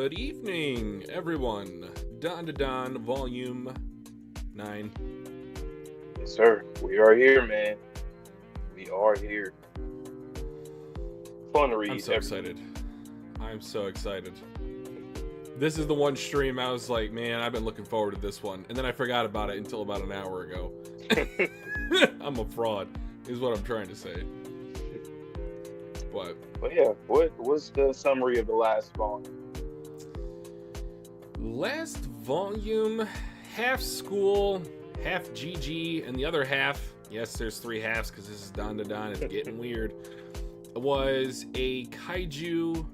Good evening, everyone. Dandadan, Volume 9. Yes, sir. We are here, man. We are here. Fun to read. I'm so excited. I'm so excited. This is the one stream I was like, man, I've been looking forward to this one. And then I forgot about it until about an hour ago. I'm a fraud, is what I'm trying to say. But yeah, what's the summary of the last volume? Last volume, half school, half GG, and the other half, yes, there's three halves because this is Dandadan, it's getting weird, was a kaiju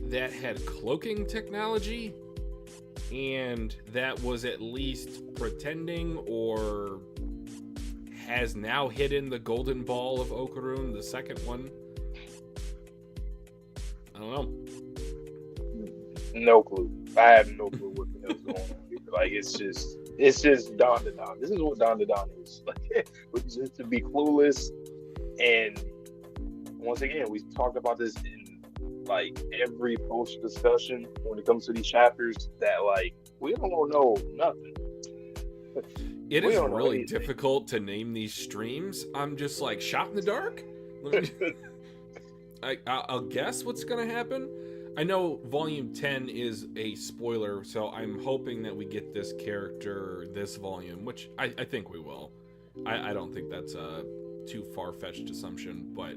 that had cloaking technology, and that was at least pretending or has now hidden the golden ball of Okarun, the second one. I don't know. No clue. I have no clue what the hell's going on here. Like, it's just Dandadan. This is what Dandadan is. Like, just to be clueless. And once again, we talked about this in like every post discussion when it comes to these chapters that like we don't know nothing. It is really difficult to name these streams. I'm just like shot in the dark. I'll guess what's gonna happen. I know Volume 10 is a spoiler, so I'm hoping that we get this character this volume, which I think we will. I don't think that's a too far-fetched assumption, but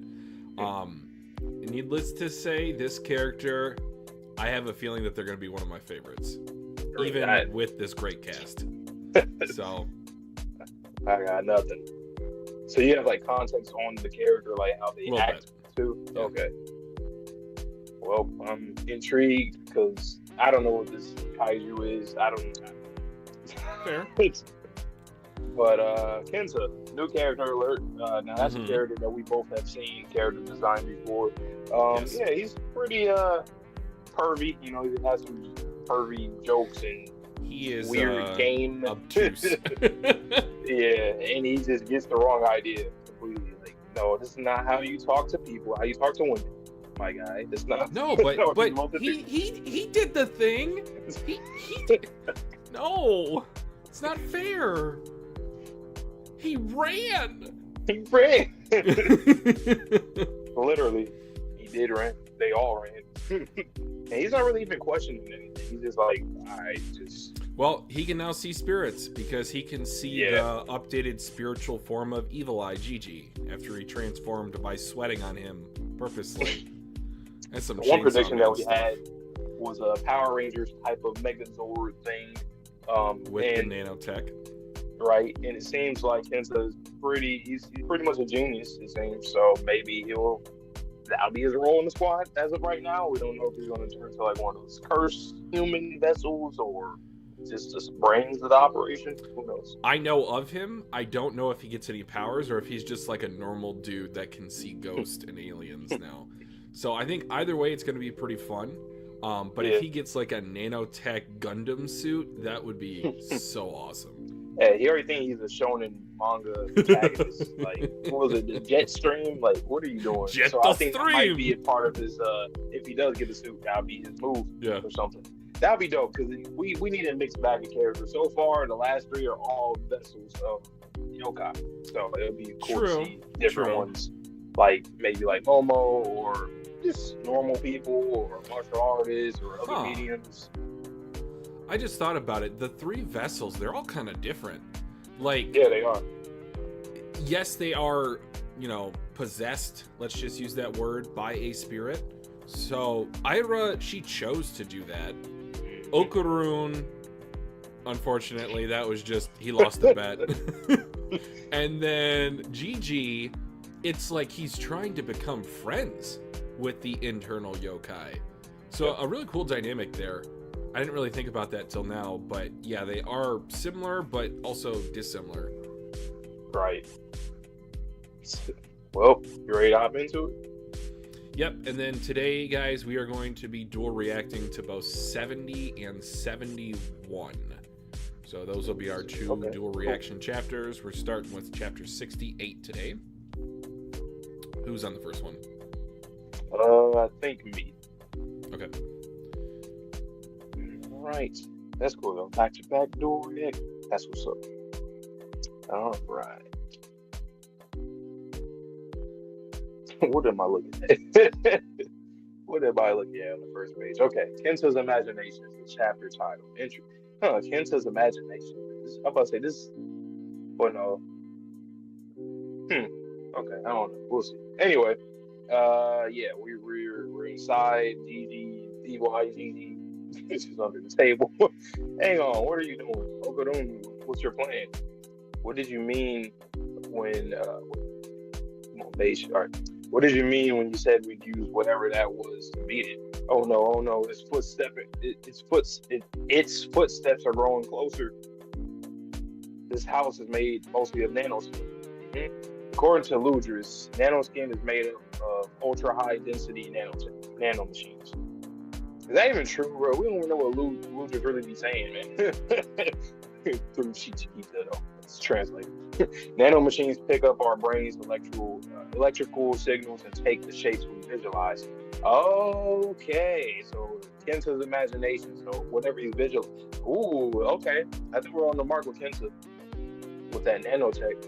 needless to say, this character, I have a feeling that they're going to be one of my favorites, even with this great cast. So I got nothing. So you have like context on the character, like how they act too? Yeah. Okay. Well, I'm intrigued because I don't know what this kaiju is. I don't know. Fair. But Kenta, new character alert. Now that's a character that we both have seen character design before. Yes. Yeah, he's pretty pervy. You know, he has some pervy jokes and he is weird game. Obtuse. Yeah, and he just gets the wrong idea completely. Like, no, this is not how you talk to people. How you talk to women. My guy, that's not. No, but he did the thing. He did. No, it's not fair. He ran. He ran. Literally, he did run. They all ran. And he's not really even questioning anything. He's just like, Well, he can now see spirits because he can see the updated spiritual form of Evil Eye Gigi after he transformed by sweating on him purposely. And some one prediction that we had was a Power Rangers type of Megazord thing. With the nanotech. Right, and it seems like Kenta is he's pretty much a genius, it seems. So maybe that'll be his role in the squad as of right now. We don't know if he's going to turn into like one of those cursed human vessels or just brains of the operation. Who knows? I know of him. I don't know if he gets any powers or if he's just like a normal dude that can see ghosts and aliens now. So I think either way, it's going to be pretty fun. But if he gets like a nanotech Gundam suit, that would be so awesome. Yeah, he already thinks he's a shonen manga protagonist. Like, what was it, the Jetstream? Like, what are you doing? So I think that might be a part of his, if he does get a suit, that'll be his move or something. That'd be dope, because we need a mixed bag of characters. So far, the last three are all vessels of yokai. So it'll be cool to see different ones. Like, maybe like Momo, or just normal people, or martial artists, or other mediums. I just thought about it. The three vessels, they're all kind of different. Like, yeah, they are. Yes, they are, possessed, let's just use that word, by a spirit. So, Ira, she chose to do that. Okarun, unfortunately, that was just, he lost the bet. And then Gigi, it's like he's trying to become friends with the internal yokai. So, a really cool dynamic there. I didn't really think about that till now, but yeah, they are similar, but also dissimilar. Right. Well, you ready to hop into it? Yep, and then today, guys, we are going to be dual reacting to both 70 and 71. So those will be our two dual reaction chapters. We're starting with chapter 68 today. Who's on the first one? I think me. Okay. right. That's cool though. Back to back door, yeah. That's what's up. All right. What am I looking at? What am I looking at on the first page? Okay, Kenta's Imagination is the chapter title. Entry. Kenta's Imagination. I'm about to say this. But no. Okay, I don't know. We'll see. Anyway, yeah, we're inside. Gigi, DY, Gigi. This is under the table. Hang on, what are you doing? Okarun, what's your plan? What did you mean when? Come on, base. All right. What did you mean when you said we'd use whatever that was to beat it? Oh no! Its footsteps are growing closer. This house is made mostly of nanoskin. According to Ludris, nanoskin is made of ultra high density nano machines. Is that even true, bro? We don't even know what Ludris really be saying, man. Through Chiquita, though. It's translated. Nano machines pick up our brain's electrical signals and take the shapes we visualize. Okay, so Kenta's imagination. So whatever you visualize. Ooh, okay. I think we're on the mark with Kenta with that nanotech.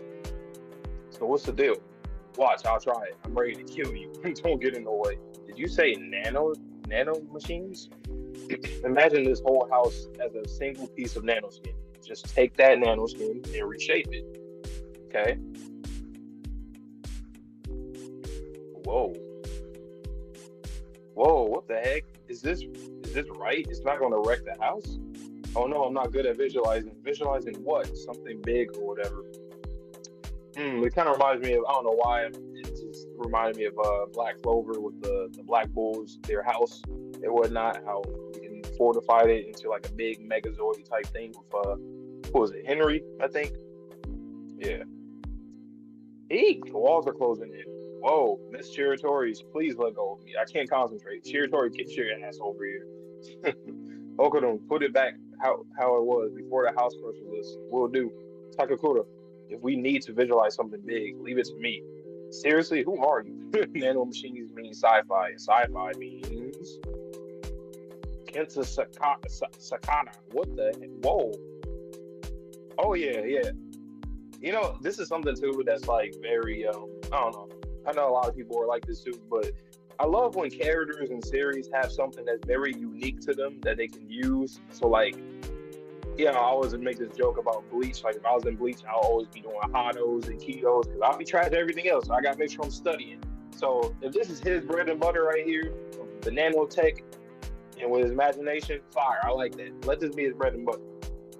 So what's the deal? Watch, I'll try it. I'm ready to kill you. Don't get in the way. Did you say nano machines? Imagine this whole house as a single piece of nanoskin. Just take that nanoskin and reshape it. Okay. Whoa, what the heck? Is this right? It's not gonna wreck the house? Oh no, I'm not good at visualizing. Visualizing what? Something big or whatever. It kind of reminds me of, I don't know why, it just reminded me of Black Clover with the Black Bulls, their house and whatnot, how we can fortify it into like a big Megazord type thing with, what was it, Henry, I think? Yeah. Eek, the walls are closing in. Whoa, Miss Chiritori's, please let go of me. I can't concentrate. Chiritori, get your ass over here. Okaurn, put it back how it was before the house crushes us. Will do. Takakuta, if we need to visualize something big, leave it to me. Seriously, who are you? Nano machines mean sci-fi, and sci-fi means Kenta Sakata. What the heck? Whoa. Oh yeah. You know, this is something too that's like very I don't know. I know a lot of people are like this too, but I love when characters in series have something that's very unique to them that they can use. So like, yeah, I always make this joke about Bleach. Like if I was in Bleach, I'll always be doing Hanos and Ketos because I'll be trash at everything else. So I gotta make sure I'm studying. So if this is his bread and butter right here, the nanotech, and with his imagination, fire. I like that. Let this be his bread and butter.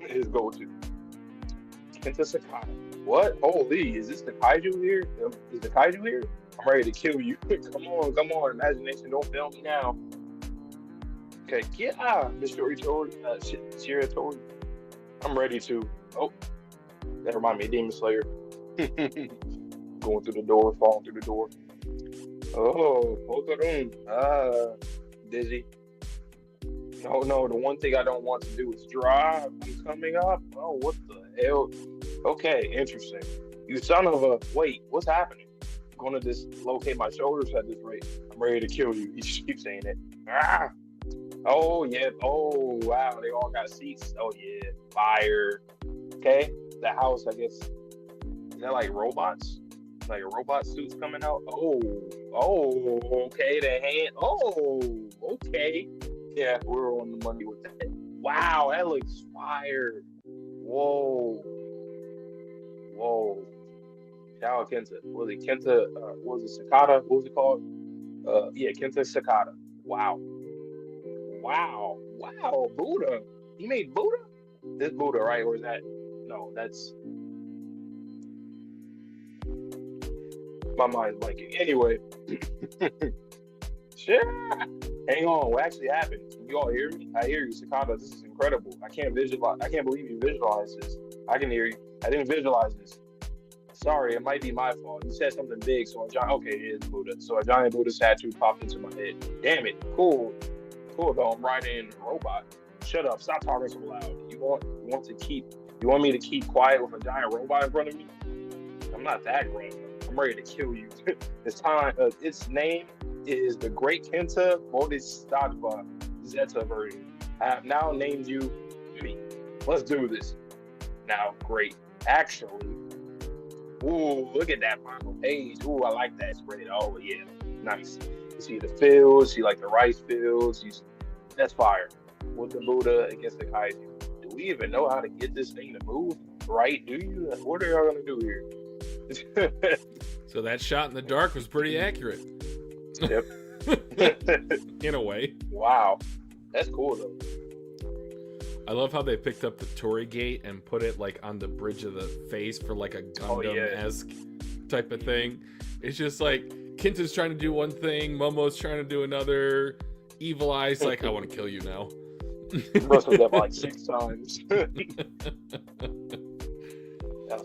His go-to. Kenta Sakata. What? Holy, is this the Kaiju here? Is the Kaiju here? I'm ready to kill you. Come on. Imagination, don't fail me now. Okay, Mr. Chiritori. I'm ready to. Oh, that reminded me of Demon Slayer. Going through the door, falling through the door. Oh, Okarun. Dizzy. No, the one thing I don't want to do is drive. I'm coming up. Oh, what the hell? Okay, interesting. You son of a... Wait, what's happening? I'm going to dislocate my shoulders at this rate. I'm ready to kill you. You just keep saying it. Ah! Oh, yeah. Oh, wow. They all got seats. Oh, yeah. Fire. Okay. The house, I guess. Is that like robots? Like a robot suit's coming out? Oh, okay. The hand. Oh, okay. Yeah, we're on the money with that. Wow, that looks fire. Whoa. Shout out Kenta. Was it Kenta? Was it Sakata? What was it called? Yeah, Kenta Sakata. Wow. Buddha. He made Buddha? This Buddha, right? Or is that? No, that's. My mind's blanking. Anyway. Sure. Hang on, what actually happened? Can you all hear me? I hear you, Sakata. This is incredible. I can't believe you visualized this. I can hear you. I didn't visualize this. Sorry, it might be my fault. You said something big, so okay, it is Buddha. So a giant Buddha statue popped into my head. Damn it. Cool though. I'm riding a robot. Shut up. Stop talking so loud. You want me to keep quiet with a giant robot in front of me? I'm not that grown. I'm ready to kill you. It's time. Its name is the Great Kenta Bodhisattva Zeta version. I have now named you me. Let's do this. Now, great. Actually, ooh, look at that final page. Ooh, I like that spread. Oh, yeah. Nice. You see the fields, you like the rice fields. That's fire. With the Buddha against the Kaiju. Do we even know how to get this thing to move? Right? Do you? What are y'all going to do here? So that shot in the dark was pretty accurate. Yep. In a way. Wow. That's cool, though. I love how they picked up the Torii Gate and put it like on the bridge of the face for like a Gundam-esque type of thing. It's just like Kinta's trying to do one thing, Momo's trying to do another. Evil Eye's like, I want to kill you now. Wrestled that like 6 times.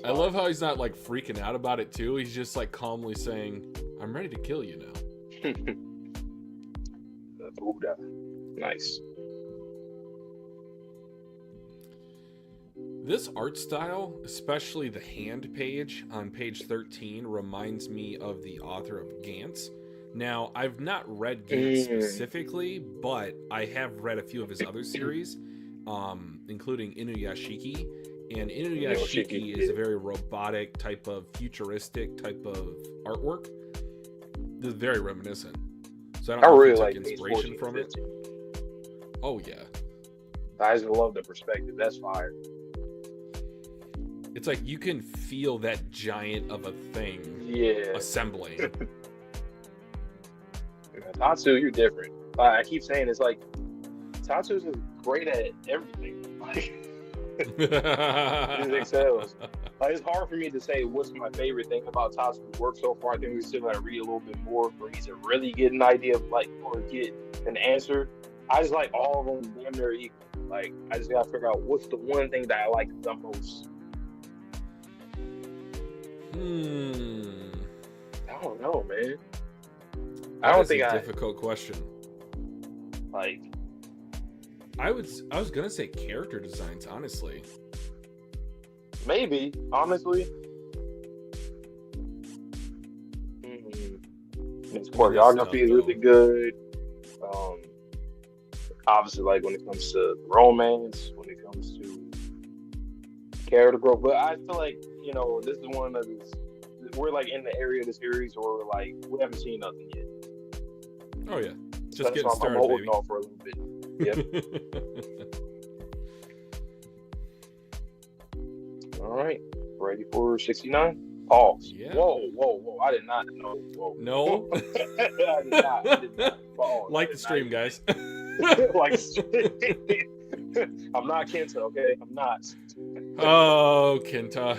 I love how he's not like freaking out about it too. He's just like calmly saying, I'm ready to kill you now. The Buddha. Nice. This art style, especially the hand page on page 13, reminds me of the author of Gantz. Now, I've not read Gantz specifically, but I have read a few of his other series, including Inuyashiki. And Inuyashiki is a very robotic type of futuristic type of artwork. It's very reminiscent. So I don't know if it's like inspiration from it. Oh, yeah. I just love the perspective. That's fire. It's like you can feel that giant of a thing assembling. Tatsu, you're different. I keep saying it's like Tatsu's is great at everything. Like, he excels. Like, it's hard for me to say what's my favorite thing about Tatsu's work so far. I think we still gotta read a little bit more for me to really get an idea of like or get an answer. I just like all of them damn near equal. Like I just gotta figure out what's the one thing that I like the most. I don't know, man. I don't think difficult question. Like, I was gonna say character designs, honestly. Maybe, honestly. His choreography is really good. Obviously, like when it comes to romance, when it comes to character growth, but I feel like this is one of those. We're like in the area of the series, or like we haven't seen nothing yet. Oh yeah, just getting started, I'm holding off for a little bit. Yep. All right, ready for 69? Pause. Yeah. Whoa! I did not know. Whoa. No. I did not. Pause. Like the stream, guys. Like. I'm not Kenta, okay? I'm not. Oh, Kenta.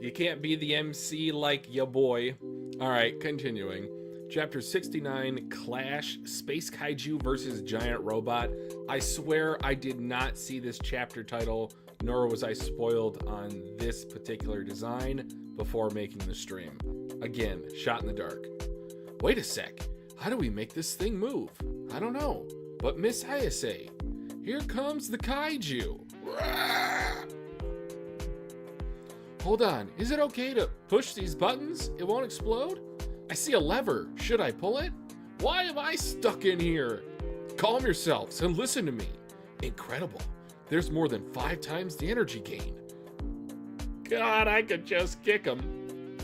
You can't be the MC like ya boy. Alright, continuing. Chapter 69, Clash, Space Kaiju versus Giant Robot. I swear I did not see this chapter title, nor was I spoiled on this particular design before making the stream. Again, shot in the dark. Wait a sec. How do we make this thing move? I don't know. But Miss Ayase, here comes the Kaiju. Hold on, is it okay to push these buttons? It won't explode? I see a lever. Should I pull it? Why am I stuck in here? Calm yourselves and listen to me. Incredible. There's more than 5 times the energy gain. God, I could just kick him.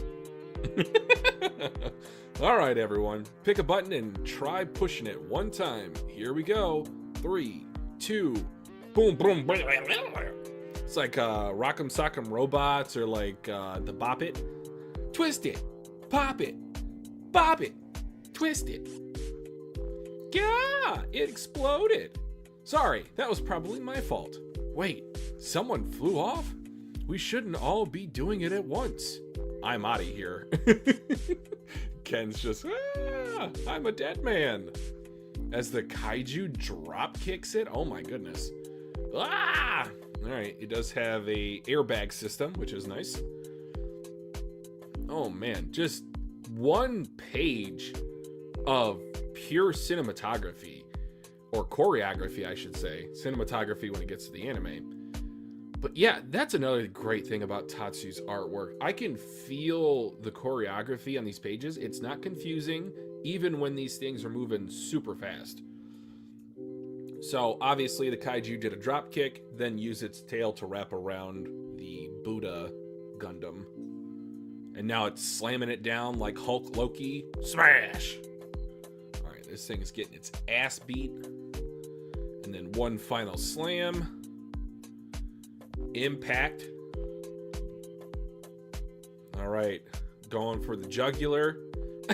All right, everyone. Pick a button and try pushing it one time. Here we go. 3, 2, boom, boom, boom. It's like Rock'em Sock'em Robots or like the Bop It. Twist it, pop it, bop it, twist it. Yeah, it exploded. Sorry, that was probably my fault. Wait, someone flew off? We shouldn't all be doing it at once. I'm out of here. Ken's just, I'm a dead man. As the Kaiju drop kicks it, oh my goodness. Ah! Alright, it does have a airbag system, which is nice. Oh man, just one page of pure cinematography, or choreography, I should say. Cinematography when it gets to the anime. But yeah, that's another great thing about Tatsu's artwork. I can feel the choreography on these pages. It's not confusing, even when these things are moving super fast. So obviously the Kaiju did a drop kick, then used its tail to wrap around the Buddha Gundam. And now it's slamming it down like Hulk Loki. Smash! Alright, this thing is getting its ass beat. And then one final slam. Impact. Alright, going for the jugular.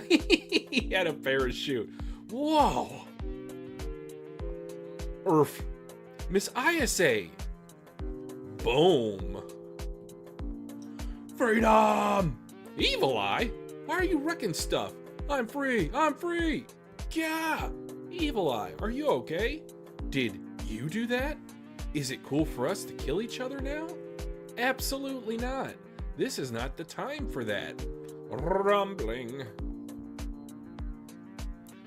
He had a parachute. Whoa! Earth. Miss Ayase. Boom. Freedom! Evil Eye? Why are you wrecking stuff? I'm free! I'm free! Yeah! Evil Eye, are you okay? Did you do that? Is it cool for us to kill each other now? Absolutely not. This is not the time for that. Rumbling.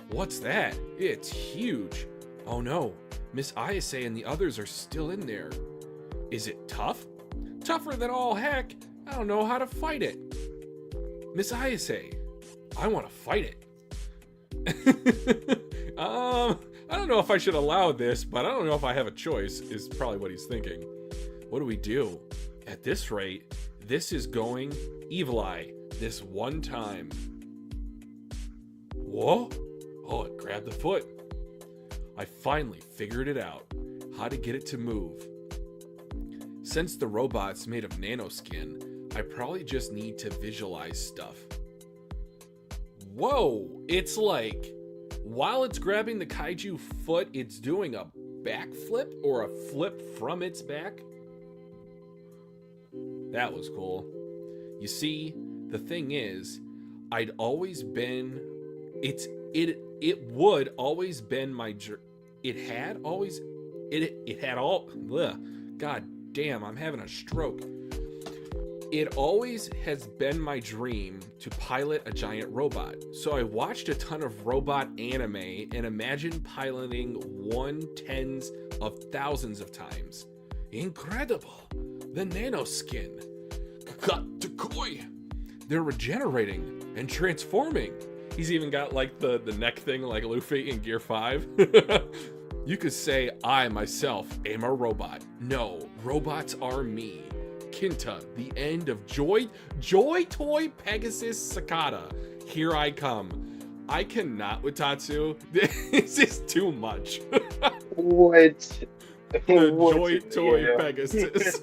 What's that? It's huge. Oh no, Miss Ayase and the others are still in there. Is it tough? Tougher than all heck. I don't know how to fight it. Miss Ayase, I want to fight it. I don't know if I should allow this, but I don't know if I have a choice, is probably what he's thinking. What do we do? At this rate, this is going Evil Eye this one time. Whoa! Oh, it grabbed the foot. I finally figured it out. How to get it to move. Since the robot's made of nanoskin, I probably just need to visualize stuff. Whoa! It's like, while it's grabbing the Kaiju foot, it's doing a backflip or a flip from its back. That was cool. You see, the thing is, I'd always been, it would always been my, it had always, it had all, ugh, god damn, I'm having a stroke. It always has been my dream to pilot a giant robot. So I watched a ton of robot anime and imagined piloting 1/10 of thousands of times. Incredible! The nanoskin. Gachiakuta. They're regenerating and transforming. He's even got like the neck thing like Luffy in Gear 5. You could say I myself am a robot. No, robots are me. Kinta, the end of Joy Toy Pegasus Sakata. Here I come. I cannot with Tatsu. This is too much. What? The Joy Toy Pegasus.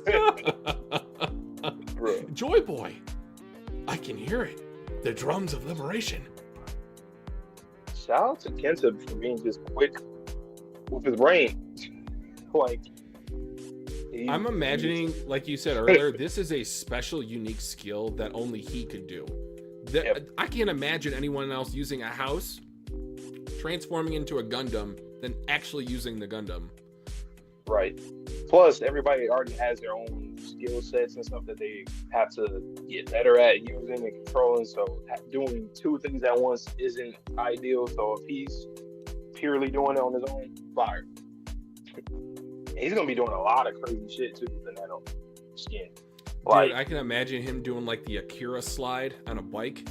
Joy Boy. I can hear it. The drums of liberation. Shout out to Kenta for being just quick with his brain. Like, I'm imagining, like you said earlier, this is a special, unique skill that only he could do. Yep. I can't imagine anyone else using a house, transforming into a Gundam, than actually using the Gundam. Right. Plus, everybody already has their own skill sets and stuff that they have to get better at using and controlling. So doing two things at once isn't ideal. So if he's purely doing it on his own, fire. He's gonna be doing a lot of crazy shit too with the nano skin. Like, dude, I can imagine him doing like the Akira slide on a bike.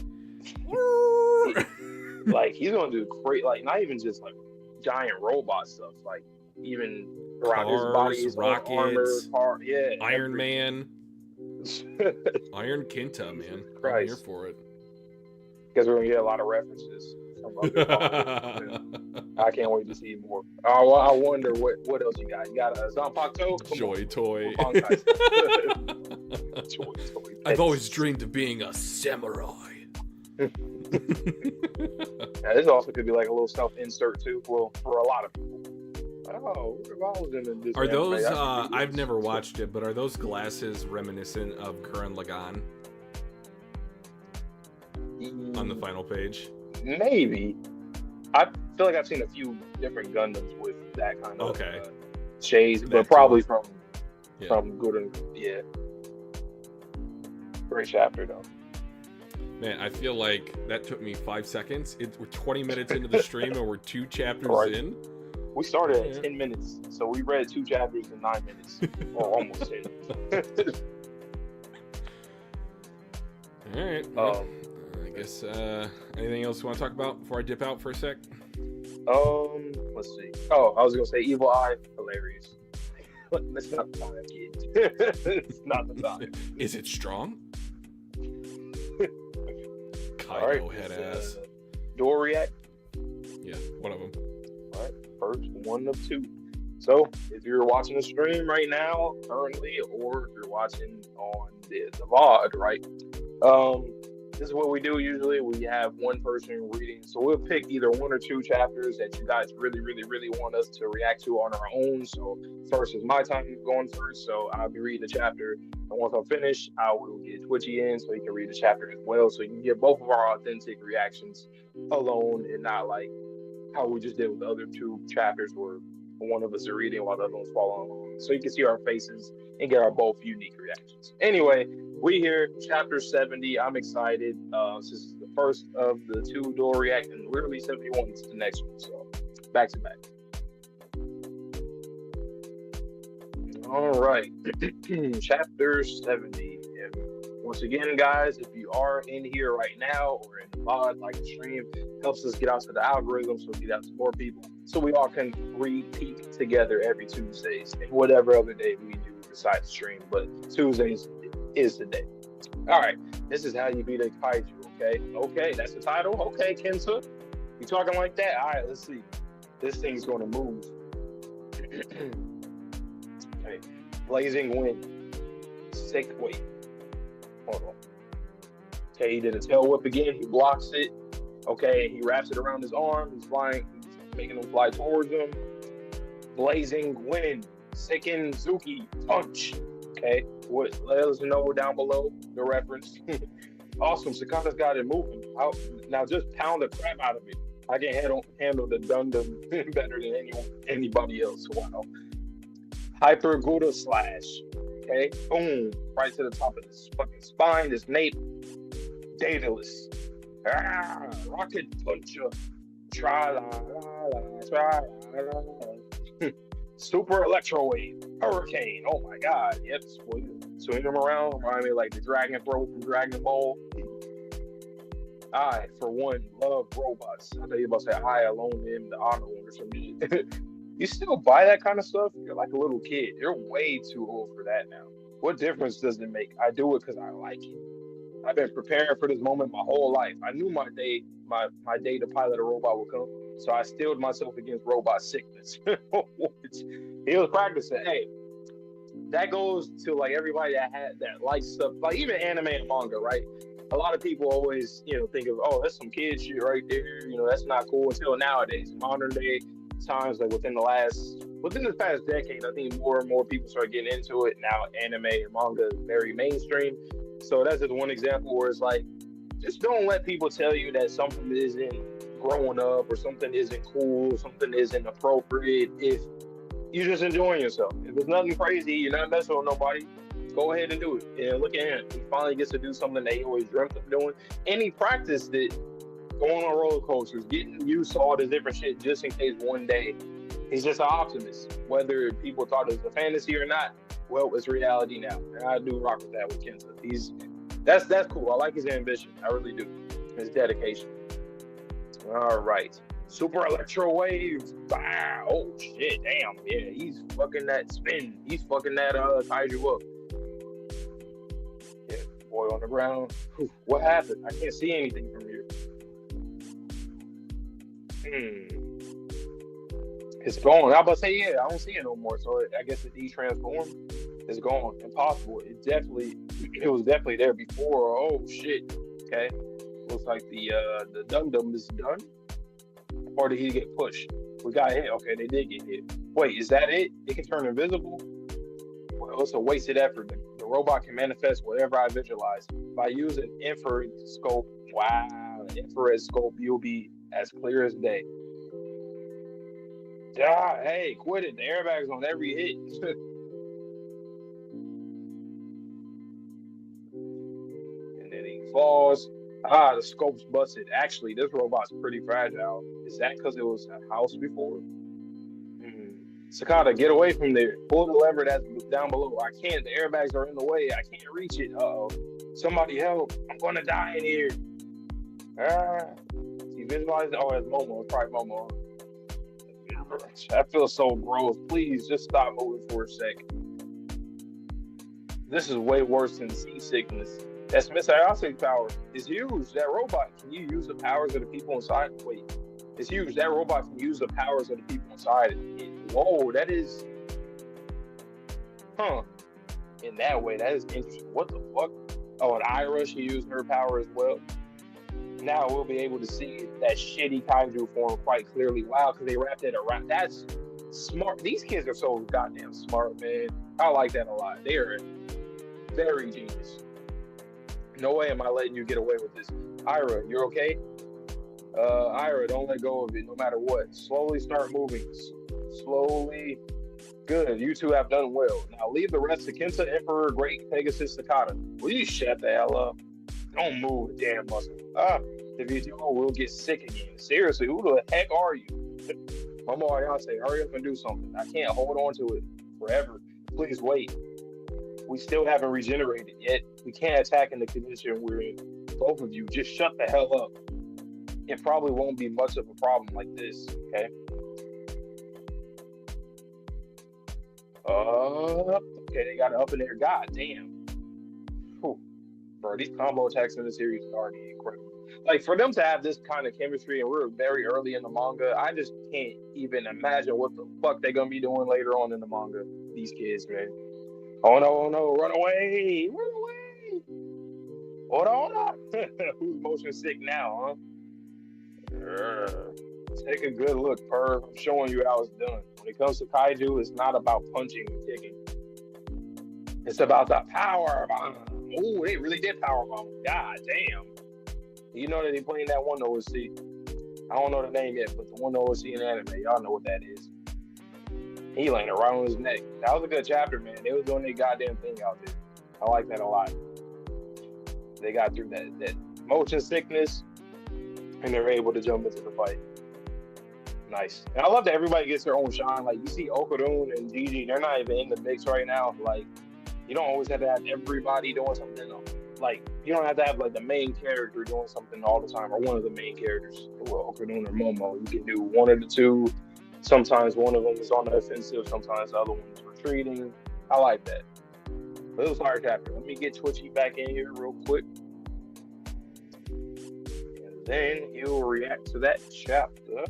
Like he's gonna do great, like not even just like giant robot stuff, like even around his body, his rockets, armor, Iron Man, Iron Kinta, man. I'm here for it. Because we're gonna get a lot of references. I can't wait to see more. Oh, I wonder what else you got. You got a Zanpakuto? Joy Toy. Joy Toy. I've always dreamed of being a samurai. Yeah, this also could be like a little self-insert too for a lot of people. Oh, if I was in this are those? I've never watched it, but are those glasses reminiscent of Gurren Lagann? On the final page, maybe. I feel like I've seen a few different Gundams with that kind of shades, but probably from Gurren. Yeah, great chapter though. Man, I feel like that took me 5 seconds. We're 20 minutes into the stream and we're 2 chapters in. We started at 10 minutes, so we read 2 chapters in 9 minutes, or almost 10. All right. Well, I guess anything else you want to talk about before I dip out for a sec? Let's see. Oh, I was gonna say Evil Eye, hilarious. That's not the time, kid. It's not the time. Is it strong? Alright, Kaido head ass. Door react? Yeah, one of them. Alright, first one of two. So, if you're watching the stream right now, currently, or if you're watching on the VOD, right? This is what we do usually. We have one person reading. So we'll pick either one or two chapters that you guys really, really, really want us to react to on our own. So first is my time going first. So I'll be reading the chapter. And once I'm finished, I will get Twitchy in so he can read the chapter as well. So you can get both of our authentic reactions alone and not like how we just did with the other two chapters where one of us is reading while the other one's following along. So you can see our faces and get our both unique reactions. Anyway, we here, chapter 70. I'm excited. This is the first of the two door react, and literally 71 is the next one. So back to back. All right, chapter 70. And once again, guys, if you are in here right now or in the VOD, like the stream, helps us get out to the algorithm, so we get out to more people, so we all can repeat together every Tuesdays and whatever other day we do besides stream. But Tuesdays is the day. All right, this is how you beat a kaiju. Okay, that's the title. Okay, Kensa, you talking like that? All right, let's see. This thing's gonna move. Okay, blazing wind. Wait, hold on. Okay, he did a tail whip again. He blocks it. Okay, he wraps it around his arm. He's flying, making him fly towards him. Blazing wind. Seiken Zuki punch. Okay, let us know down below the reference. Awesome, Sakata's got it moving. Now just pound the crap out of it. I can handle the Dandadan better than anybody else. Wow. Hyper Gouda slash. Okay, boom, right to the top of this fucking spine, this nape. Daedalus. Rocket puncher. Super electro wave. Hurricane. Oh my god. Yep. Swing them around. Remind me like the dragon throw from Dragon Ball. I, for one, love robots. I thought you were about to say I alone am the honor one or something. You still buy that kind of stuff? You're like a little kid. You're way too old for that now. What difference does it make? I do it because I like it. I've been preparing for this moment my whole life. I knew my day to pilot a robot would come. So I steeled myself against robot sickness. He was practicing. Hey, that goes to like everybody that likes stuff, like even anime and manga, right? A lot of people always, think of, oh, that's some kid shit right there. That's not cool until nowadays. Modern day times, like within the past decade, I think more and more people start getting into it. Now anime and manga is very mainstream. So that's just one example where it's like, just don't let people tell you that something isn't growing up or something isn't cool, something isn't appropriate if you're just enjoying yourself. If it's nothing crazy, you're not messing with nobody, go ahead and do it. And look at him. He finally gets to do something that he always dreamt of doing. And he practiced it, going on roller coasters, getting used to all this different shit just in case one day he's just an optimist. Whether people thought it was a fantasy or not, well, it's reality now. And I do rock with that with Kenza. That's cool. I like his ambition. I really do. His dedication. All right. Super electro wave. Wow. Oh shit. Damn. Yeah, he's fucking that spin. He's fucking that Kaiju up. Yeah, boy on the ground. Whew, what happened? I can't see anything from here. It's gone. I was about to say, yeah, I don't see it no more. So I guess it de-transformed. It's gone. Impossible. It was definitely there before. Oh shit. Okay. Looks like the Dum-Dum is done. Or did he get pushed? We got hit. Okay, they did get hit. Wait, is that it? It can turn invisible? Well, it's a wasted effort. The robot can manifest whatever I visualize. By using infrared scope, wow, infrared scope, you'll be as clear as day. Hey, quit it. The airbag's on every hit. And then he falls. The scope's busted. Actually, this robot's pretty fragile. Is that because it was a house before? Sakata, get away from there. Pull the lever that's down below. I can't. The airbags are in the way. I can't reach it. Uh-oh. Somebody help. I'm going to die in here. He visualized it. Oh, it's Momo. It's probably Momo. I feel so gross. Please just stop moving for a sec. This is way worse than seasickness. That's Miss Ayase's power. It's huge. That robot, can you use the powers of the people inside? Wait. It's huge. That robot can use the powers of the people inside it. Whoa, that is... Huh. In that way, that is interesting. What the fuck? Oh, and Ira, she used her power as well. Now we'll be able to see that shitty kaiju form quite clearly. Wow, because they wrapped it around. That's smart. These kids are so goddamn smart, man. I like that a lot. They are very genius. No way am I letting you get away with this. Ira, you're okay? Ira, don't let go of it no matter what. Slowly start moving. Slowly. Good. You two have done well. Now leave the rest to Kenta, Emperor, Great Pegasus, Takata. Will you shut the hell up? Don't move a damn muscle. If you do, we'll get sick again. Seriously, who the heck are you? Mama Ayase, hurry up and do something. I can't hold on to it forever. Please wait. We still haven't regenerated yet. We can't attack in the condition we're in. Both of you, just shut the hell up. It probably won't be much of a problem like this, okay? Okay, they got it up in there. God damn. Whew. Bro, these combo attacks in the series are already incredible. Like, for them to have this kind of chemistry, and we're very early in the manga, I just can't even imagine what the fuck they're gonna be doing later on in the manga. These kids, man. Oh no, run away! Run away! Hold on. Who's motion sick now, huh? Take a good look, perv. I'm showing you how it's done. When it comes to kaiju, it's not about punching and kicking. It's about the power bomb. Ooh, they really did power bomb. God damn. You know that they playing that one OSC. I don't know the name yet, but the one OSC in anime, y'all know what that is. He laying it right on his neck. That was a good chapter, man. They was doing their goddamn thing out there. I like that a lot. They got through that motion sickness, and they're able to jump into the fight. Nice. And I love that everybody gets their own shine. Like, you see Okarun and Gigi, they're not even in the mix right now. Like, you don't always have to have everybody doing something. Like, you don't have to have, like, the main character doing something all the time, or one of the main characters. Well, Okarun or Momo. You can do one of the two. Sometimes one of them is on the offensive. Sometimes the other one is retreating. I like that. But it was a hard chapter. Let me get Twitchy back in here real quick. And then he'll react to that chapter.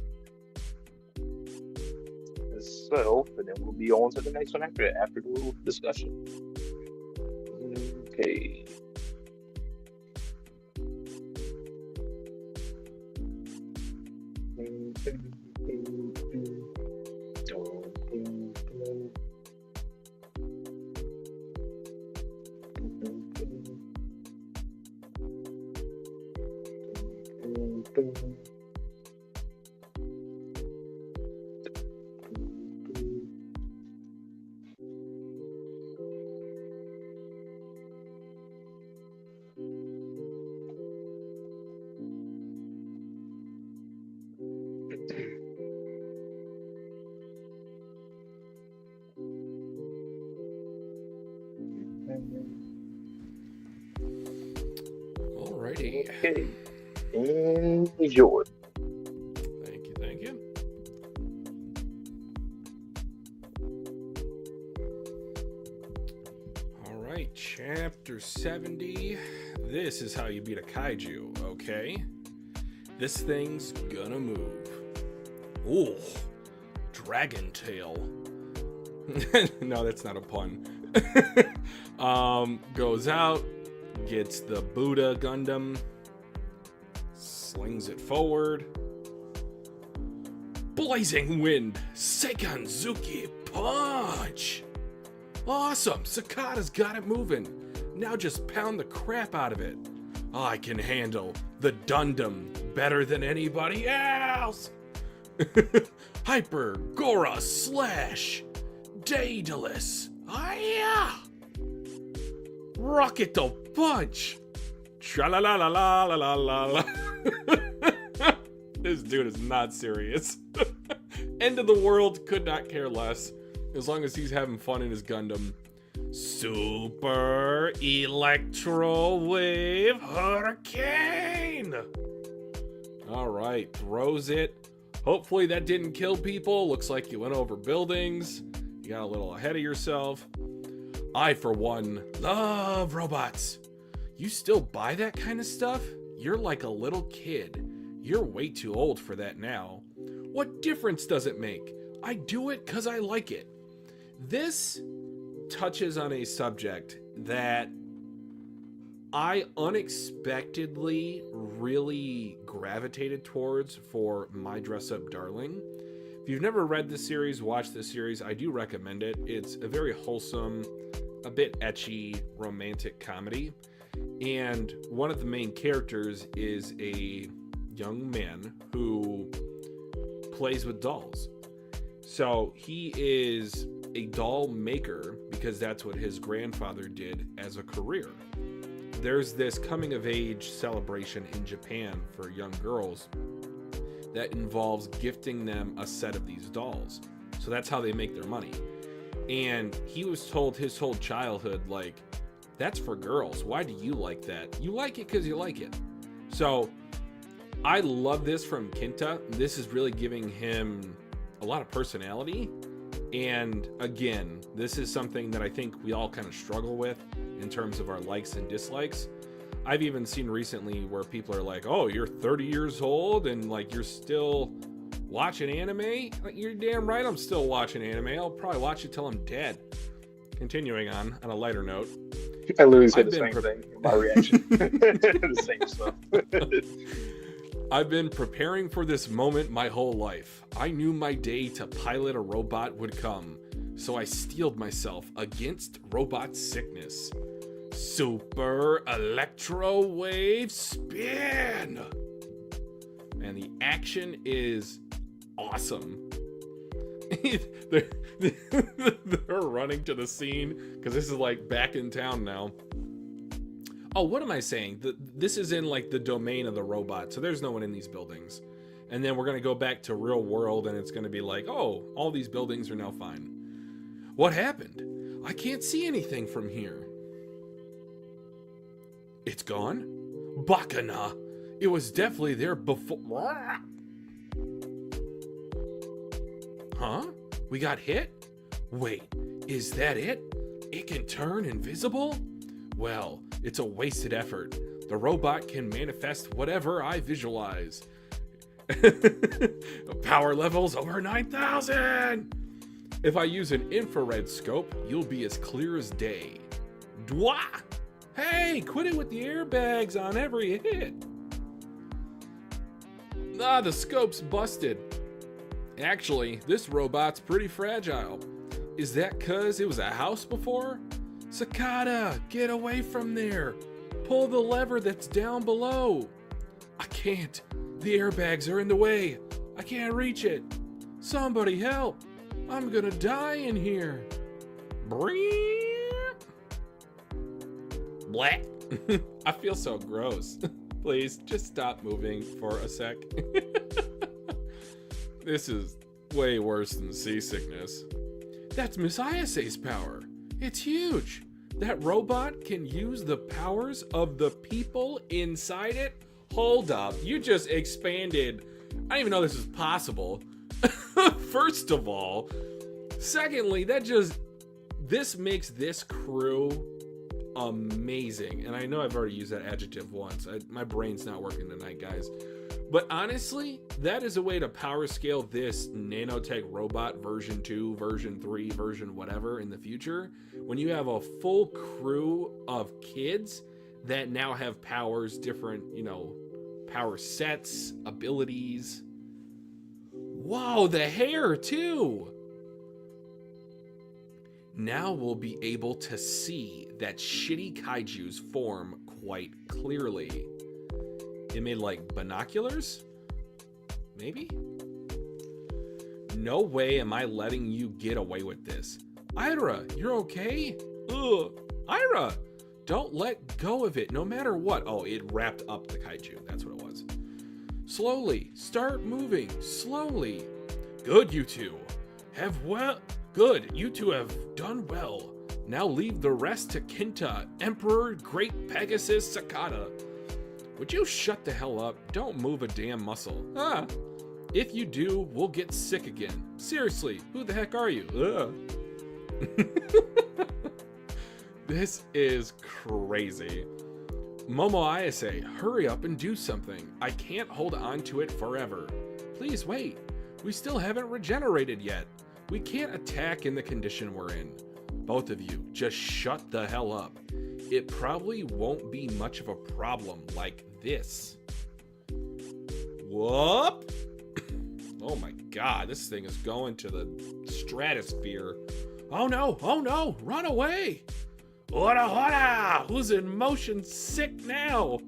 So, and then we'll be on to the next one after the little discussion. Okay. Alrighty. Okay. Enjoy. Thank you. Alright, chapter 70. This is how you beat a kaiju, okay? This thing's gonna move. Ooh, dragon tail. No, that's not a pun. Goes out, gets the Buddha Gundam, slings it forward. Blazing Wind, Seikanzuki Punch! Awesome, Sakata's got it moving. Now just pound the crap out of it. I can handle the Gundam better than anybody else! Hyper Gora Slash Daedalus. Hiya! Rocket the Punch. Tra-la-la-la-la-la-la-la. This dude is not serious. End of the world, could not care less. As long as he's having fun in his Gundam. Super Electro Wave Hurricane. Alright, throws it Hopefully that didn't kill people. Looks like you went over buildings. You got a little ahead of yourself. I, for one, love robots. You still buy that kind of stuff? You're like a little kid. You're way too old for that now. What difference does it make? I do it because I like it. This touches on a subject that I unexpectedly really gravitated towards for My Dress Up Darling. If you've never read this series, watched this series, I do recommend it. It's a very wholesome, a bit ecchi romantic comedy. And one of the main characters is a young man who plays with dolls. So he is a doll maker because that's what his grandfather did as a career. There's this coming of age celebration in Japan for young girls that involves gifting them a set of these dolls. So that's how they make their money. And he was told his whole childhood, like, that's for girls. Why do you like that? You like it because you like it. So I love this from Kinta. This is really giving him a lot of personality. And again, this is something that I think we all kind of struggle with in terms of our likes and dislikes. I've even seen recently where people are like, oh, you're 30 years old and like you're still watching anime? Like, you're damn right I'm still watching anime. I'll probably watch it till I'm dead. Continuing on a lighter note. I literally said the same thing. My reaction. The same stuff. I've been preparing for this moment my whole life. I knew my day to pilot a robot would come, so I steeled myself against robot sickness. Super Electro Wave Spin! And the action is awesome. they're running to the scene because this is like back in town now. Oh, what am I saying? This is in like the domain of the robot, so there's no one in these buildings. And then we're going to go back to real world and it's going to be like, oh, all these buildings are now fine. What happened? I can't see anything from here. It's gone? Bakana! It was definitely there before. Huh? We got hit? Wait, is that it? It can turn invisible? Well, it's a wasted effort. The robot can manifest whatever I visualize. Power levels over 9,000! If I use an infrared scope, you'll be as clear as day. Dwah! Hey, quit it with the airbags on every hit. Ah, the scope's busted. Actually, this robot's pretty fragile. Is that 'cause it was a house before? Cicada, get away from there. Pull the lever that's down below. I can't. The airbags are in the way. I can't reach it. Somebody help. I'm gonna die in here. Blah. I feel so gross. Please, just stop moving for a sec. This is way worse than seasickness. That's Miss Ayase's power. It's huge. That robot can use the powers of the people inside it? Hold up, you just expanded. I didn't even know this was possible. First of all. Secondly, this makes this crew amazing. And I know I've already used that adjective once. My brain's not working tonight, guys. But honestly, that is a way to power scale this Nanotech robot version 2, version 3, version whatever in the future. When you have a full crew of kids that now have powers, different, power sets, abilities. Whoa, the hair too! Now we'll be able to see that shitty kaijus form quite clearly. It made like binoculars? Maybe? No way am I letting you get away with this. Ira, you're okay? Ugh. Ira, don't let go of it no matter what. Oh, it wrapped up the kaiju. That's what it was. Slowly. Start moving. Slowly. Good, you two. Good, you two have done well. Now leave the rest to Kinta, Emperor Great Pegasus Cicada. Would you shut the hell up? Don't move a damn muscle. If you do, we'll get sick again. Seriously, who the heck are you? This is crazy. Momo Ayase, hurry up and do something. I can't hold on to it forever. Please wait. We still haven't regenerated yet. We can't attack in the condition we're in. Both of you, just shut the hell up. It probably won't be much of a problem like this. Whoop! Oh my god, this thing is going to the stratosphere. Oh no, run away! Ora ora! Who's in motion sick now?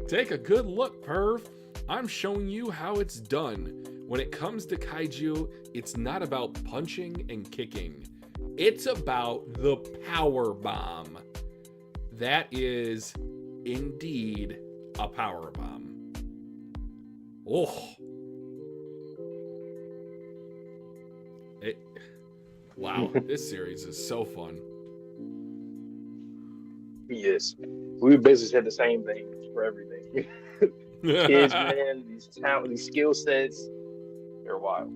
Take a good look, perv. I'm showing you how it's done. When it comes to kaiju, it's not about punching and kicking. It's about the power bomb. That is indeed a power bomb. Oh. Wow, this series is so fun. Yes. We basically said the same thing for everything. Kids, man, these talent, these skill sets, they're wild.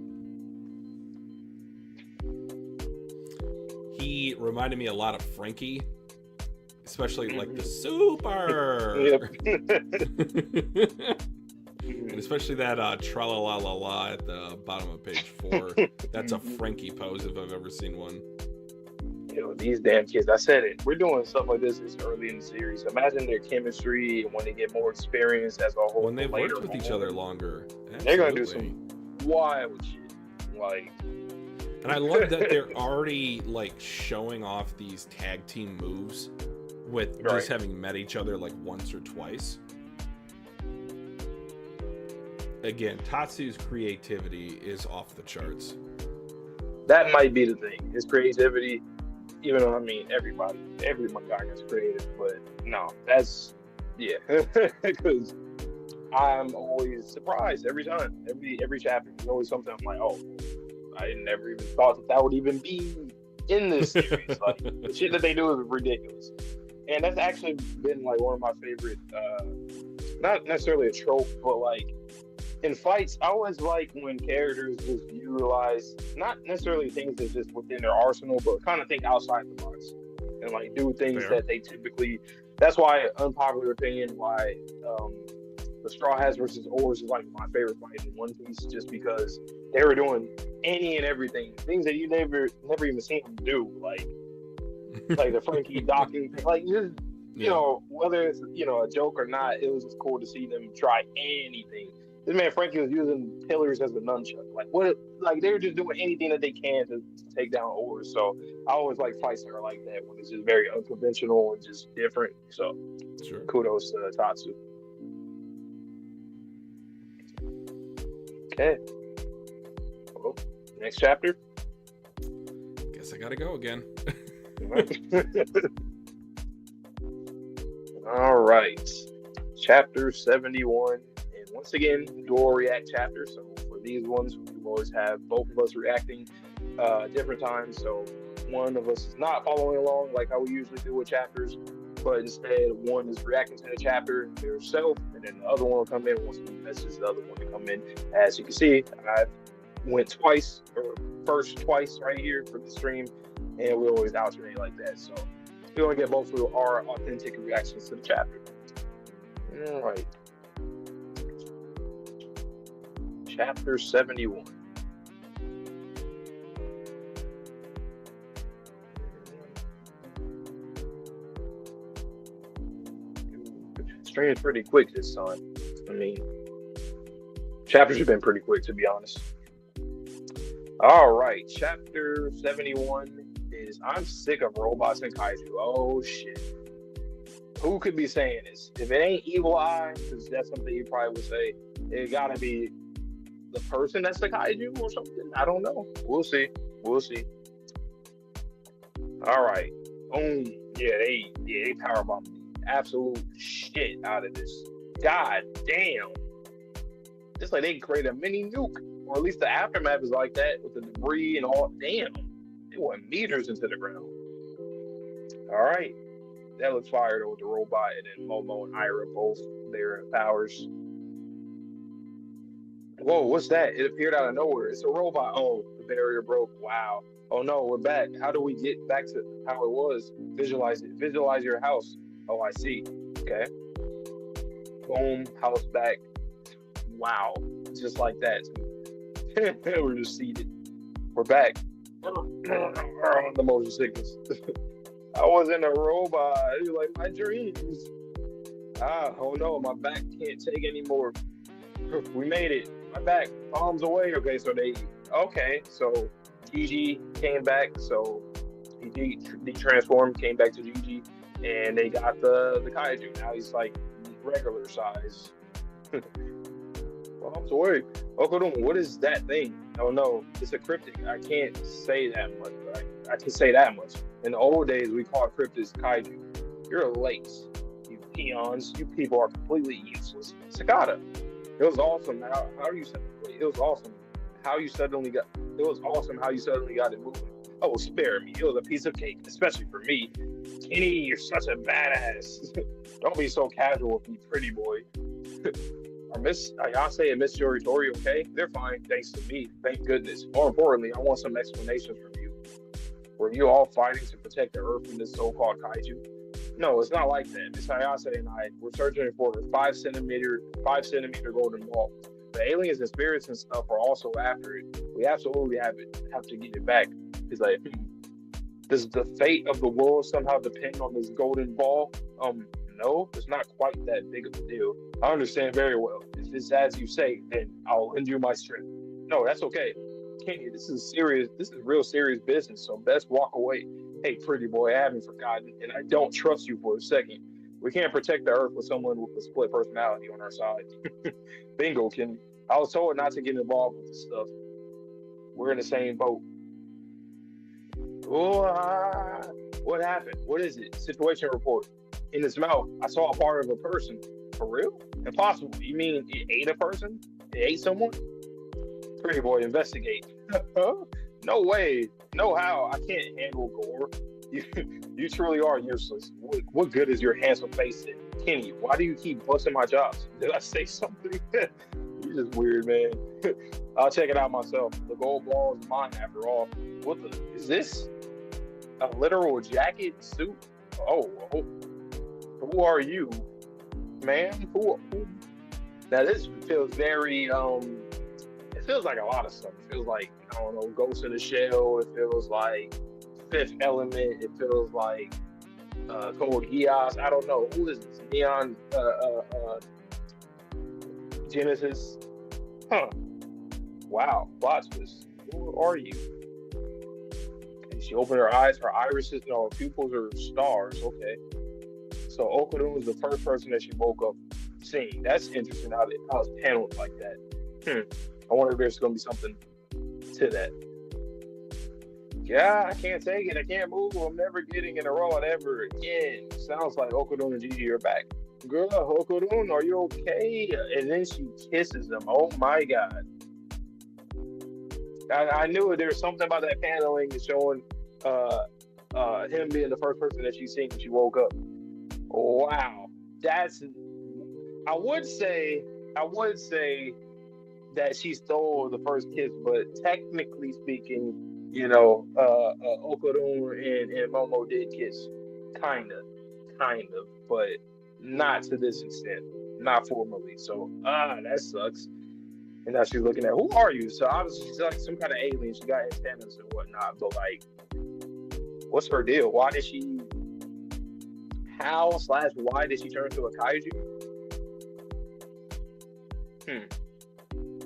He reminded me a lot of Frankie, especially like the super. And especially that tra-la-la-la-la at the bottom of page 4. That's a Frankie pose if I've ever seen one. Yo, these damn kids, I said it. We're doing stuff like this early in the series. Imagine their chemistry and when they get more experience as a whole. When they've worked with each other longer. Absolutely. They're going to do some wild shit. Like, and I love that they're already like showing off these tag team moves with just having met each other like once or twice. Again, Tatsu's creativity is off the charts. That might be the thing. His creativity, even though, I mean, every manga is creative, but no, that's, yeah. Because I'm always surprised every time. Every chapter, there's always something I'm like, oh, I never even thought that would even be in this series. Like, the shit that they do is ridiculous. And that's actually been, like, one of my favorite, not necessarily a trope, but, like, in fights, I always like when characters just utilize not necessarily things that's just within their arsenal, but kind of think outside the box and like do things that they typically. That's why, unpopular opinion, why the Straw Hats versus Oars is like my favorite fight in One Piece, just because they were doing any and everything, things that you never even seen them do, like the Frankie docking thing, like just you know, whether it's a joke or not, it was just cool to see them try anything. This man Frankie was using pillars as a nunchuck. Like what? Like they were just doing anything that they can to take down Oars. So I always like fights that are like that when it's just very unconventional and just different. So kudos to Tatsu. Okay. Well, next chapter. Guess I gotta go again. All right. Chapter 71. Once again, dual react chapter. So for these ones, we always have both of us reacting different times. So one of us is not following along like how we usually do with chapters, but instead one is reacting to the chapter themselves, and then the other one will come in once we message the other one to come in. As you can see, I went twice, or first twice right here for the stream, and we always alternate like that. So we want to get both of our authentic reactions to the chapter. All right. Chapter 71. Stream is pretty quick this time. I mean, chapters have been pretty quick, to be honest. All right, chapter 71 is I'm sick of robots and kaiju. Oh shit. Who could be saying this? If it ain't Evil Eye, because that's something you probably would say, it gotta be the person that's the kaiju or something. I don't know. We'll see. All right. Boom. Yeah, they powerbomb absolute shit out of this. God damn. It's like they create a mini nuke, or at least the aftermath is like that with the debris and all. Damn. It went meters into the ground. All right. That looks fire though with the robot, and then Momo and Ira both their powers. Whoa, what's that? It appeared out of nowhere. It's a robot. Oh, the barrier broke. Wow. Oh no, we're back. How do we get back to how it was? Visualize it. Visualize your house. Oh, I see. Okay. Boom, house back. Wow. Just like that. We're just seated. We're back. The motion sickness. I wasn't a robot. It was like my dreams. Oh no, my back can't take anymore. We made it. My back, palms away. Okay, so Gigi came back. So he transformed, came back to Gigi, and they got the Kaiju. Now he's like regular size. Palms away. Okarun, what is that thing? Oh no, it's a cryptic. I can't say that much. I can say that much. In the old days, we called cryptids Kaiju. You're late, you peons. You people are completely useless. Sakata. It was awesome. It was awesome how you suddenly got it moving. Oh, spare me. It was a piece of cake, especially for me. Kenny, you're such a badass. Don't be so casual with me, pretty boy. Are Miss Ayase and Miss Yoritori okay? They're fine, thanks to me. Thank goodness. More importantly, I want some explanations from you. Were you all fighting to protect the Earth from this so-called kaiju? No, it's not like that. Miss Ayase and I were searching for a 5 centimeter golden ball. The aliens and spirits and stuff are also after it. We absolutely have to get it back. He's like, does the fate of the world somehow depend on this golden ball? No, it's not quite that big of a deal. I understand very well. If it's as you say, then I'll lend you my strength. No, that's okay. Kenny, this is serious. This is real serious business, so best walk away. Hey, pretty boy, I haven't forgotten, and I don't trust you for a second. We can't protect the Earth with someone with a split personality on our side. Bingo, Kenny. I was told not to get involved with this stuff. We're in the same boat. What happened? What is it? Situation report. In his mouth, I saw a part of a person. For real? Impossible. You mean it ate a person? It ate someone? Pretty boy, investigate. No way. No how. I can't handle gore. You truly are useless. What good is your handsome face in? Kenny, why do you keep busting my jobs? Did I say something? You're just weird, man. I'll check it out myself. The gold ball is mine after all. Is this a literal jacket suit? Oh. Who are you, ma'am? Who? Now this feels very it feels like a lot of stuff. It feels like, I don't know, Ghost in the Shell. It feels like Fifth Element. It feels like Code Geass. I don't know. Who is this? Neon Genesis? Huh. Wow. Plot twist. Who are you? Okay, she opened her eyes. Her irises, no, her pupils are stars. Okay. So Okarun was the first person that she woke up seeing. That's interesting how it's handled like that. I wonder if there's going to be something to that. Yeah, I can't take it. I can't move. I'm never getting in a rod ever again. Sounds like Okarun and Gigi are back. Girl, Okarun, are you okay? And then she kisses him. Oh my God. I knew it. There was something about that paneling showing him being the first person that she's seen when she woke up. Wow, I would say that she stole the first kiss, but technically speaking, Okarun and Momo did kiss, kind of, but not to this extent, not formally. So that sucks. And now she's looking at, who are you? So obviously she's like some kind of alien. She got antennas and whatnot, but like, what's her deal? Why did she? Why did she turn into a kaiju?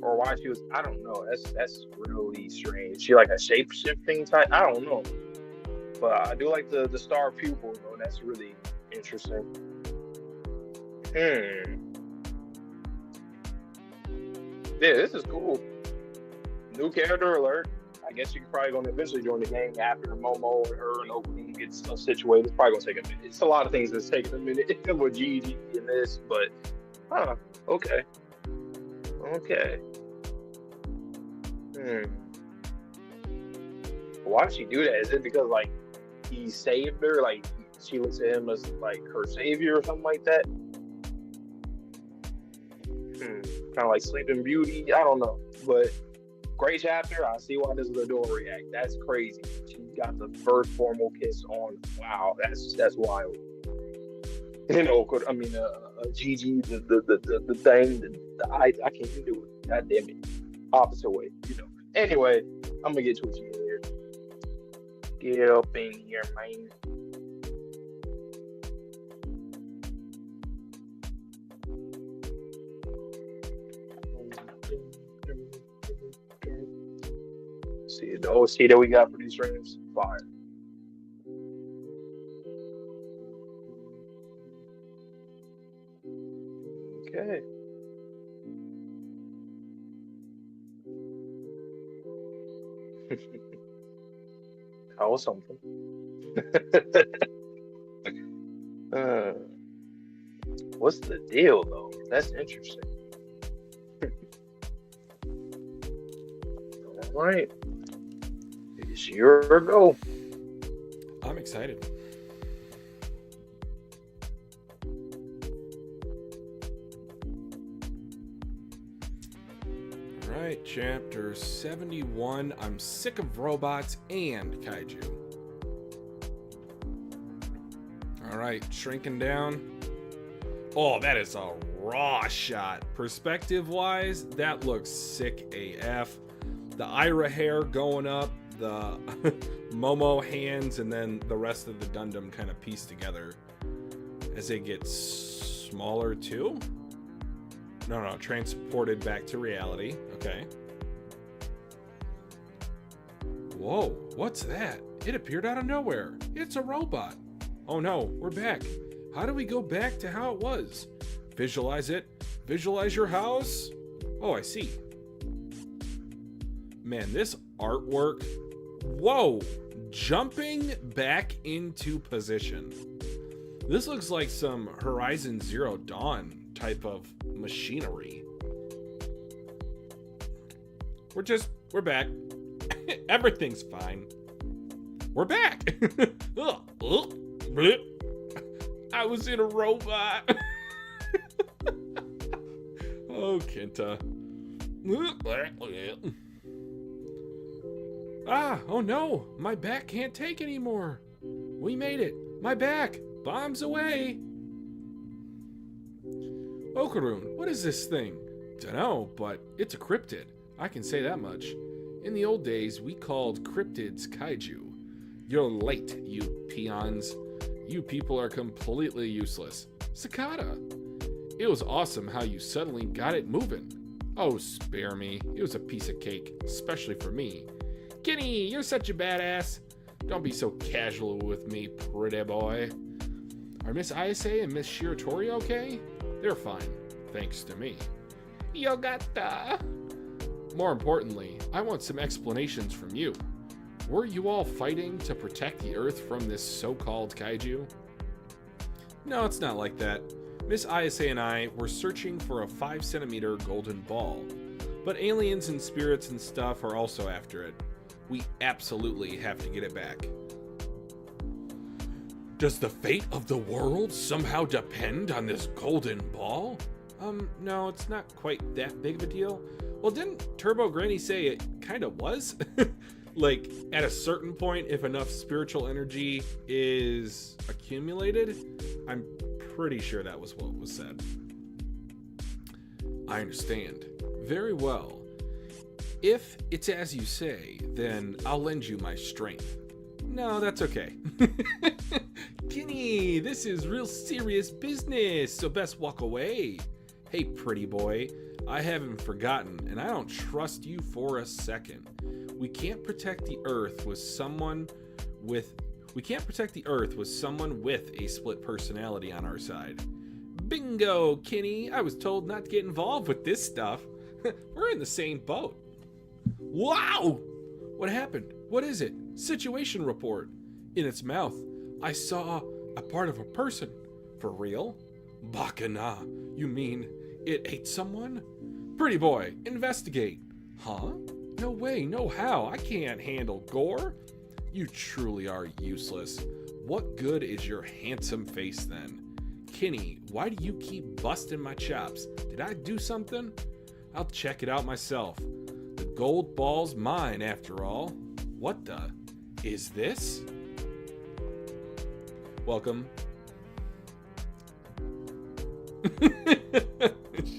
Or why she was, I don't know. That's really strange. She like a shape-shifting type? I don't know. But I do like the star pupil, though. That's really interesting. Yeah, this is cool. New character alert. I guess you're probably going to eventually join the gang after Momo and her and Okarun get stuff situated. It's probably going to take a minute. It's a lot of things that's taking a minute with Gigi and this, but okay. Why did she do that? Is it because like he saved her? Like she looks at him as like her savior or something like that? kind of like Sleeping Beauty. I don't know, but great chapter. I see why this is a door react. That's crazy. She got the first formal kiss on. Wow, that's wild. You know, Gigi, the thing, the eyes. I can't even do it. God damn it. Opposite way, you know. Anyway, I'm gonna get to you here. Get up in here, man. See the OC that we got for these streams? Fire. Okay. That was something. What's the deal, though? That's interesting. All right. It's your go. I'm excited. All right, chapter 71. I'm sick of robots and kaiju. All right, shrinking down. Oh, that is a raw shot. Perspective-wise, that looks sick AF. The Ira hair going up, the Momo hands, and then the rest of the Dundam kind of pieced together as it gets smaller too. No, transported back to reality. Okay. Whoa, what's that? It appeared out of nowhere. It's a robot. Oh no, we're back. How do we go back to how it was? Visualize it. Visualize your house. Oh, I see. Man, this artwork. Whoa, jumping back into position. This looks like some Horizon Zero Dawn type of machinery. We're back. Everything's fine. We're back. I was in a robot. Oh, Kenta. Oh no, my back can't take anymore. We made it. My back. Bombs away. Okarun, what is this thing? Dunno, but it's a cryptid. I can say that much. In the old days, we called cryptids kaiju. You're late, you peons. You people are completely useless. Cicada. It was awesome how you suddenly got it moving. Oh, spare me. It was a piece of cake, especially for me. Kenny, you're such a badass. Don't be so casual with me, pretty boy. Are Miss Ayase and Miss Shiratori okay? They're fine, thanks to me. Yogata. More importantly, I want some explanations from you. Were you all fighting to protect the Earth from this so-called kaiju? No, it's not like that. Miss Ayase and I were searching for a 5-centimeter golden ball, but aliens and spirits and stuff are also after it. We absolutely have to get it back. Does the fate of the world somehow depend on this golden ball? No, it's not quite that big of a deal. Well, didn't Turbo Granny say it kind of was? Like, at a certain point, if enough spiritual energy is accumulated, I'm pretty sure that was what was said. I understand. Very well. If it's as you say, then I'll lend you my strength. No, that's okay. Kenny, this is real serious business, so best walk away. Hey, pretty boy, I haven't forgotten, and I don't trust you for a second. We can't protect the Earth with someone with a split personality on our side. Bingo, Kenny. I was told not to get involved with this stuff. We're in the same boat. Wow! What happened? What is it? Situation report. In its mouth, I saw a part of a person. For real? Bakana. You mean it ate someone? Pretty boy, investigate. Huh? No way, no how. I can't handle gore. You truly are useless. What good is your handsome face then? Kenny, why do you keep busting my chops? Did I do something? I'll check it out myself. The gold ball's mine, after all. What the? Is this? Welcome.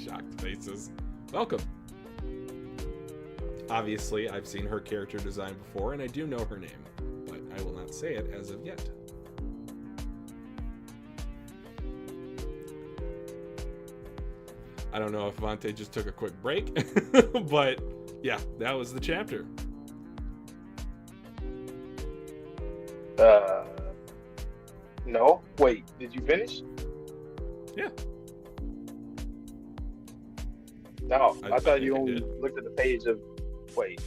Shocked faces. Welcome. Obviously, I've seen her character design before, and I do know her name, but I will not say it as of yet. I don't know if Vante just took a quick break, but yeah, that was the chapter. No. Wait, did you finish? Yeah. No, I thought you only looked at the page of. Wait.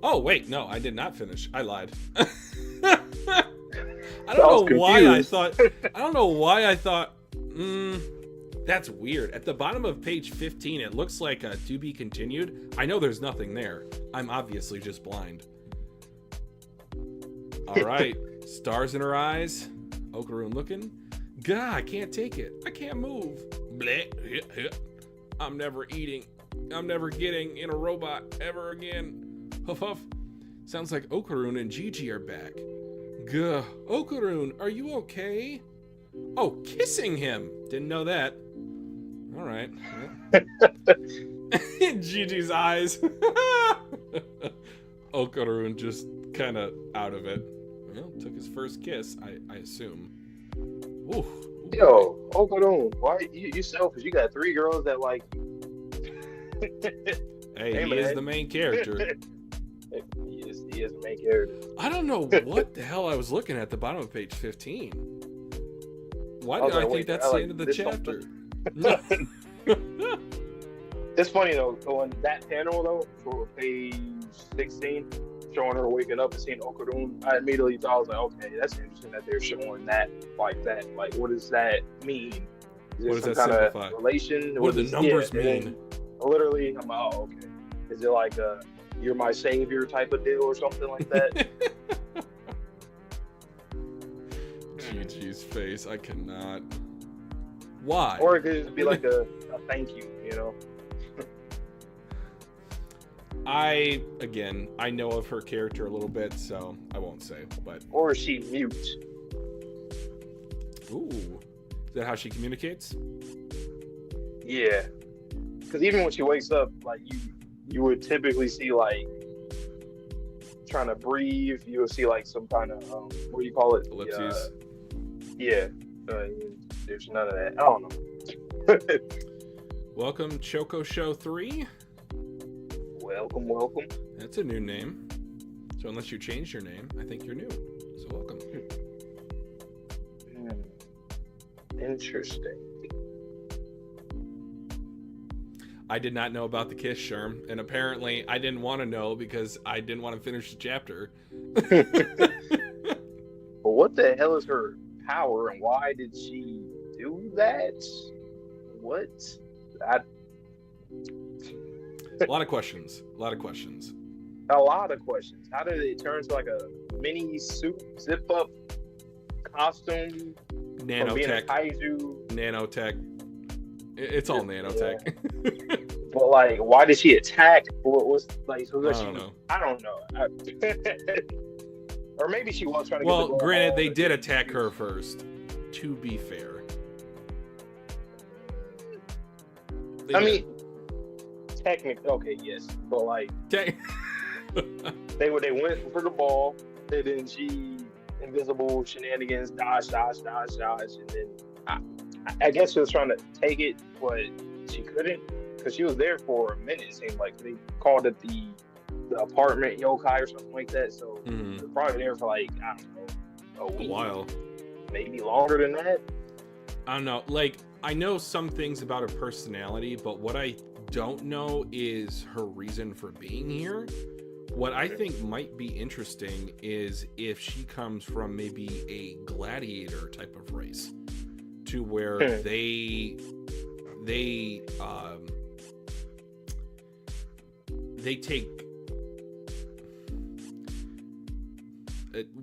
Oh, wait, no, I did not finish. I lied. I don't know why I thought. That's weird. At the bottom of page 15, it looks like a to be continued. I know there's nothing there. I'm obviously just blind. All right, stars in her eyes. Okaurun looking. Gah, I can't take it. I can't move. Bleh. I'm never eating. I'm never getting in a robot ever again. Huff huff. Sounds like Okaurun and Gigi are back. Gah. Okaurun, are you okay? Oh, kissing him. Didn't know that. All right. Gigi's eyes. Okaurun just kind of out of it. Well, took his first kiss, I assume. Oof. Yo, Okaurun, why you selfish? You got 3 girls that like you. Hey, he is the main character. He is the main character. I don't know what the hell I was looking at the bottom of page 15. Why did I think that's the end of the chapter? It's funny though, on that panel though, for page 16, showing her waking up and seeing Okaurun, I immediately thought, I was like, okay, that's interesting that they're showing that like that. Like, what does that mean? Is what does some that kind signify? of relation? What do the numbers mean? Literally, I'm like, oh, okay. Is it like a you're my savior type of deal or something like that? Gigi's face, I cannot. Why? Or it could just be like a thank you, you know? I know of her character a little bit, so I won't say, but... Or is she mute? Ooh. Is that how she communicates? Yeah. Because even when she wakes up, like, you would typically see, like, trying to breathe, you would see, like, some kind of, what do you call it? Ellipses. Yeah. There's none of that. I don't know. Welcome, Choco Show 3. Welcome. That's a new name. So unless you changed your name, I think you're new. So welcome. Interesting. I did not know about the kiss, Sherm, and apparently I didn't want to know because I didn't want to finish the chapter. But what the hell is her power, and why did she do that? What? A lot of questions. A lot of questions. How did it turn to like a mini suit, zip up costume? Nanotech. Kaiju. Nanotech. It's all nanotech. Yeah. But like, why did she attack? What was like? So I don't know. I don't know. Or maybe she was trying to. Well, granted, they did attack her first. To be fair. I mean, technically, okay, yes, but like, they went for the ball, and then she invisible shenanigans, dodge, and then I guess she was trying to take it, but she couldn't because she was there for a minute. It seemed like they called it the apartment yokai or something like that. So they're probably there for like, I don't know, a week, a while, maybe longer than that. I don't know. Like, I know some things about her personality, but what I don't know is her reason for being here. What I think might be interesting is if she comes from maybe a gladiator type of race, to where they take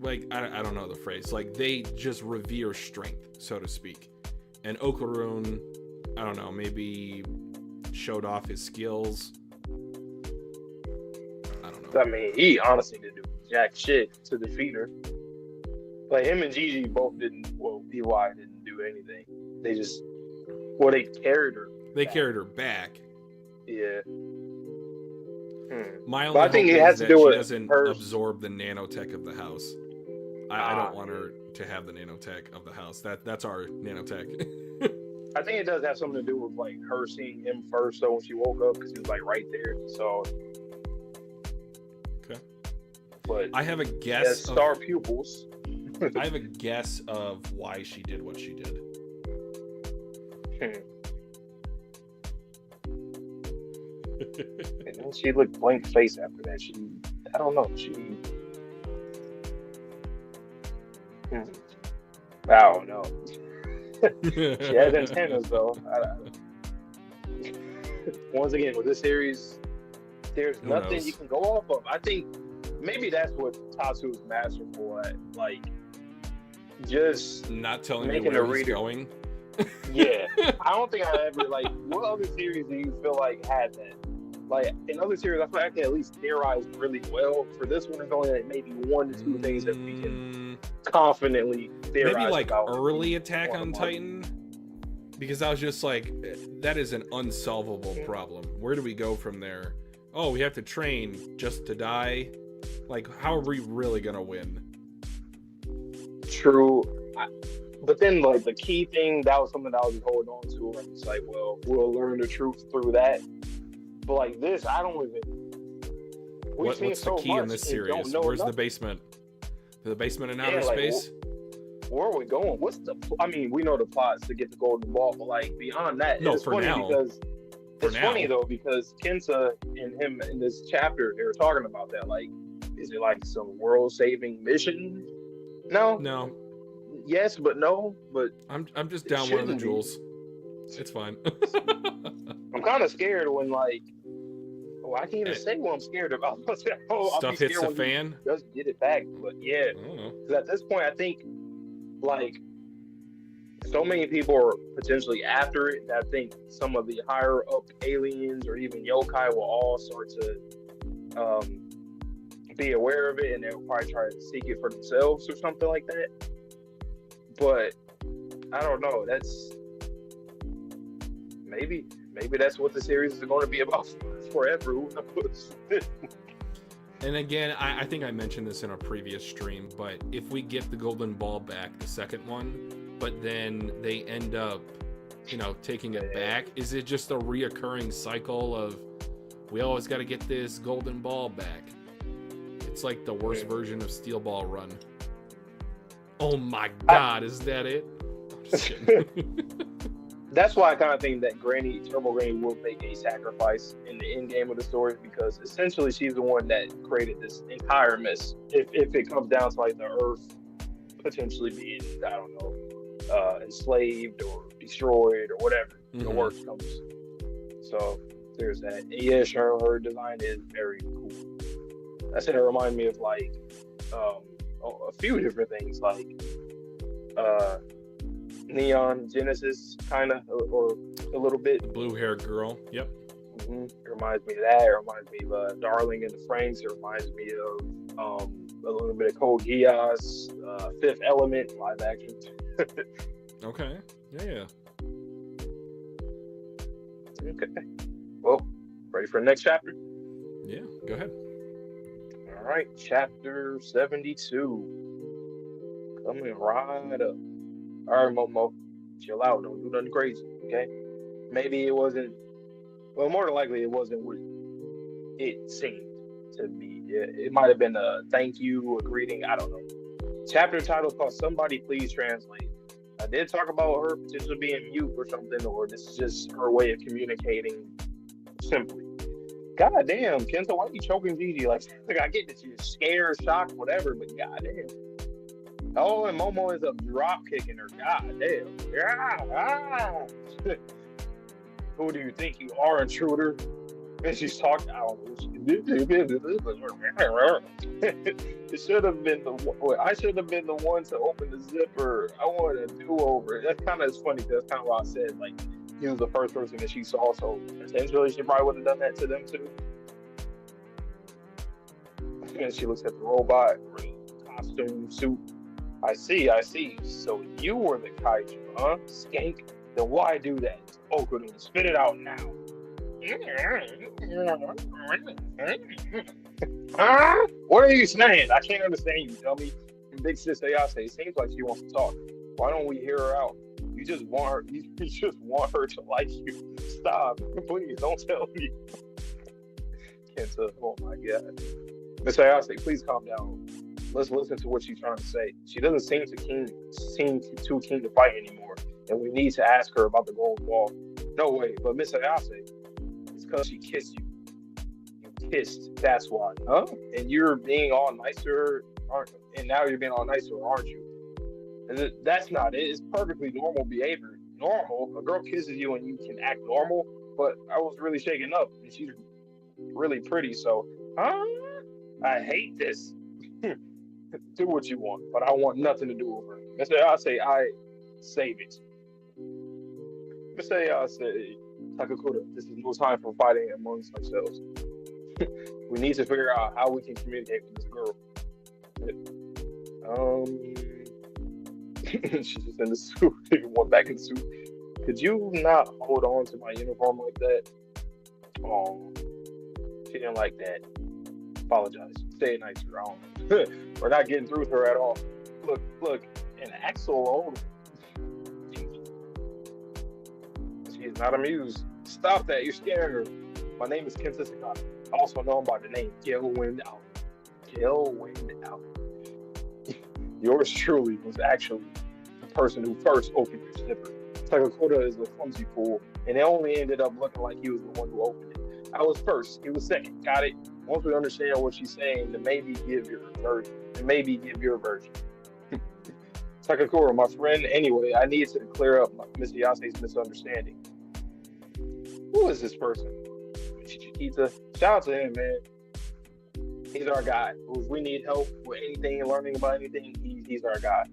like I don't know the phrase, like they just revere strength, so to speak. And Okaurun I don't know, maybe showed off his skills. I don't know. I mean, he honestly didn't do jack shit to defeat her. Like, him and Gigi both didn't, well, EY didn't do anything. They just, well, they carried her. They carried her back. Yeah. My only hope is that she doesn't absorb the nanotech of the house. I don't want her to have the nanotech of the house. That's our nanotech. I think it does have something to do with like her seeing him first, though, when she woke up, because he was like right there. So. Okay. But I have a guess. Star pupils. I have a guess of why she did what she did. And then she looked blank face after that. I don't know. I don't know. She has antennas, though. Once again, with this series, there's nothing you can go off of. I think maybe that's what Tatsu's masterful at. Like, just not telling me where he's going. Yeah. I don't think I ever, like, what other series do you feel like had that? Like, in other series, I feel like I can at least theorize really well. For this one, there's only like maybe 1 to 2 things that we can confidently theorize. Maybe like about early Attack on Titan, because I was just like, that is an unsolvable problem. Where do we go from there? Oh, we have to train just to die. Like, how are we really gonna win? True. But then, like, the key thing, that was something that I was holding on to. And it's like, well, we'll learn the truth through that. But like this, I don't even. What's the key in this series? Where's the basement? The basement in outer space? Where are we going? What's the? I mean, we know the plots to get the golden ball, but like beyond that, no, it's for funny now. Because it's funny though, because Kenta and him in this chapter, they were talking about that. Like, is it like some world-saving mission? No. Yes, but no. But I'm just down one of the jewels. It's fine. I'm kind of scared when, like, I can't even say what I'm scared about. Stuff hits the fan. Just get it back, but yeah. Because at this point, I think, like, so many people are potentially after it that I think some of the higher up aliens or even yokai will all start to be aware of it, and they'll probably try to seek it for themselves or something like that. But I don't know. That's maybe that's what the series is going to be about forever. Who knows? And again, I think I mentioned this in a previous stream, but if we get the golden ball back, the second one, but then they end up, taking it back, is it just a reoccurring cycle of we always got to get this golden ball back? It's like the worst version of Steel Ball Run. Oh my God, is that it? I'm just kidding. That's why I kind of think that Turbo Granny will make a sacrifice in the end game of the story, because essentially she's the one that created this entire mess. If it comes down to like the Earth potentially being, I don't know, enslaved or destroyed or whatever, the worst comes. So there's that. And yeah, sure, her design is very cool. I said it reminded me of like a few different things, like Neon Genesis, kind of, or a little bit. The blue-haired girl. Yep. It reminds me of that. It reminds me of Darling in the Franxx. It reminds me of a little bit of Code Geass, Fifth Element, live action. Okay. Yeah. Okay. Well, ready for the next chapter? Yeah, go ahead. All right, chapter 72. Coming right up. All right, Momo, chill out. Don't do nothing crazy, okay? Maybe it wasn't. Well, more than likely, it wasn't what it seemed to be. It might have been a thank you, a greeting. I don't know. Chapter title is called "Somebody Please Translate." I did talk about her potentially being mute or something, or this is just her way of communicating simply. God damn, Kenta, why are you choking Gigi? Like, I get that you're scared, shocked, whatever, but god damn. Oh, and Momo ends up drop kicking her. God damn. Who do you think you are, intruder? And she's talking. I don't know. It should have been I should have been the one to open the zipper. I want a do-over. That's kind of funny because that's kind of what I said. Like, he was the first person that she saw, so essentially she probably would have done that to them too. And she looks at the robot, costume, suit. I see. So you were the kaiju, huh? Skank? Then why do that? Okarun, spit it out now. What are you saying? I can't understand you, dummy. Big sis Ayase, seems like she wants to talk. Why don't we hear her out? You just want her. You just want her to like you. Stop, please. Don't tell me. Kenta, oh my god. Miss Ayase, please calm down. Let's listen to what she's trying to say. She doesn't seem too keen to fight anymore, and we need to ask her about the gold ball. No way, but Miss Ayase, it's because she kissed you. You kissed. That's why, huh? And you're being all nice to her, aren't? And now you're being all nice to her, aren't you? And that's not it. It's perfectly normal behavior. Normal. A girl kisses you and you can act normal, but I was really shaken up, and she's really pretty. So, huh? I hate this. Do what you want, but I want nothing to do with her. Mr. Ayase, I save it. Mr. Ayase, Takakuta, this is no time for fighting amongst ourselves. We need to figure out how we can communicate with this girl. She's just in the suit. Went back in the suit. Could you not hold on to my uniform like that? Oh, she didn't like that. Apologize. Say it nicer. We're not getting through with her at all. Look, an Axel. She's not amused. Stop that. You're scaring her. My name is Kenta Sakata, also known by the name Galewind Out. Galewind Out. Yours truly was actually the person who first opened your slipper. Takakuta is a clumsy fool, and it only ended up looking like he was the one who opened it. I was first, he was second. Got it? Once we understand what she's saying, then maybe give your version. Takakura, my friend, anyway, I need to clear up Miss Ayase's misunderstanding. Who is this person? Chichikita. Shout out to him, man. He's our guy. If we need help with anything, learning about anything, he's our guy.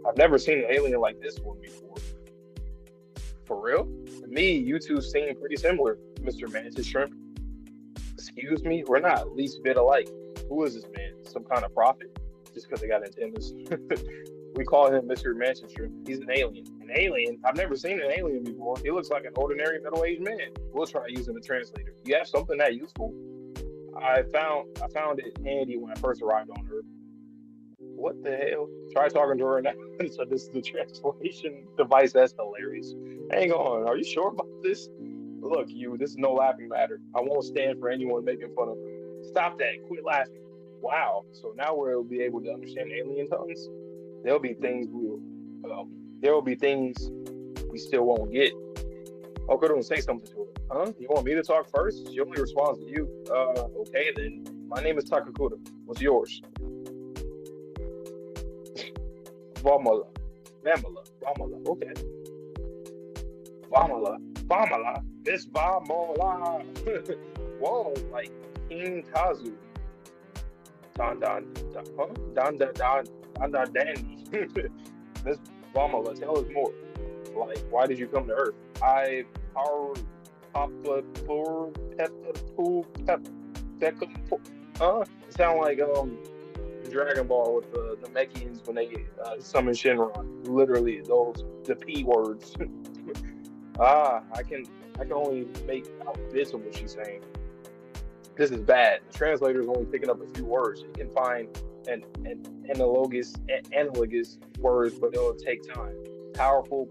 I've never seen an alien like this one before. For real? To me, you two seem pretty similar, Mr. Mantis Shrimp. Excuse me? We're not least bit alike. Who is this man? Some kind of prophet? Just because they got antennas. We call him Mr. Mantis Shrimp. He's an alien. An alien? I've never seen an alien before. He looks like an ordinary middle-aged man. We'll try using the translator. You have something that useful? I found it handy when I first arrived on Earth. What the hell? Try talking to her now. So this is the translation device. That's hilarious. Hang on. Are you sure about this? Look, this is no laughing matter. I won't stand for anyone making fun of her. Stop that. Quit laughing. Wow. So now we'll be able to understand alien tongues. There'll be things we still won't get. Okarun, say something to her. Huh? You want me to talk first? She only responds to you. Okay then. My name is Takakuta. What's yours? Vamala. Okay. Vamala. This Vamala. Whoa, like King Kazu. Dandadan. This Vamala, tell us more. Like, why did you come to Earth? Sound like Dragon Ball with the Namekians when they summon Shenron. Literally, the P words. I can only make out bits of what she's saying. This is bad. The translator is only picking up a few words. It can find an analogous words, but it'll take time. Powerful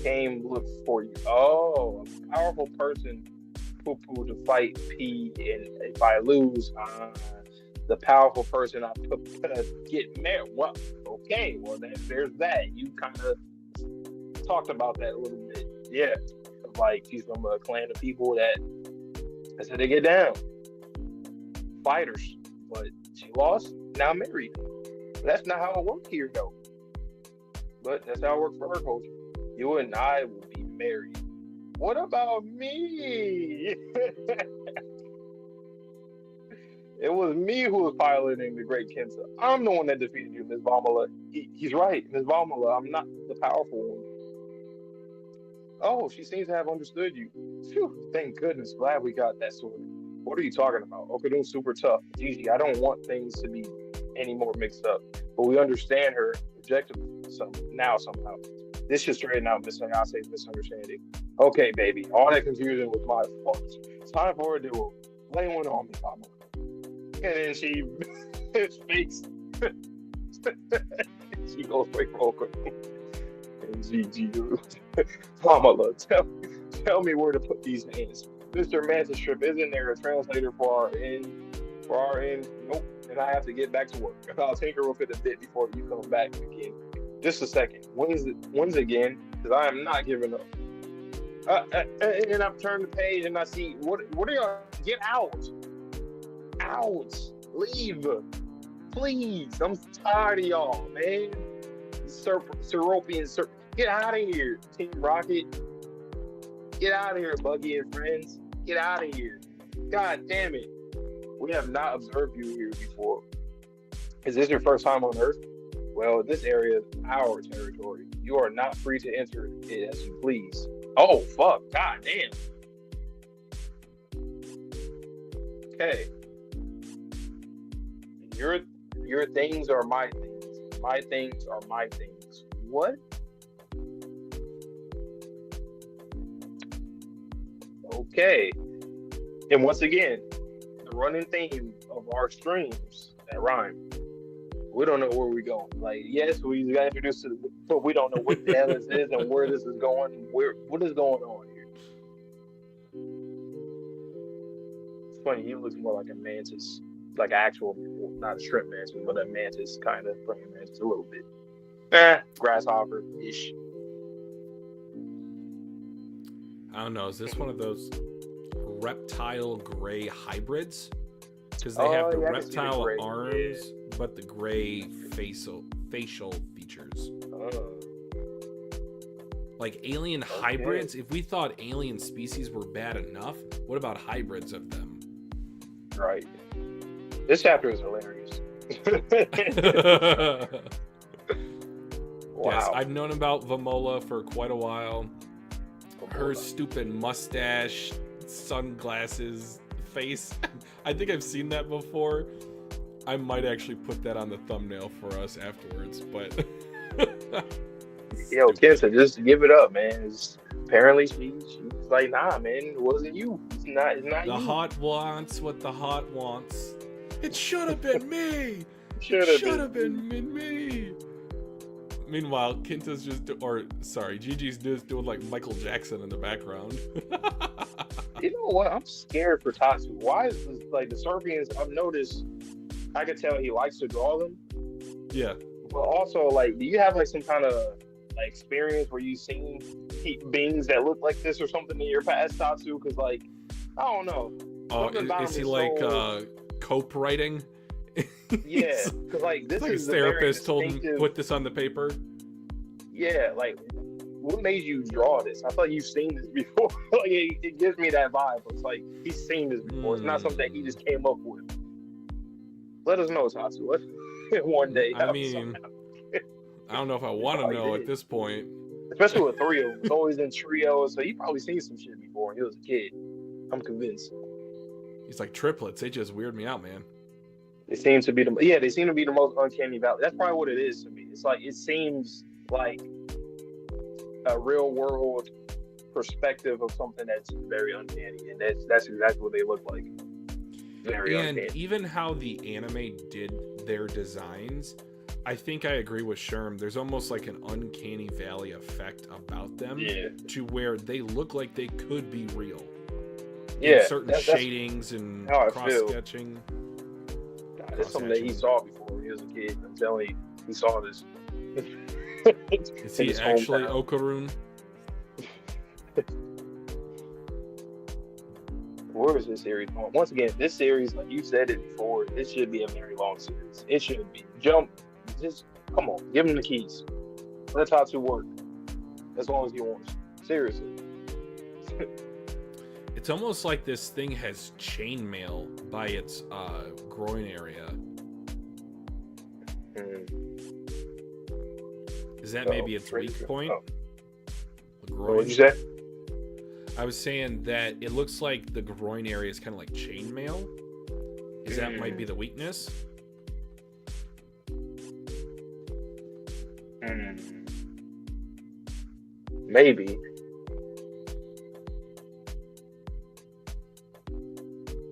came look for you. Oh, a powerful person poo-poo to fight P, and if I lose, the powerful person I get married. Well, okay, well there's that. You kind of talked about that a little bit. Yeah, like she's from a clan of people that's how they get down. Fighters, but she lost. Now married. That's not how it works here, though. But that's how it works for her culture. You and I will be married. What about me? It was me who was piloting the Great Kensa. I'm the one that defeated you, Miss Vamala. he's right, Ms. Valmala. I'm not the powerful one. Oh, she seems to have understood you. Phew, thank goodness. Glad we got that sorted. What are you talking about? Okaru's super tough. Gigi, I don't want things to be any more mixed up. But we understand her objectively somehow. This should straighten out Miss Ayase's misunderstanding. Okay, baby. All that confusion was my fault. It's time for a duel. Lay one on me, Mama. And then she speaks. She goes away from Okaru. And Gigi, Mama, tell me where to put these hands. Mr. Mantis-Strip, isn't there a translator for our end? Nope. And I have to get back to work. I'll tinker with it a bit before you come back again. Just a second. When's again? Because I am not giving up. And I've turned the page and I see what are y'all? Get out! Out! Leave! Please! I'm tired of y'all, man. Seropian. Get out of here, Team Rocket. Get out of here, Buggy and friends. Get out of here. God damn it. We have not observed you here before. Is this your first time on Earth? Well, this area is our territory. You are not free to enter it as you please. Oh, fuck. God damn. Okay. Your things are my things. My things are my things. What? Okay. And once again, the running theme of our streams that rhyme. We don't know where we're going. Like, yes, we got introduced to but we don't know what the hell this is and where this is going. What is going on here? It's funny, he looks more like a mantis. Like an actual, not a shrimp mantis, but a mantis kind of praying mantis a little bit. Grasshopper-ish. I don't know. Is this one of those reptile gray hybrids? Because they have the reptile arms, but the gray facial features. Like alien hybrids. If we thought alien species were bad enough, what about hybrids of them? Right. This chapter is hilarious. Wow. Yes, I've known about Vamola for quite a while. Her stupid mustache, sunglasses, face. I think I've seen that before. I might actually put that on the thumbnail for us afterwards, but... Yo, Kenta, just give it up, man. Apparently she's like, nah, man, it wasn't you. It's not the you. The hot wants what the hot wants. It should have been me. Should have been me. Meanwhile, Gigi's just doing like Michael Jackson in the background. You know what? I'm scared for Tatsu. Why is this, like, the Serbians? I've noticed. I can tell he likes to draw them. Yeah. But also, like, do you have like some kind of like experience where you've seen beings that look like this or something in your past, Tatsu? Because, like, I don't know. Oh, is he like cope writing? Yeah, because like this like is his therapist told him put this on the paper. Yeah, like what made you draw this? I thought you've seen this before. Like it gives me that vibe. It's like he's seen this before. It's not something that he just came up with. Let us know, Tatsu. One day. I mean, I don't know if I want to know at this point. Especially with three of them. It's always in trios, so he probably seen some shit before when he was a kid. I'm convinced. He's like triplets. They just weird me out, man. They seem to be the most uncanny valley. That's probably what it is to me. It's like it seems like a real world perspective of something that's very uncanny, and that's exactly what they look like. Very uncanny. And even how the anime did their designs, I think I agree with Sherm. There's almost like an uncanny valley effect about them, to where they look like they could be real. Yeah, certain shadings and cross sketching. That's something that he saw before when he was a kid. I'm telling you, he saw this. Is he actually Okarun? Where is this series going? Once again, this series, like you said it before, this should be a very long series. It should be. Just come on, give him the keys. Let Tatsu work as long as he wants. Seriously. It's almost like this thing has chainmail by its groin area. that maybe its weak point? Oh. What did you say? I was saying that it looks like the groin area is kind of like chainmail. Is that might be the weakness? Maybe.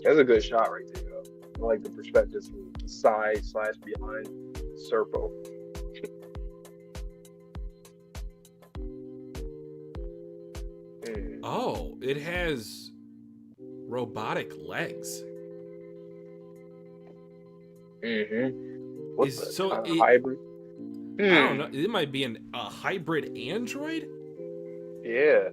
That's a good shot right there, though. I like the perspective from the side / behind Serpo. Oh, it has robotic legs. What's hybrid? I don't know. It might be a hybrid android? Yeah.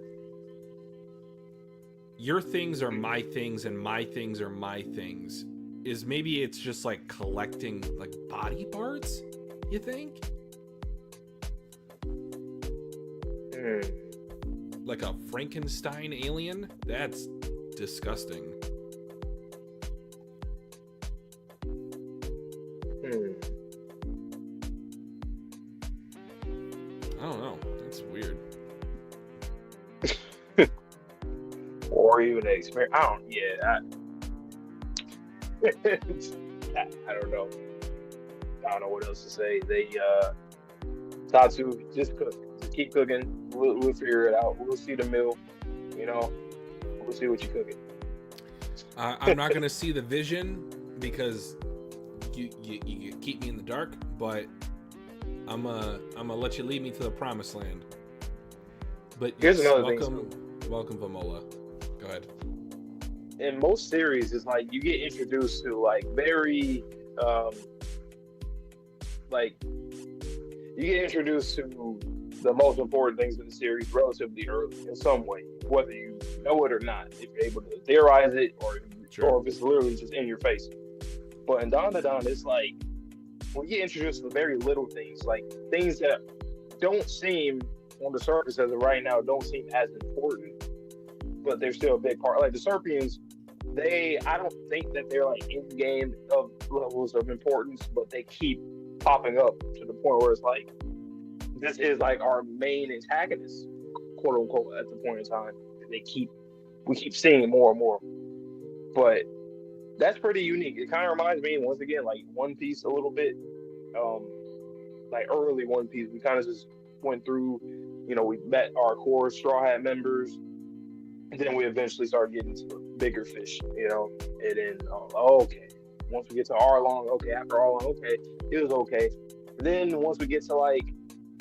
Your things are my things and my things are my things. Is maybe it's just like collecting like body parts, you think? Like a Frankenstein alien? That's disgusting. I don't know. That's weird. Or even an experience. I don't know. I don't know what else to say. They Tatsu, just cook. Just keep cooking. We'll figure it out. We'll see the meal. You know, we'll see what you're cooking. I'm not gonna see the vision because you keep me in the dark, but I'm gonna let you lead me to the promised land. But here's another welcome, Vamola. Go ahead. In most series, it's like you get introduced to like very you get introduced to the most important things in the series relatively early in some way, whether you know it or not, if you're able to theorize it or if it's literally just in your face. But in Dandadan, it's like when you get introduced to very little things, like things that don't seem on the surface as of right now don't seem as important, but they're still a big part. Like the Serpians, I don't think that they're like in game of levels of importance, but they keep popping up to the point where it's like this is like our main antagonist, quote unquote, at the point in time. We keep seeing it more and more, but that's pretty unique. It kind of reminds me, once again, like One Piece a little bit, like early One Piece. We kind of just went through, we met our core Straw Hat members, and then we eventually started getting to bigger fish, and then okay, once we get to Arlong, okay, after Arlong, okay, it was okay. And then once we get to like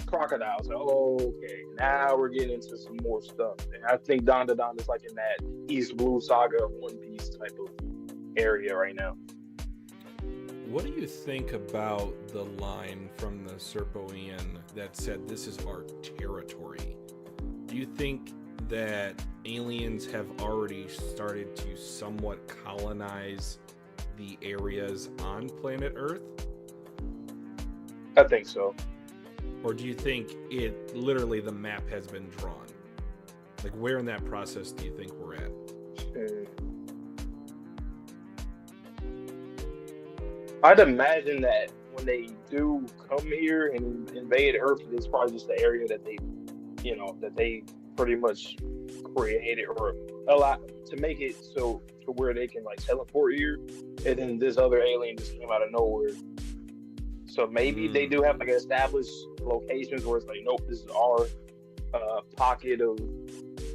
crocodiles, okay, now we're getting into some more stuff. And I think Dandadan is like in that East Blue Saga of One Piece type of area right now. What do you think about the line from the Serpoian that said this is our territory? Do you think that aliens have already started to somewhat colonize the areas on planet Earth? I think so. Or do you think the map has been drawn? Like, where in that process do you think we're at? I'd imagine that when they do come here and invade Earth, it's probably just the area that they pretty much created or allow to make it so to where they can like teleport here, and then this other alien just came out of nowhere. So maybe they do have like established locations where it's like, nope, this is our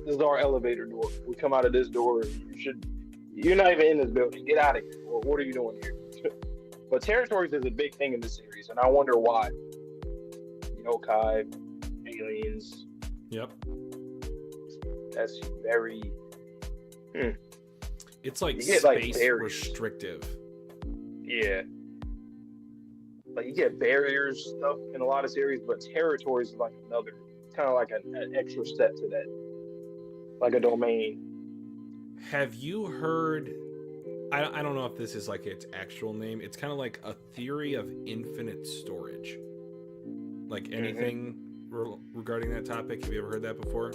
this is our elevator door. We come out of this door. You're not even in this building. Get out of here. Well, what are you doing here? But territories is a big thing in this series, and I wonder why. Yokai, aliens. Yep. That's very. It's like space restrictive. Yeah. Like you get barriers stuff in a lot of series, but territories is like another, kind of like an extra step to that, like a domain. Have you heard? I don't know if this is like its actual name. It's kind of like a theory of infinite storage. Like anything regarding that topic. Have you ever heard that before?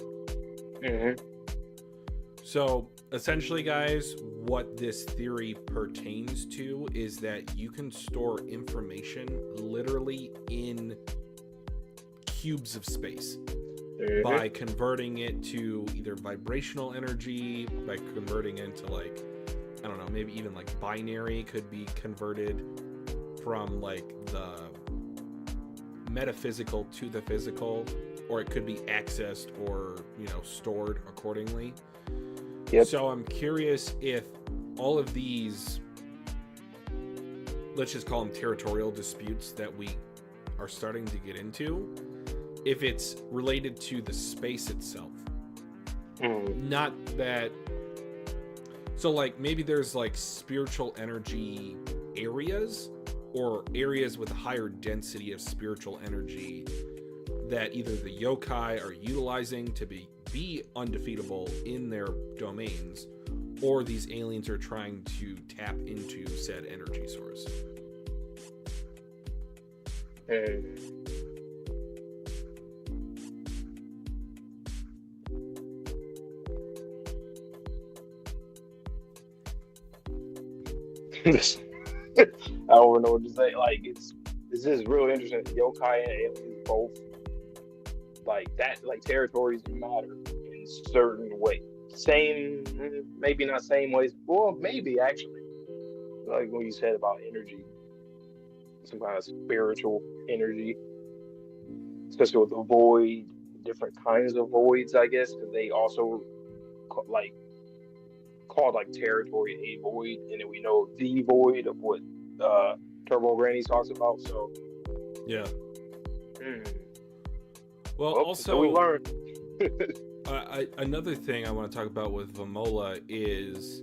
So essentially, guys, what this theory pertains to is that you can store information literally in cubes of space by converting it to either vibrational energy, by converting into like, I don't know, maybe even like binary could be converted from like the metaphysical to the physical, or it could be accessed or, you know, stored accordingly. Yep. So I'm curious if all of these, let's just call them territorial disputes that we are starting to get into, if it's related to the space itself. Not that, so like maybe there's like spiritual energy areas, or areas with a higher density of spiritual energy that either the yokai are utilizing to be undefeatable in their domains, or these aliens are trying to tap into said energy source. I don't know what to say. Like, this is real interesting. Yokai and aliens both, like that, like territories matter in certain ways. Same, maybe not same ways. Well, maybe actually. Like when you said about energy, some kind of spiritual energy, especially with the void, different kinds of voids, I guess, because they also like called like territory a void, and then we know the void of what Turbo Granny talks about. So yeah. Well, also so we learned. Another thing I want to talk about with Vamola is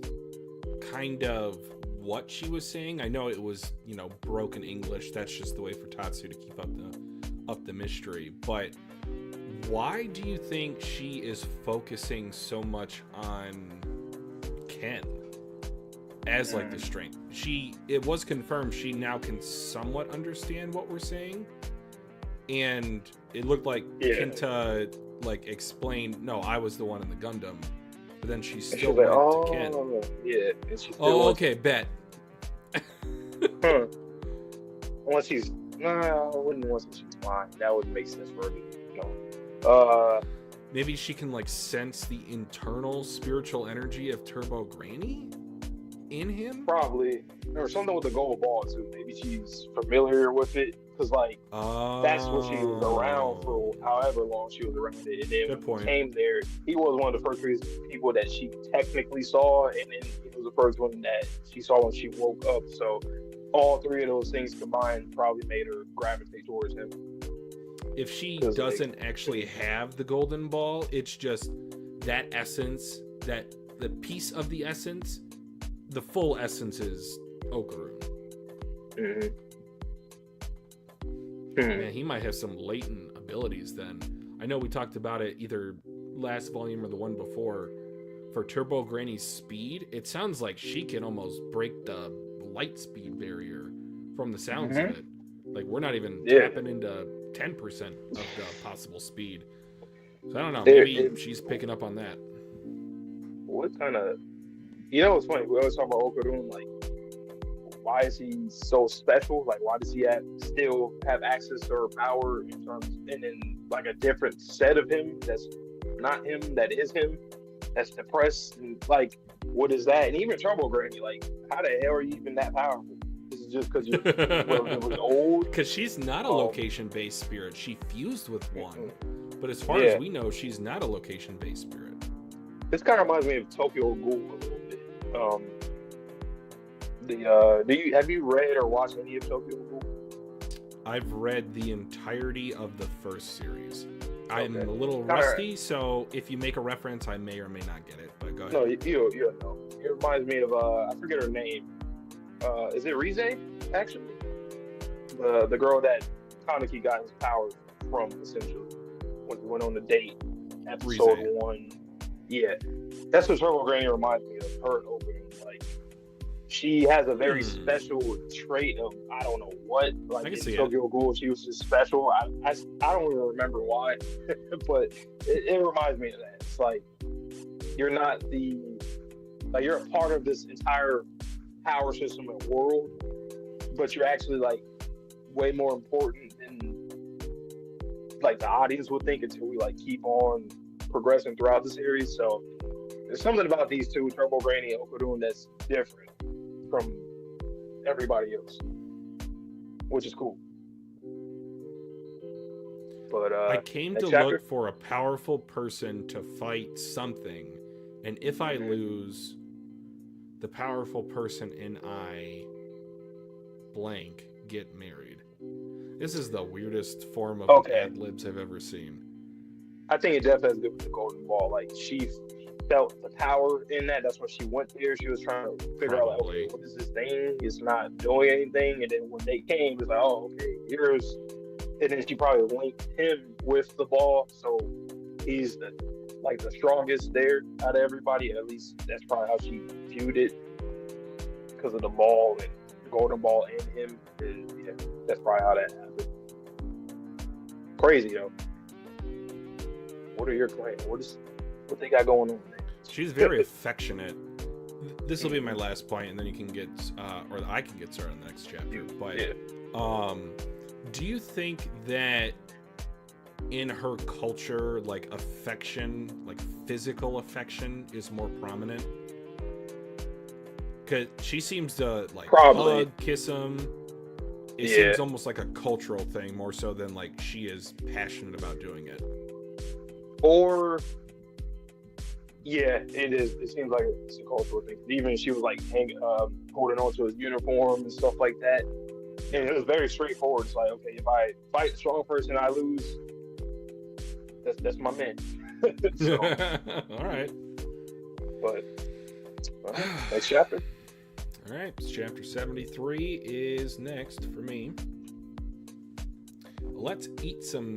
kind of what she was saying. I know it was, you know, broken English. That's just the way for Tatsu to keep up the mystery. But why do you think she is focusing so much on Ken as like the strength? It was confirmed she now can somewhat understand what we're saying, and it looked like Kenta like explained, no, I was the one in the Gundam, but then she still went to Ken. Yeah. And she still okay, bet. Unless she's I wouldn't want she's fine. That would make sense for me. No. Maybe she can like sense the internal spiritual energy of Turbo Granny in him? Probably. Or something with the gold ball too. Maybe she's familiar with it. Because like that's what she was around for however long she was around it. And then when he came there, he was one of the first people that she technically saw, and then he was the first one that she saw when she woke up. So all three of those things combined probably made her gravitate towards him. If she doesn't actually have the golden ball, it's just that essence, that the piece of the essence, the full essence is Okarun. Man, he might have some latent abilities then. I know we talked about it either last volume or the one before. For Turbo Granny's speed, it sounds like she can almost break the light speed barrier from the sounds of it. Like, we're not even tapping into 10% of the possible speed. So I don't know, maybe she's picking up on that. What kind of... You know, it's funny, we always talk about Okarun, like, why is he so special? Like, why does he still have access to her power in terms, and then like a different set of him that's not him, that is him, that's depressed, and like, what is that? And even Turbo Granny, like, how the hell are you even that powerful? Is it just because you're old? Because she's not a location-based spirit. She fused with one, but as far as we know, she's not a location-based spirit. This kind of reminds me of Tokyo Ghoul a little bit. Have you read or watched any of Tokyo Ghoul? I've read the entirety of the first series. I'm a little rusty, so if you make a reference, I may or may not get it. But go ahead. No, you know. It reminds me of I forget her name. Is it Rize? Actually, the girl that Kaneki got his power from, essentially, when he went on the date. Episode 1. Yeah, that's what Turbo Granny reminds me of. Her opening, like, she has a very special trait of, I don't know what, like in Tokyo Ghoul, she was just special. I don't even remember why, but it reminds me of that. It's like, you're not you're a part of this entire power system and world, but you're actually like way more important than like the audience would think until we like keep on progressing throughout the series. So there's something about these two, Turbo Granny and Okarun, that's different from everybody else, which is cool. But I came to look for a powerful person to fight something, and if I lose, the powerful person and I blank get married. This is the weirdest form of ad-libs I've ever seen. I think it definitely has to do with the golden ball. Like, she felt the power in that. That's why she went there. She was trying to figure out, like, okay, what is this thing? It's not doing anything. And then when they came, it's like, oh, okay, here's... And then she probably linked him with the ball. So he's the strongest there out of everybody. At least that's probably how she viewed it. Because of the ball and the golden ball in him. And, yeah, that's probably how that happened. Crazy, yo. What are your claims? What they got going on there? She's very affectionate. This will be my last point, and then you can get, or I can get started on the next chapter. But, do you think that in her culture, like affection, like physical affection, is more prominent? Because she seems to like hug, kiss him. It seems almost like a cultural thing more so than like she is passionate about doing it. Or, yeah, it is. It seems like it's a cultural thing. Even she was like holding on to his uniform and stuff like that. And it was very straightforward. It's like, okay, if I fight a strong person, I lose. That's my man. So, all right. But next chapter. All right, chapter 73 is next for me. Let's eat some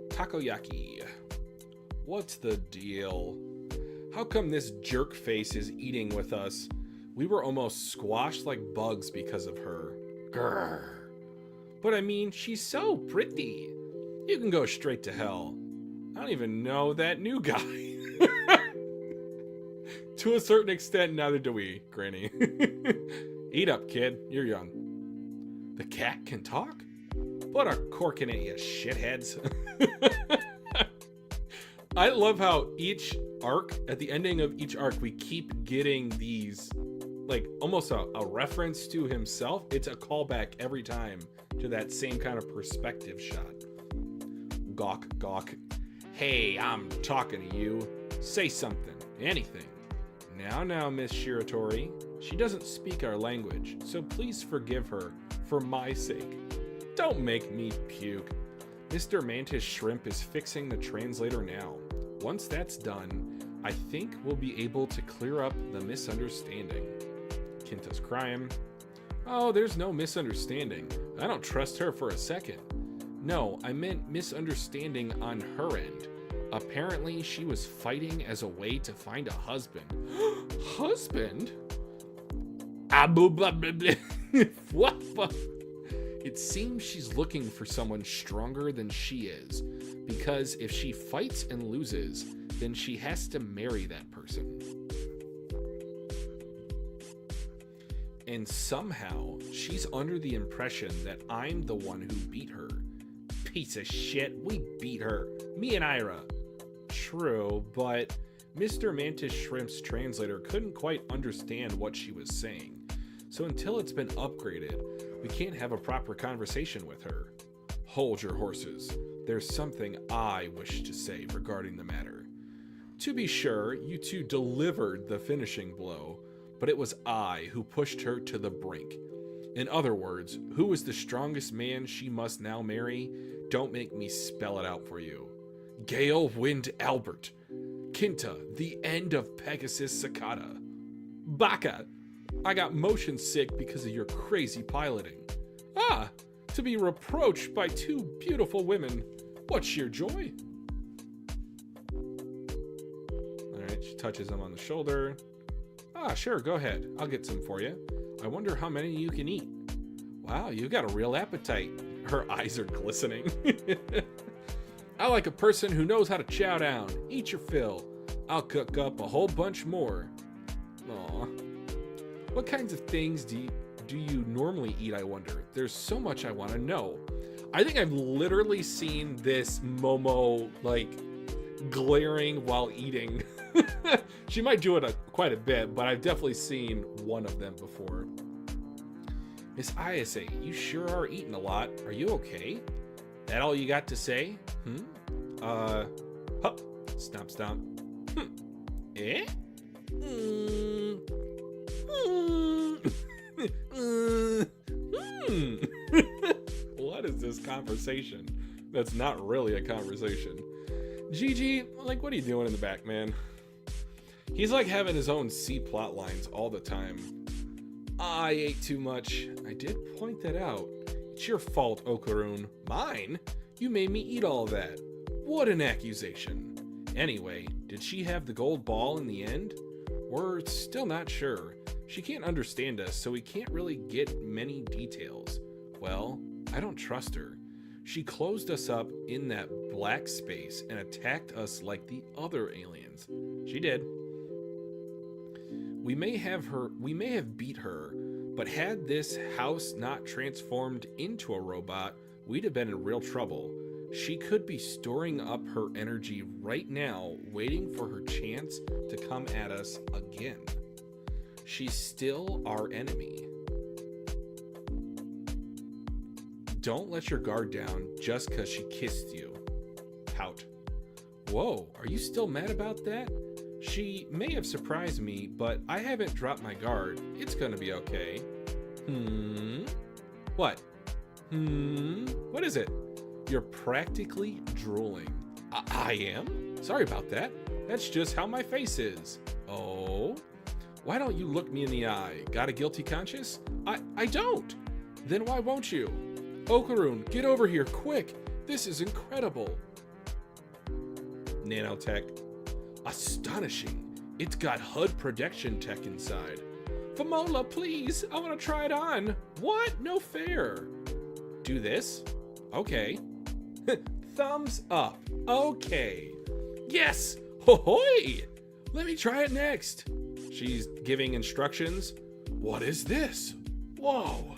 takoyaki. What's the deal? How come this jerk face is eating with us? We were almost squashed like bugs because of her. Grr. But I mean, she's so pretty. You can go straight to hell. I don't even know that new guy. To a certain extent, neither do we, Granny. Eat up, kid. You're young. The cat can talk? Put a cork in it, you shitheads. I love how each arc, at the ending of each arc, we keep getting these, like, almost a reference to himself. It's a callback every time to that same kind of perspective shot. Gawk, gawk. Hey, I'm talking to you. Say something. Anything. Now, Miss Shiratori. She doesn't speak our language, so please forgive her for my sake. Don't make me puke. Mr. Mantis Shrimp is fixing the translator now. Once that's done, I think we'll be able to clear up the misunderstanding. Kinta's crying. Oh, there's no misunderstanding. I don't trust her for a second. No, I meant misunderstanding on her end. Apparently, she was fighting as a way to find a husband. Husband? What the fuck? It seems she's looking for someone stronger than she is, because if she fights and loses, then she has to marry that person. And somehow, she's under the impression that I'm the one who beat her. Piece of shit, we beat her. Me and Ira. True, but Mr. Mantis Shrimp's translator couldn't quite understand what she was saying. So until it's been upgraded, we can't have a proper conversation with her. Hold your horses. There's something I wish to say regarding the matter. To be sure, you two delivered the finishing blow, but it was I who pushed her to the brink. In other words, who is the strongest man she must now marry? Don't make me spell it out for you. Gale Wind Albert. Kinta, the end of Pegasus Cicada. Baka! I got motion sick because of your crazy piloting. Ah! To be reproached by two beautiful women. What sheer joy! Alright, she touches him on the shoulder. Ah, sure, go ahead. I'll get some for you. I wonder how many you can eat. Wow, you got a real appetite. Her eyes are glistening. I like a person who knows how to chow down. Eat your fill. I'll cook up a whole bunch more. Aw. What kinds of things do you normally eat, I wonder? There's so much I want to know. I think I've literally seen this Momo, like, glaring while eating. She might do it quite a bit, but I've definitely seen one of them before. Miss Ayase, you sure are eating a lot. Are you okay? That all you got to say? Hup. Stomp, stomp. Eh? What is this conversation? That's not really a conversation. Gigi, like, what are you doing in the back, man? He's like having his own C plot lines all the time. I ate too much. I did point that out. It's your fault, Okarun. Mine? You made me eat all that. What an accusation. Anyway, did she have the gold ball in the end? We're still not sure. She can't understand us, so we can't really get many details. Well, I don't trust her. She closed us up in that black space and attacked us like the other aliens. She did. We may have beat her, but had this house not transformed into a robot, we'd have been in real trouble. She could be storing up her energy right now, waiting for her chance to come at us again. She's still our enemy. Don't let your guard down just because she kissed you. Pout. Whoa, are you still mad about that? She may have surprised me, but I haven't dropped my guard. It's gonna be okay. What? What is it? You're practically drooling. I am? Sorry about that. That's just how my face is. Oh? Why don't you look me in the eye? Got a guilty conscience? I don't. Then why won't you? Okarun, get over here, quick. This is incredible. Nanotech. Astonishing. It's got HUD protection tech inside. Famola, please. I want to try it on. What? No fair. Do this? Okay. Thumbs up. Okay. Yes. Hohoy. Let me try it next. She's giving instructions. What is this? Whoa.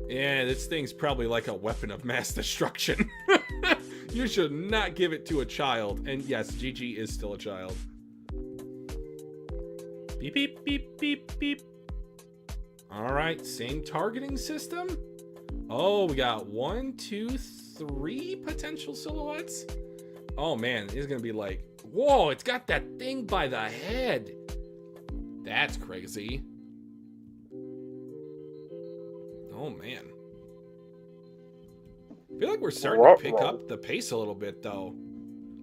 Yeah, this thing's probably like a weapon of mass destruction. You should not give it to a child. And yes, Gigi is still a child. Beep, beep, beep, beep, beep. All right, same targeting system. Oh, we got 1, 2, 3 potential silhouettes. Oh man, it's gonna be like, whoa, it's got that thing by the head. That's crazy. Oh man. I feel like we're starting to pick up the pace a little bit though.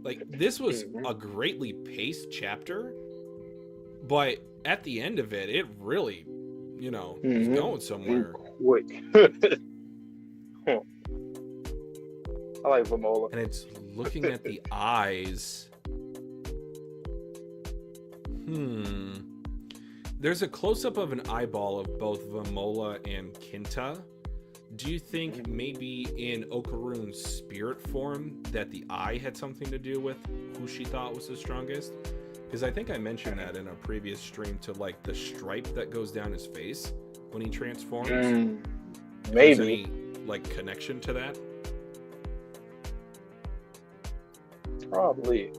Like, this was a greatly paced chapter, but at the end of it, it really, you know, is going somewhere. Quick. I like Vamola. And it's looking at the eyes. There's a close-up of an eyeball of both Vamola and Kinta. Do you think maybe in Okarun's spirit form that the eye had something to do with who she thought was the strongest? Because I think I mentioned that in a previous stream to, like, the stripe that goes down his face when he transforms. Maybe. Is any, like, connection to that? Probably.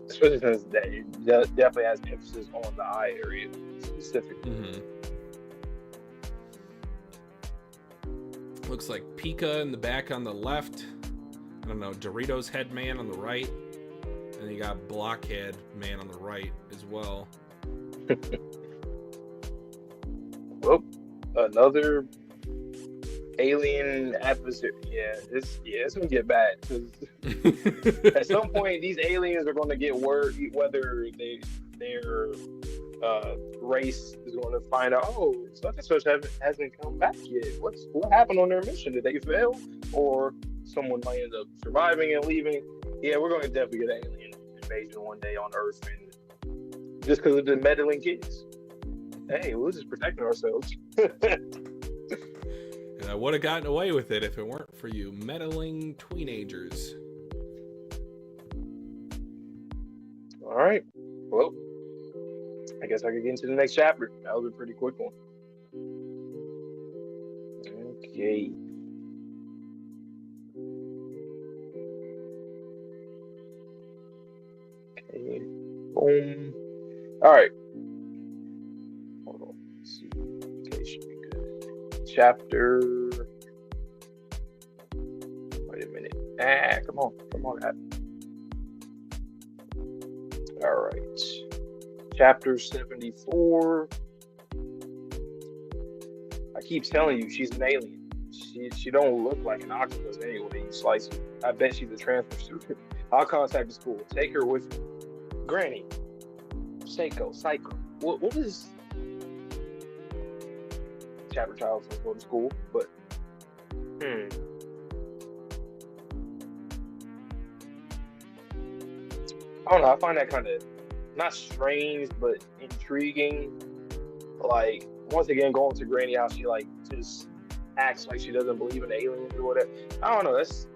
Especially since it definitely has emphasis on the eye area specifically. Looks like Pika in the back on the left. I don't know, Doritos Head Man on the right. And you got Blockhead Man on the right as well. Well, another alien adversary. It's gonna get bad because at some point these aliens are gonna get word whether their race is going to find out, oh, such and such hasn't come back yet. What happened on their mission? Did they fail, or someone might end up surviving and leaving? Yeah, we're going to definitely get an alien invasion one day on Earth, and just because of the meddling kids. Hey, we're just protecting ourselves. And I would have gotten away with it if it weren't for you meddling teenagers. All right. Well, I guess I could get into the next chapter. That was a pretty quick one. Okay. Boom. All right. Hold on. Let's see. Okay, should be good. Chapter. Wait a minute. Come on. All right. Chapter 74. I keep telling you, she's an alien. She don't look like an octopus anyway. You slice it. I bet she's a transfer student. I'll contact the school. Take her with me. Granny. Psycho. What is? Chapter child supposed to go to school, but I don't know. I find that kind of not strange, but intriguing. Like, once again, going to Granny house, she like just acts like she doesn't believe in aliens or whatever. I don't know. That's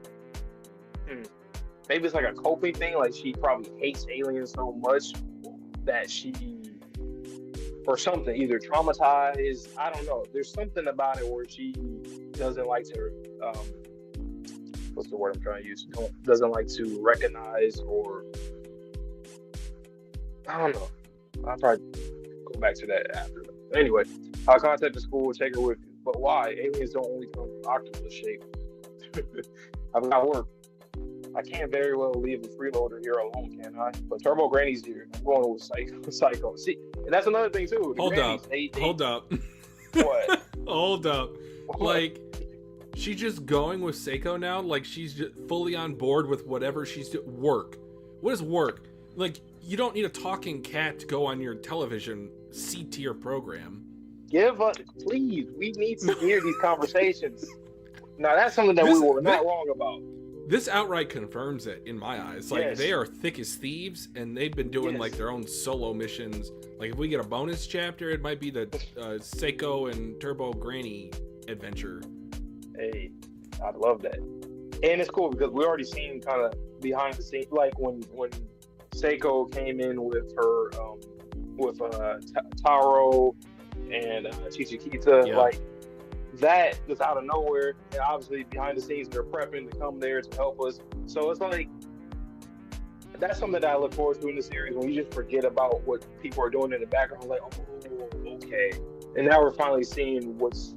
maybe it's like a coping thing. Like, she probably hates aliens so much that she, or something, either traumatized. I don't know. There's something about it where she doesn't like to. What's the word I'm trying to use? Doesn't like to recognize or. I don't know. I'll probably go back to that after. Anyway, I'll contact the school, take her with you. But why? Aliens don't only come in octopus shape. I've got work. I can't very well leave the freeloader here alone, can I? But Turbo Granny's here. I'm going with Psycho. See, and that's another thing too. Hold up. What? Hold up. What? Like, she's just going with Seiko now? Like, she's just fully on board with whatever she's doing? Work. What is work? Like, you don't need a talking cat to go on your television C-tier program. Give us, please. We need to hear these conversations. Now, that's something that we were not wrong about. This outright confirms it in my eyes. Like, yes. They are thick as thieves, and they've been doing like their own solo missions. Like, if we get a bonus chapter, it might be the Seiko and Turbo Granny adventure. Hey, I'd love that. And it's cool because we already seen kind of behind the scenes, like when Seiko came in with her, Taro and Gachiakuta, like that was out of nowhere. And obviously behind the scenes, they're prepping to come there to help us. So it's like, that's something that I look forward to in the series, when you just forget about what people are doing in the background. Like, oh, okay. And now we're finally seeing what's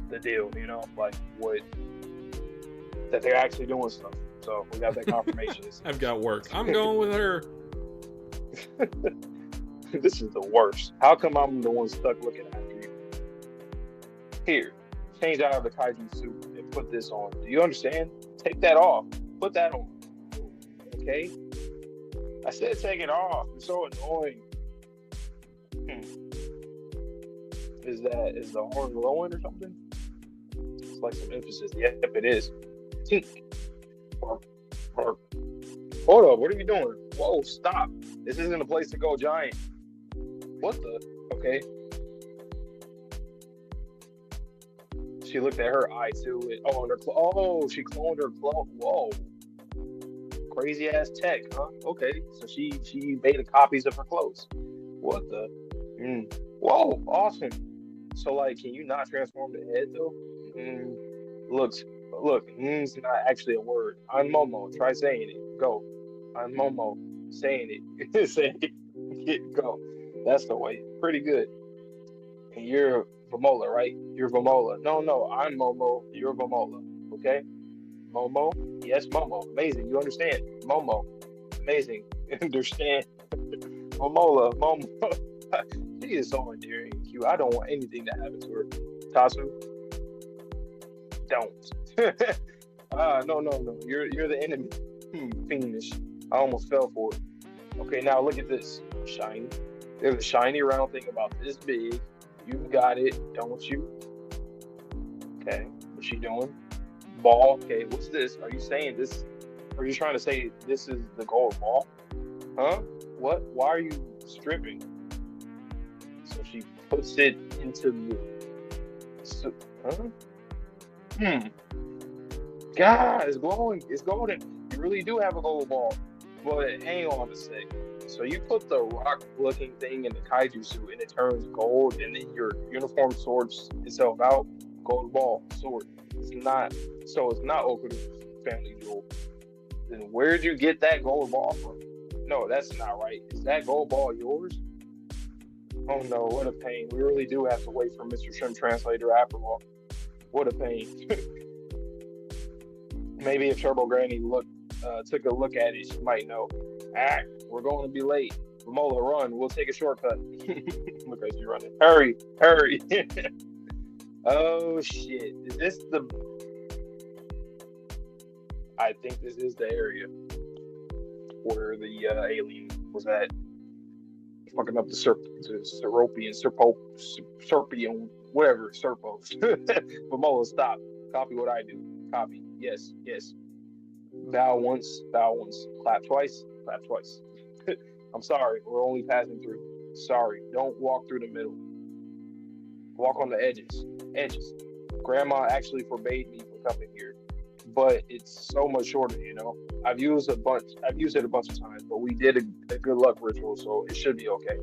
the deal, you know, like that they're actually doing stuff. So we got that confirmation. I've got work. I'm going with her. This is the worst. How come I'm the one stuck looking after you? Here, change out of the Kaiju suit and put this on. Do you understand? Take that off. Put that on. Okay? I said take it off. It's so annoying. Is the horn glowing or something? It's like some emphasis. Yep, it is. Tink. Hold up, what are you doing? Whoa, stop. This isn't a place to go giant. What the? Okay. She looked at her eye too. She cloned her clone. Whoa. Crazy ass tech, huh? Okay. So she made copies of her clothes. What the? Whoa, awesome. So, like, can you not transform the head though? Look, it's not actually a word. I'm Momo. Try saying it. Go. I'm Momo. Saying it. Say it. Go. That's the way. Pretty good. And you're Vamola, right? You're Vamola. No. I'm Momo. You're Vamola. Okay? Momo? Yes, Momo. Amazing. You understand? Momo. Amazing. Understand? Momola. Momo. She is so endearing and cute. I don't want anything to happen to her. Tatsu? Don't. No. You're the enemy. Fiendish. I almost fell for it. Okay, now look at this. Shiny. There's a shiny round thing about this big. You got it, don't you? Okay, what's she doing? Ball. Okay, what's this? Are you saying this? Are you trying to say this is the gold ball? Huh? What? Why are you stripping? So she puts it into the. Huh? God, it's glowing. It's golden. You really do have a gold ball. But hang on a sec. So you put the rock-looking thing in the Kaiju suit, and it turns gold, and then your uniform sorts itself out. Gold ball, sword. It's not Okarun's family jewel. Then where'd you get that gold ball from? No, that's not right. Is that gold ball yours? Oh no, what a pain. We really do have to wait for Mr. Shrimp Translator after all. What a pain. Maybe if Turbo Granny took a look at it, she might know. We're going to be late. Mola, run. We'll take a shortcut. Look at you running. Hurry. Oh, shit. Is this the... I think this is the area where the alien was at. Fucking up the Serpian, whatever, Serpos. But Mola, stop. Copy what I do. Copy. Yes. Bow once, clap twice. I'm sorry, we're only passing through. Sorry, don't walk through the middle. Walk on the edges. Grandma actually forbade me from coming here, but it's so much shorter, you know. I've used it a bunch of times, but we did a good luck ritual, so it should be okay.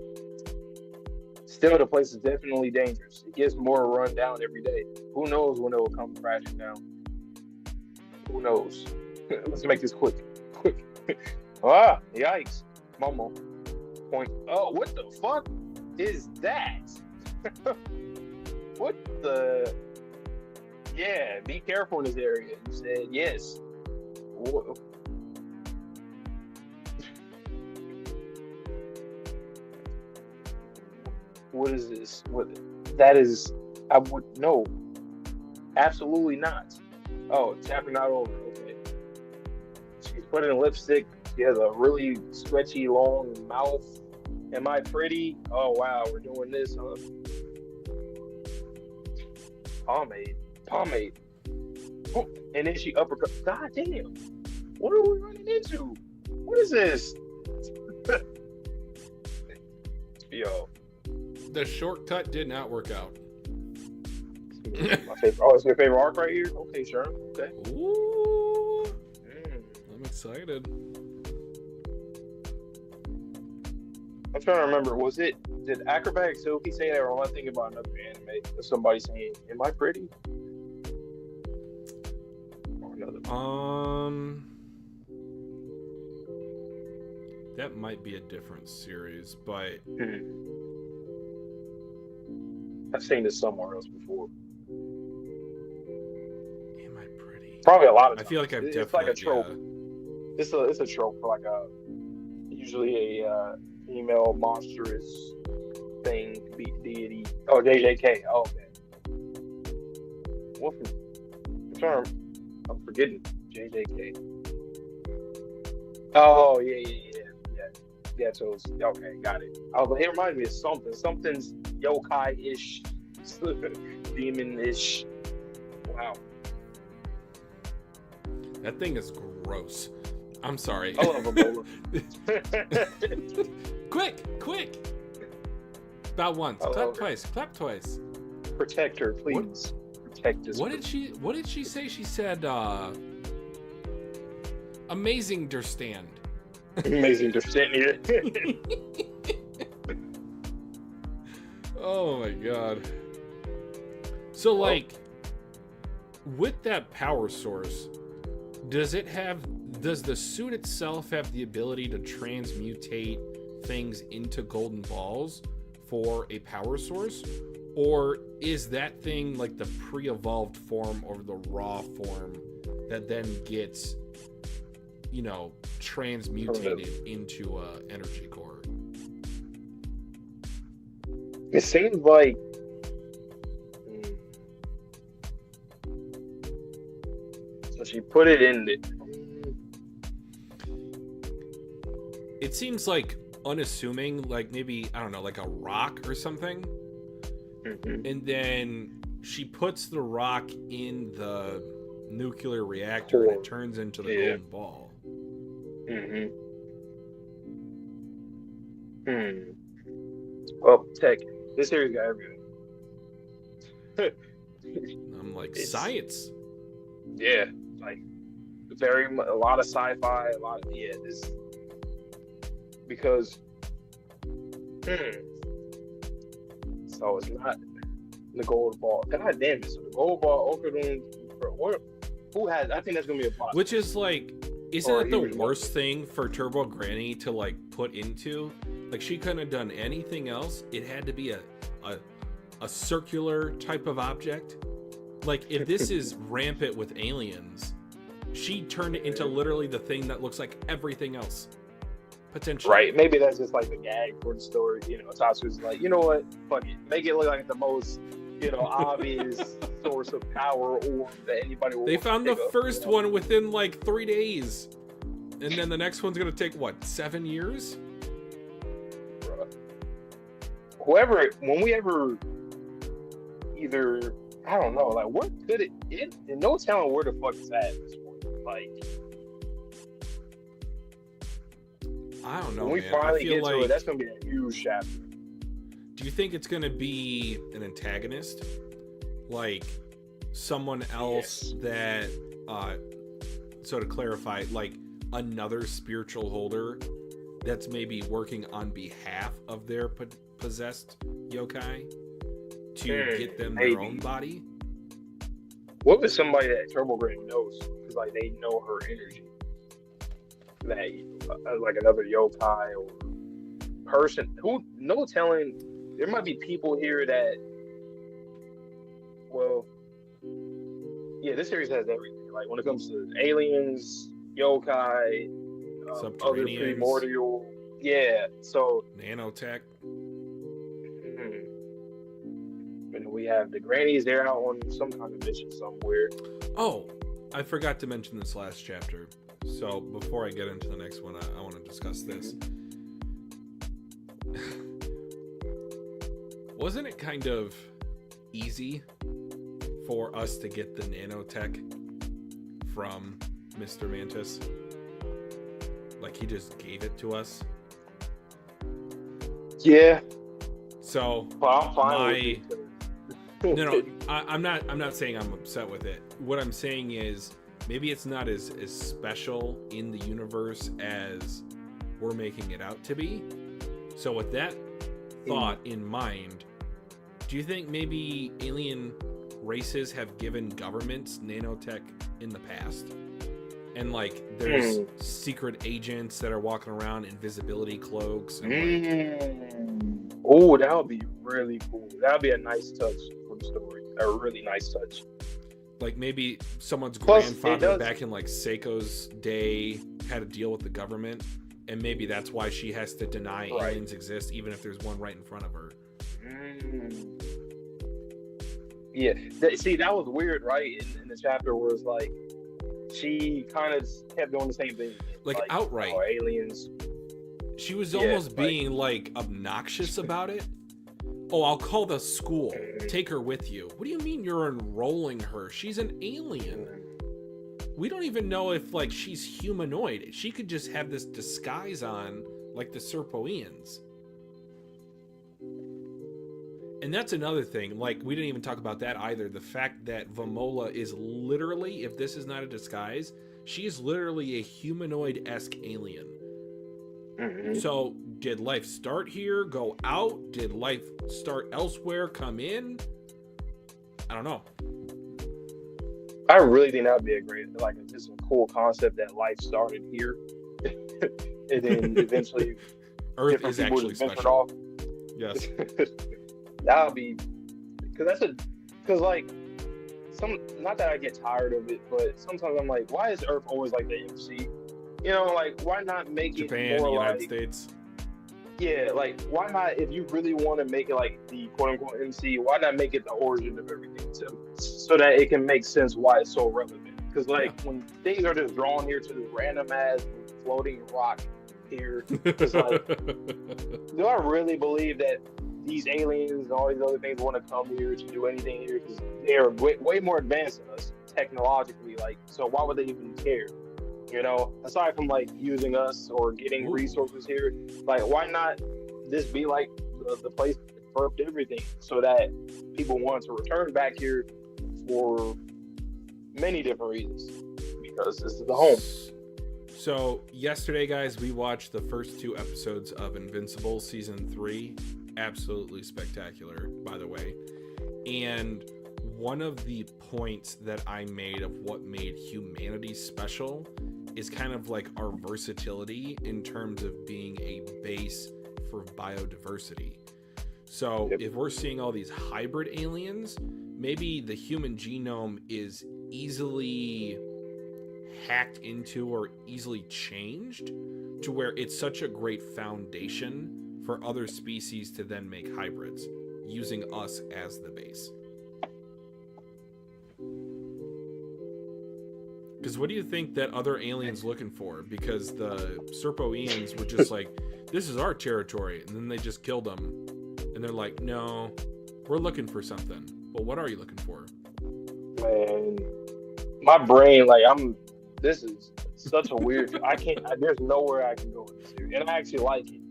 Still, the place is definitely dangerous. It gets more run down every day. Who knows when it will come crashing down? Who knows? Let's make this quick. Yikes. Momo. Point. Oh, what the fuck is that? What the? Yeah, be careful in this area. You said yes. What is this? That is? I would no. Absolutely not. Oh, chapter not over. Okay. She's putting lipstick. She has a really stretchy, long mouth. Am I pretty? Oh wow, we're doing this, huh? Pomade. Oh, and then she uppercut. God damn! What are we running into? What is this? Yo. The shortcut did not work out. My favorite. Oh, it's your favorite arc right here? Okay, sure. Okay. Ooh. I'm excited. I'm trying to remember. Did Acrobatic Silky say that, or am I thinking about another anime of somebody saying, "Am I pretty?" Or another. That might be a different series, but I've seen this somewhere else before. Am I pretty? Probably a lot of times. I feel like I've definitely. It's like a trope. Yeah. It's a trope for like usually a female monstrous thing, deity. Oh, JJK. Oh, okay. I'm forgetting JJK. Oh yeah. Yeah, so it's, okay, got it. It reminds me of something. Something's yokai-ish, demon-ish. Wow. That thing is gross. I'm sorry. I love Ebola. Quick! About once. Clap twice. Protect her, please. Protect us. What did she say? She said, amazing der stand. Amazing to stand here. Oh my god. So like with that power source, does the suit itself have the ability to transmutate things into golden balls for a power source? Or is that thing like the pre-evolved form or the raw form that then gets, transmutated into a energy core? It seems like so she put it in it seems like unassuming, like maybe, I don't know, like a rock or something. Mm-hmm. And then she puts the rock in the nuclear reactor and it turns into the golden ball. Well, tech. This series got everything. I'm like, science. Yeah, like a lot of sci-fi, a lot of this because so it's not the gold ball. God damn it! So the gold ball, Okarun, who has? I think that's gonna be a plot. Which is like, Isn't it the worst thing for Turbo Granny to like put into? Like, she couldn't have done anything else. It had to be a circular type of object. Like, if this is rampant with aliens, she turned it into literally the thing that looks like everything else. Potentially. Right. Maybe that's just like the gag for the story. You know, Tatsu's like, you know what? Fuck it. Make it look like the most, you know, obvious source of power or that anybody will. They found the first one within like 3 days. And then the next one's going to take, what, 7 years? Whoever, when we ever either, I don't know, like, what could it no telling where the fuck it's at this point. Like, I don't know, when we man. finally I feel get like, to it, that's going to be a huge chapter. Do you think it's going to be an antagonist? Like, someone else that, so to clarify, like, another spiritual holder that's maybe working on behalf of their possessed yokai to get them their own body? What was somebody that Turbo Granny knows? Because, like, they know her energy. That, like, another yokai or person. Who, no telling, there might be people here that, well, yeah, this series has everything. Like, when it comes to aliens, yokai, other primordial, yeah, so nanotech. And we have the grannies. They're out on some kind of mission somewhere. Oh, I forgot to mention this last chapter. So before I get into the next one, I want to discuss this. Wasn't it kind of easy for us to get the nanotech from Mr. Mantis? Like, he just gave it to us. Yeah. So well, I'm fine no, I'm not saying I'm upset with it. What I'm saying is maybe it's not as special in the universe as we're making it out to be. So with that thought in mind, do you think maybe alien races have given governments nanotech in the past? And like there's secret agents that are walking around, invisibility cloaks. And oh, that would be really cool. That would be a nice touch for the story. A really nice touch. Like maybe someone's grandfather back in like Seiko's day had a deal with the government, and maybe that's why she has to deny aliens exist, even if there's one right in front of her. Yeah. See, that was weird, right? In the chapter where it's like she kind of kept doing the same thing. Like outright. Aliens. She was almost being like obnoxious about it. Oh, I'll call the school. Take her with you. What do you mean you're enrolling her? She's an alien. We don't even know if like she's humanoid. She could just have this disguise on like the Serpoians. And that's another thing. Like, we didn't even talk about that either. The fact that Vamola is literally, if this is not a disguise, she is literally a humanoid-esque alien. So, did life start here, go out? Did life start elsewhere, come in? I don't know. I really think that would be a great, like, just a cool concept that life started here. And then eventually Earth is actually special. Off. Yes. That would be, because like, not that I get tired of it, but sometimes I'm like, why is Earth always like the MC? You know, like, why not make Japan, it more United like, States. Yeah, like, why not, if you really want to make it like the quote-unquote MC, why not make it the origin of everything too, so that it can make sense why it's so relevant? Because like, when things are just drawn here to this random-ass floating rock here, it's like, do I really believe that these aliens and all these other things want to come here to do anything here? Because they're way more advanced than us technologically. Like, so why would they even care? You know, aside from like using us or getting resources here, like, why not this be like the place that birthed everything, so that people want to return back here for many different reasons, because this is the home. So yesterday, guys, we watched the first 2 episodes of Invincible season 3. Absolutely spectacular, by the way. And one of the points that I made of what made humanity special is kind of like our versatility in terms of being a base for biodiversity. So if we're seeing all these hybrid aliens, maybe the human genome is easily hacked into or easily changed to where it's such a great foundation for other species to then make hybrids using us as the base. Because what do you think that other aliens looking for? Because the Serpoians were just like, this is our territory, and then they just killed them, and they're like, no, we're looking for something. Well, what are you looking for? Man, my brain, this is such a weird, there's nowhere I can go in this series, and I actually like it,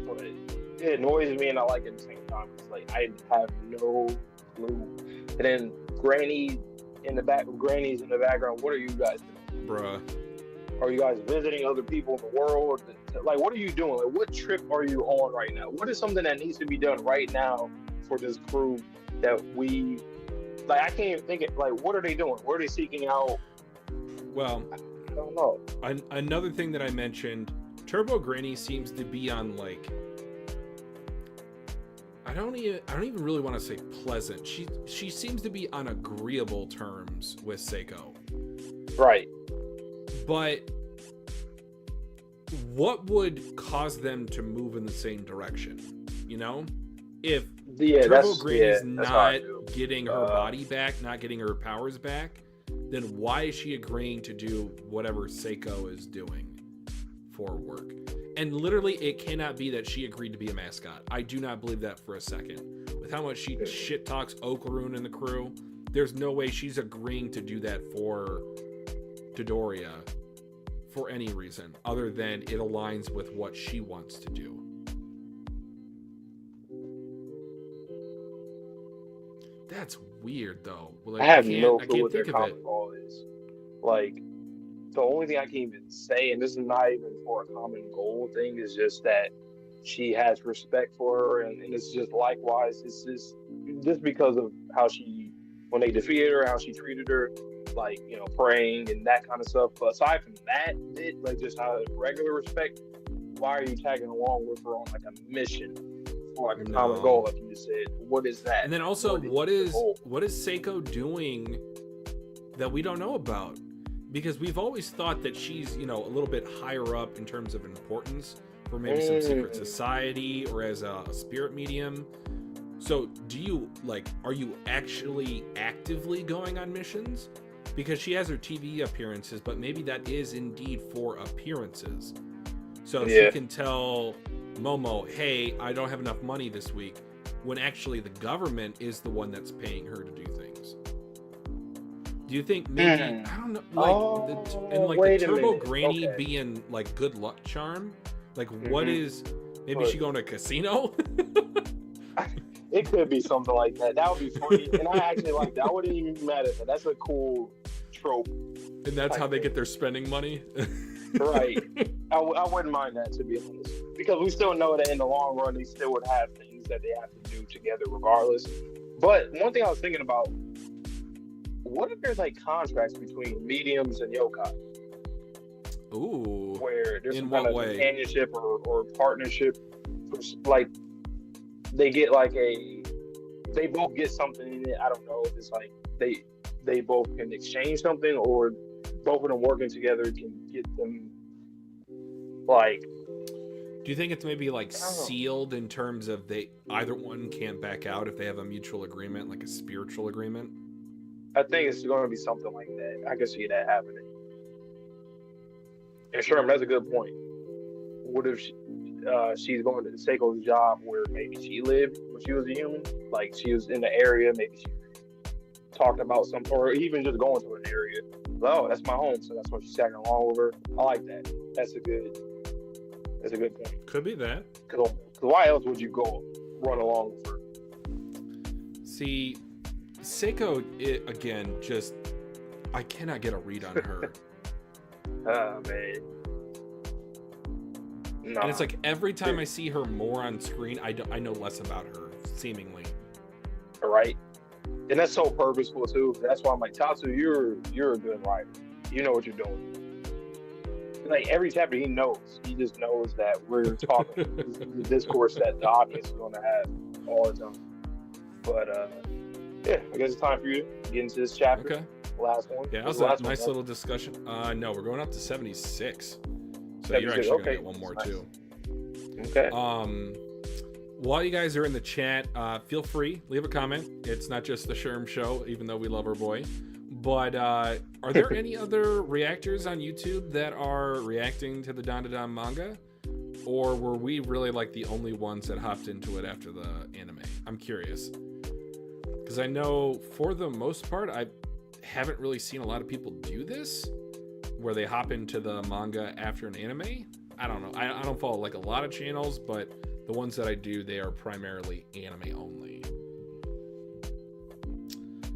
but it annoys me and I like it at the same time. It's like, I have no clue. And then Granny's in the background, what are you guys doing? Bruh. Are you guys visiting other people in the world? Like, what are you doing? Like, what trip are you on right now? What is something that needs to be done right now for this crew that we, like, I can't even think it, like, what are they doing? What are they seeking out? Well, I don't know. Another thing that I mentioned, Turbo Granny seems to be on, like, I don't even really want to say pleasant. She seems to be on agreeable terms with Seiko. Right. But what would cause them to move in the same direction? You know? If Turbo Granny's not getting her body back, not getting her powers back, then why is she agreeing to do whatever Seiko is doing for work? And literally, it cannot be that she agreed to be a mascot. I do not believe that for a second. With how much she shit talks Okarun and the crew, there's no way she's agreeing to do that for Dodoria for any reason other than it aligns with what she wants to do. That's weird, though. Like, I have no clue what their common goal is. Like, the only thing I can even say, and this is not even for a common goal thing, is just that she has respect for her, and it's just likewise. It's just because of how she, when they defeated her, how she treated her, like, you know, praying and that kind of stuff. But aside from that, like, just how regular respect, why are you tagging along with her on, like, a mission for, like, a common goal, like you just said? What is that? And then also, what is Seiko doing that we don't know about? Because we've always thought that she's, you know, a little bit higher up in terms of importance for maybe some secret society or as a spirit medium. So are you actually actively going on missions? Because she has her TV appearances, but maybe that is indeed for appearances. So she can tell Momo, hey, I don't have enough money this week, when actually the government is the one that's paying her to do things. Do you think maybe, I don't know, like, the Turbo Granny being, like, good luck charm? Like, what is, maybe she going to a casino? It could be something like that. That would be funny. And I actually like that. I wouldn't even be mad at that. That's a cool trope. And that's how they get their spending money? Right. I wouldn't mind that, to be honest. Because we still know that in the long run, they still would have things that they have to do together regardless. But one thing I was thinking about, what if there's, like, contracts between mediums and yokai? Ooh. Where there's some kind of companionship or partnership. Like, they get, like, they both get something in it. I don't know if it's like they both can exchange something, or both of them working together can get them, like. Do you think it's maybe, like, sealed in terms of either one can't back out if they have a mutual agreement, like a spiritual agreement? I think it's going to be something like that. I can see that happening. And Sherman, that's a good point. What if she's going to Seiko's job where maybe she lived when she was a human? Like, she was in the area, maybe she talked about something, or even just going to an area. Oh, that's my home, so that's why she's tagging along with her. I like that. That's a good point. Could be that. Because why else would you go run along with her? See, Seiko, again, just, I cannot get a read on her. Oh, man. Nah. And it's like every time I see her more on screen, I know less about her, seemingly. Right. And that's so purposeful, too. That's why I'm like, Tatsu, you're a good writer. You know what you're doing. Like every chapter, he knows. He just knows that we're talking. This is the discourse that the audience is going to have all the time. But yeah, I guess it's time for you to get into this chapter. Okay. Last one. Yeah, that was a nice little discussion. No, we're going up to 76. So you're actually gonna get one more too. Okay. While you guys are in the chat, feel free, leave a comment. It's not just the Sherm Show, even though we love our boy. But are there any other reactors on YouTube that are reacting to the Dandadan manga? Or were we really like the only ones that hopped into it after the anime? I'm curious. Because I know for the most part, I haven't really seen a lot of people do this, where they hop into the manga after an anime. I don't know. I don't follow like a lot of channels, but the ones that I do, they are primarily anime only.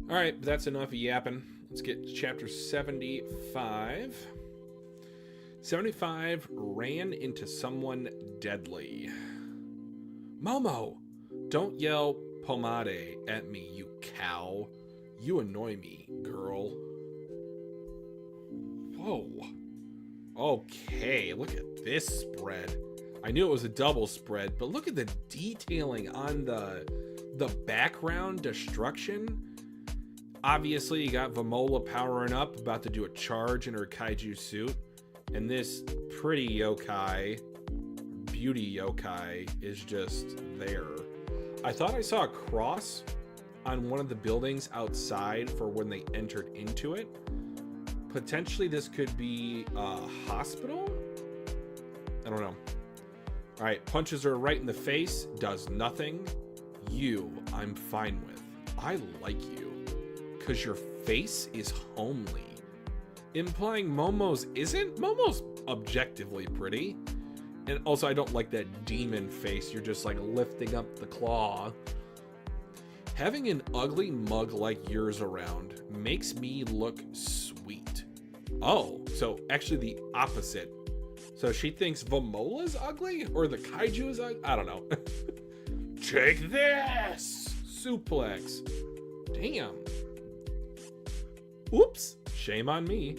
All right, that's enough yapping. Let's get to chapter 75. 75 ran into someone deadly. Momo, don't yell pomade at me, you cow. You annoy me, girl. Whoa. Okay, look at this spread. I knew it was a double spread, but look at the detailing on the background destruction. Obviously, you got Vamola powering up, about to do a charge in her kaiju suit. And this pretty yokai, beauty yokai, is just there. I thought I saw a cross on one of the buildings outside for when they entered into it. Potentially this could be a hospital? I don't know. All right, punches her right in the face, does nothing. You, I'm fine with. I like you, because your face is homely. Implying Momo's isn't? Momo's objectively pretty. And also, I don't like that demon face. You're just like lifting up the claw. Having an ugly mug like yours around makes me look sweet. Oh, so actually the opposite. So she thinks Vamola's ugly or the kaiju is ugly? I don't know. Take this! Suplex. Damn. Oops. Shame on me.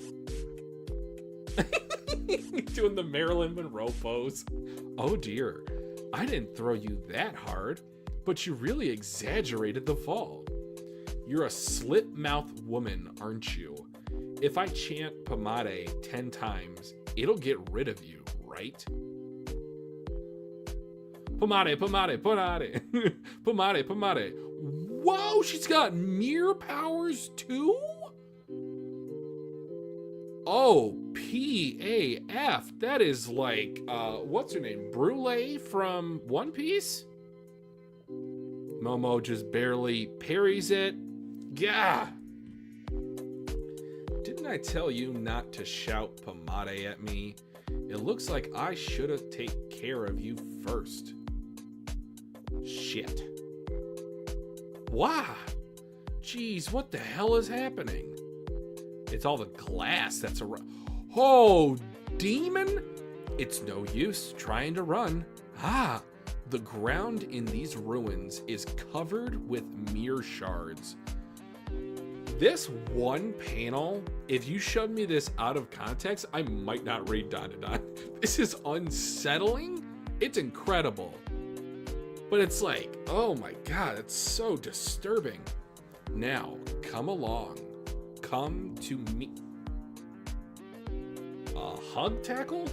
Doing the Marilyn Monroe pose. Oh dear. I didn't throw you that hard, but you really exaggerated the fall. You're a slit-mouthed woman, aren't you? If I chant pomade 10 times, it'll get rid of you, right? Pomade, pomade, pomade. Pomade, pomade. Whoa, she's got mirror powers too? Oh, P-A-F. That is like, what's her name? Brule from One Piece? Momo just barely parries it. Gah! Didn't I tell you not to shout pomade at me? It looks like I should have taken care of you first. Shit. Wow. Jeez, what the hell is happening? It's all the glass that's around. Oh, demon? It's no use trying to run. Ah, the ground in these ruins is covered with mirror shards. This one panel, if you showed me this out of context, I might not read Dandadan. This is unsettling. It's incredible. But it's like, oh my god, it's so disturbing. Now, come along. Come to me. A hug tackle?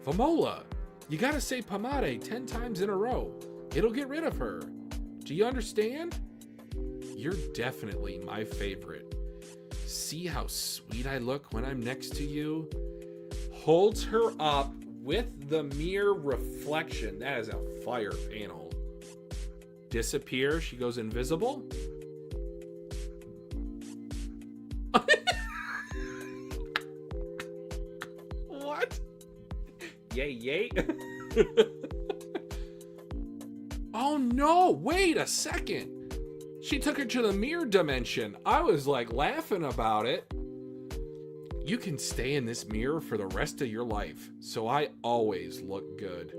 Vamola, you gotta say pomade 10 times in a row. It'll get rid of her. Do you understand? You're definitely my favorite. See how sweet I look when I'm next to you? Holds her up with the mirror reflection. That is a fire panel. Disappear, she goes invisible. What? Yay, yay. Oh no, wait a second. She took her to the mirror dimension. I was like laughing about it. You can stay in this mirror for the rest of your life, so I always look good.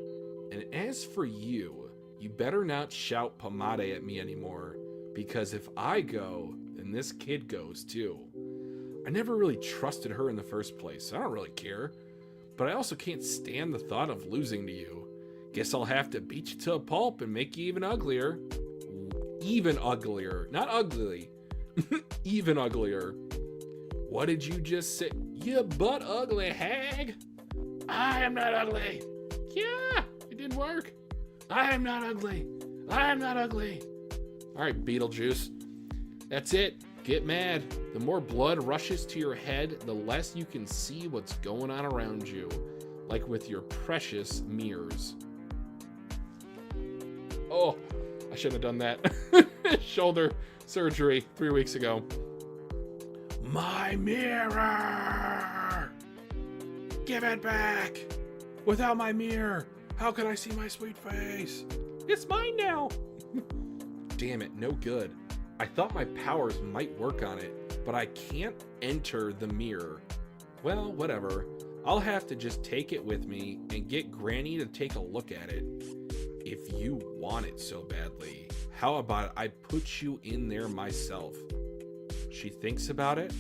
And as for you, you better not shout pomade at me anymore, because if I go, then this kid goes too. I never really trusted her in the first place. I don't really care. But I also can't stand the thought of losing to you. Guess I'll have to beat you to a pulp and make you even uglier. Even uglier. Not ugly. Even uglier. What did you just say? You butt ugly hag. I am not ugly. Yeah, it didn't work. I am not ugly. I am not ugly. All right, Beetlejuice. That's it. Get mad. The more blood rushes to your head, the less you can see what's going on around you. Like with your precious mirrors. Oh, I shouldn't have done that. Shoulder surgery 3 weeks ago. My mirror! Give it back! Without my mirror, how can I see my sweet face? It's mine now! Damn it, no good. I thought my powers might work on it, but I can't enter the mirror. Well, whatever. I'll have to just take it with me and get Granny to take a look at it. If you want it so badly, how about I put you in there myself? She thinks about it.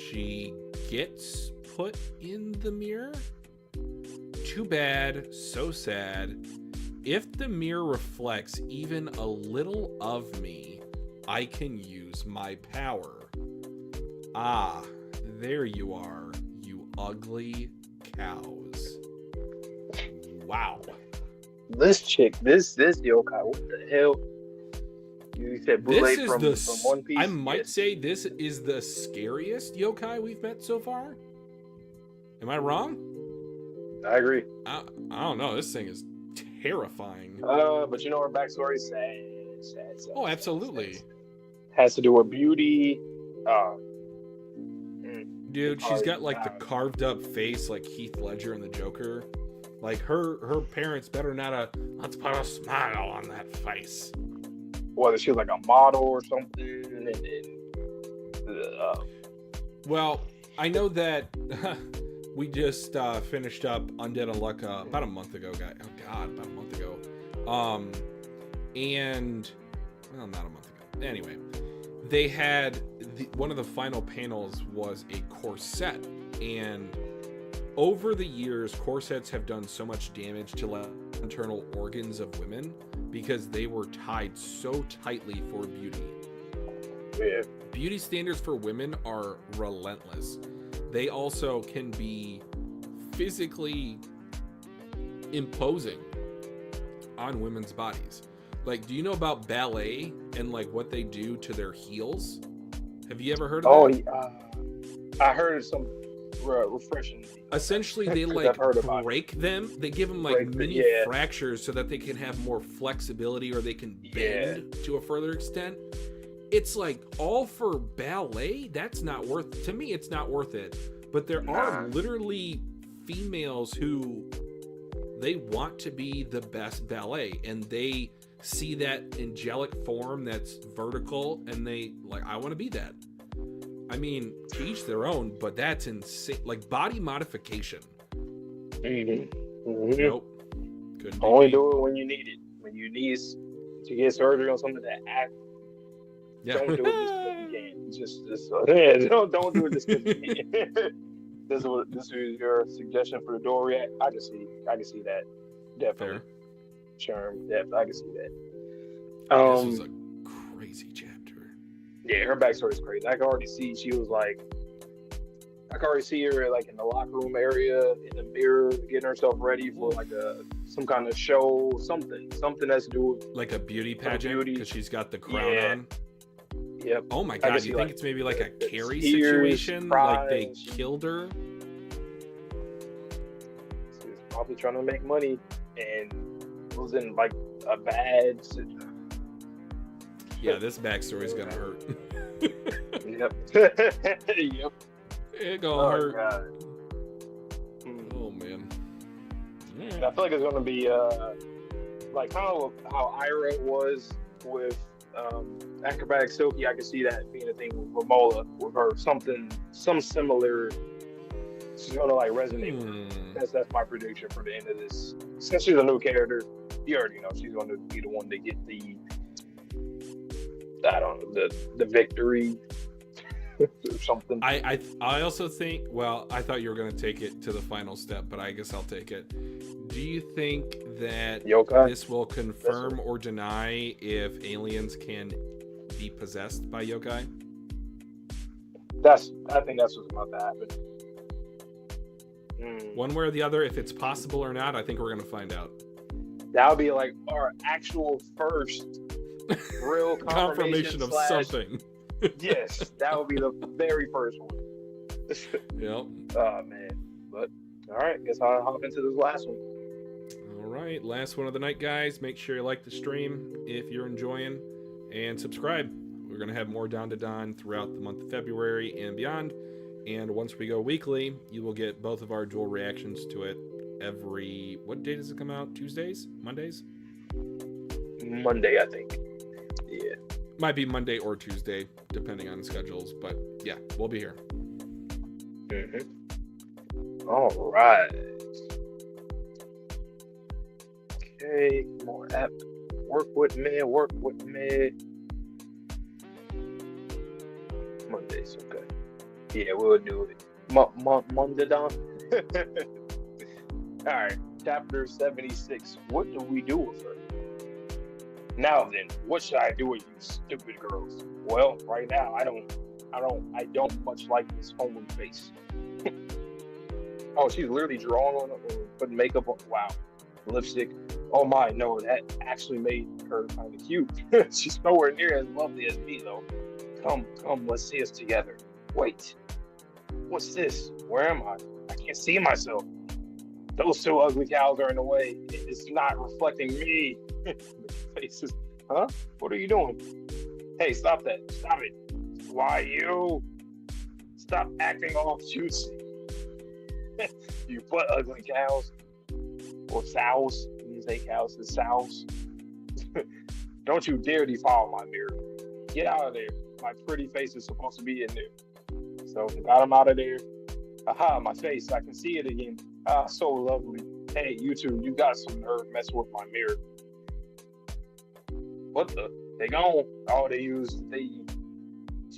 She gets put in the mirror? Too bad, so sad. If the mirror reflects even a little of me, I can use my power. Ah, there you are, you ugly cows. Wow. This chick, this yokai, what the hell? You said Boulay from One Piece? I might say this is the scariest yokai we've met so far. Am I wrong? I agree. I don't know. This thing is terrifying. But you know her backstory? Sad. Oh, absolutely. Sad. Has to do with beauty. Dude, she's got like the carved up face like Heath Ledger in the Joker. Like her parents better not let's put a smile on that face. Whether she was like a model or something. Well, I know that we just finished up Undead Unluck about a month ago, guys. Oh God, about a month ago. And well, not a month ago. Anyway, they had one of the final panels was a corset, and over the years, corsets have done so much damage to internal organs of women because they were tied so tightly for beauty. Yeah. Beauty standards for women are relentless. They also can be physically imposing on women's bodies. Like, do you know about ballet and like what they do to their heels? Have you ever heard of that? I heard some refreshing. Essentially, they like break them. They give them like mini fractures so that they can have more flexibility or they can bend to a further extent. It's like all for ballet. That's not worth to me. It's not worth it. But there are literally females who they want to be the best ballet, and they see that angelic form that's vertical, and they like, I want to be that. I mean, to each their own, but that's insane. Like body modification. Nope. Couldn't only do it when you need it. When you need to get surgery on something that act. Yeah. Don't do it just because you can. Just don't do it just because you can. This is your suggestion for the door react. I can see that. Definitely. Charm. Depth. I can see that. This was a crazy chapter. Yeah, her backstory is crazy. I can already see her like in the locker room area in the mirror, getting herself ready for like some kind of show, something that's to do with like a beauty pageant because she's got the crown on. Yep. Oh my God! You think it's maybe like a Carrie situation? Like they killed her? She was probably trying to make money and was in like a bad situation. Yeah, this backstory is gonna hurt. Yep. Yep. It gonna hurt. God. Oh man. Yeah. I feel like it's gonna be like how Ira was with acrobatic Silky. I can see that being a thing with Romola, with her some similar. She's gonna like resonate with her. That's my prediction for the end of this. Since she's a new character, you already know she's gonna be the one to get the I don't know, the victory or something. I also think, well, I thought you were going to take it to the final step, but I guess I'll take it. Do you think that this will confirm or deny if aliens can be possessed by yokai? I think that's what's about to happen. One way or the other, if it's possible or not, I think we're going to find out. That'll be like our actual first real confirmation of something. Yes, that would be the very first one. Yep. Oh, man. But, all right, guess I'll hop into this last one. All right, last one of the night, guys. Make sure you like the stream if you're enjoying, and subscribe. We're going to have more Dandadan throughout the month of February and beyond. And once we go weekly, you will get both of our dual reactions to it every... What day does it come out? Tuesdays? Mondays? Monday, I think. Yeah. Might be Monday or Tuesday, depending on schedules. But yeah, we'll be here. Mm-hmm. All right. Okay, more app. Work with me. Mondays, okay. Yeah, we'll do it. Dandadan. All right, chapter 76. What do we do with her? Now then, what should I do with you stupid girls? Well, right now, I don't much like this homely face. Oh, she's literally drawing on putting makeup on. Wow, lipstick. Oh my, no, that actually made her kind of cute. She's nowhere near as lovely as me, though. Come, let's see us together. Wait, what's this? Where am I? I can't see myself. Those two ugly cows are in the way. It's not reflecting me. Faces. Huh? What are you doing? Hey, stop that. Stop it. Why you? Stop acting all juicy. You butt ugly cows. Or sows. You didn't say cows, it's sows. Don't you dare defile my mirror. Get out of there. My pretty face is supposed to be in there. So got him out of there. Aha, my face. I can see it again. Ah, so lovely. Hey, you two, you got some nerve messing with my mirror. What the? They gone. Oh,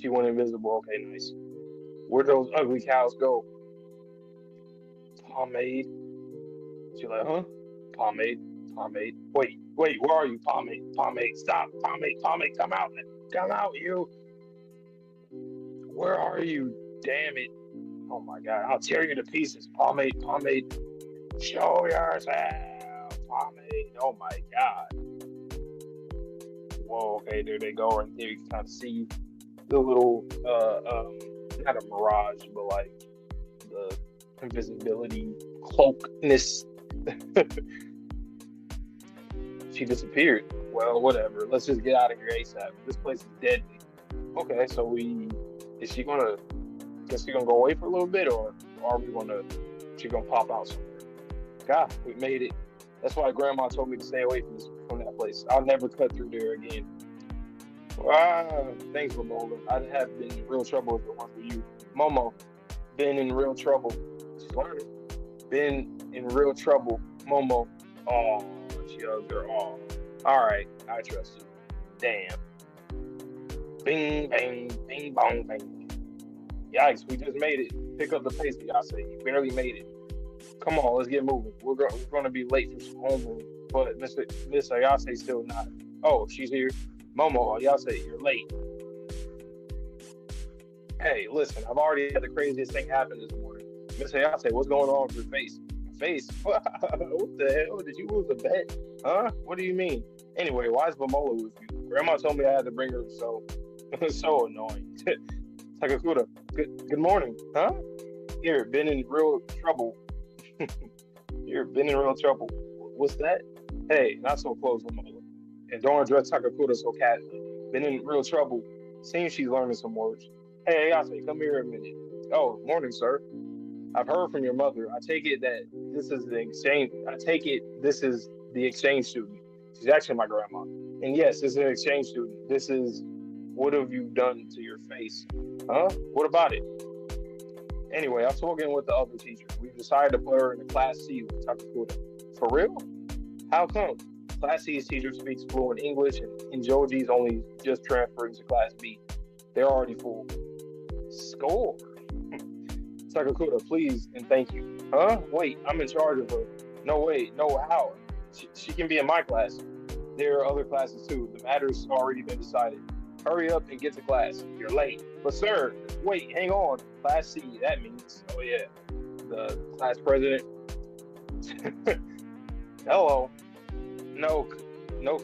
she went invisible. Okay, nice. Where'd those ugly cows go? Pomade. She like, huh? Pomade. Wait, where are you? Pomade, stop. Pomade, come out. Come out, you. Where are you? Damn it. Oh my God, I'll tear you to pieces. Pomade. Show yourself. Pomade. Oh my God. Whoa, okay, there they go. Right there, you can kind of see the little, not a mirage, but like the invisibility cloakedness. She disappeared. Well, whatever. Let's just get out of here ASAP. This place is deadly. Okay, so guess she gonna go away for a little bit, or are she gonna pop out somewhere? God, we made it. That's why Grandma told me to stay away from that place. I'll never cut through there again. Thanks, Momo. I'd have been in real trouble if it weren't for you. Momo, been in real trouble. She's learning. Been in real trouble. Momo. Oh, she hugged her. Oh. All right, I trust you. Damn. Bing, bang, bing, bong, bang. Yikes, we just made it. Pick up the pace, Ayase. You barely made it. Come on, let's get moving. We're going to be late for homeroom, but Miss Ayase's still not. Oh, she's here. Momo, Ayase, you're late. Hey, listen, I've already had the craziest thing happen this morning. Miss Ayase, what's going on with your face? Face? What the hell? Did you lose a bet? Huh? What do you mean? Anyway, why is Momola with you? Grandma told me I had to bring her, so so annoying. Kachiakuta, good morning. Huh? Here, been in real trouble. What's that? Hey, not so close, Momola. And don't address Kachiakuta so casually. Been in real trouble. Seems she's learning some words. Hey, Ayase, come here a minute. Oh, morning, sir. I've heard from your mother. I take it that this is the exchange. This is the exchange student. She's actually my grandma. And yes, this is an exchange student. This is, what have you done to your face? Huh? What about it? Anyway, I've spoken with the other teacher. We've decided to put her in a class C with Kachiakuta. For real? How come? Class C's teacher speaks fluent English, and Joji's only just transferred to Class B. They're already full. Score. Sakakuta, please and thank you. Huh? Wait, I'm in charge of her. No, wait, no, how? She can be in my class. There are other classes too. The matter's already been decided. Hurry up and get to class. You're late. But sir, wait, hang on. Class C, that means, oh yeah, the class president. Hello. No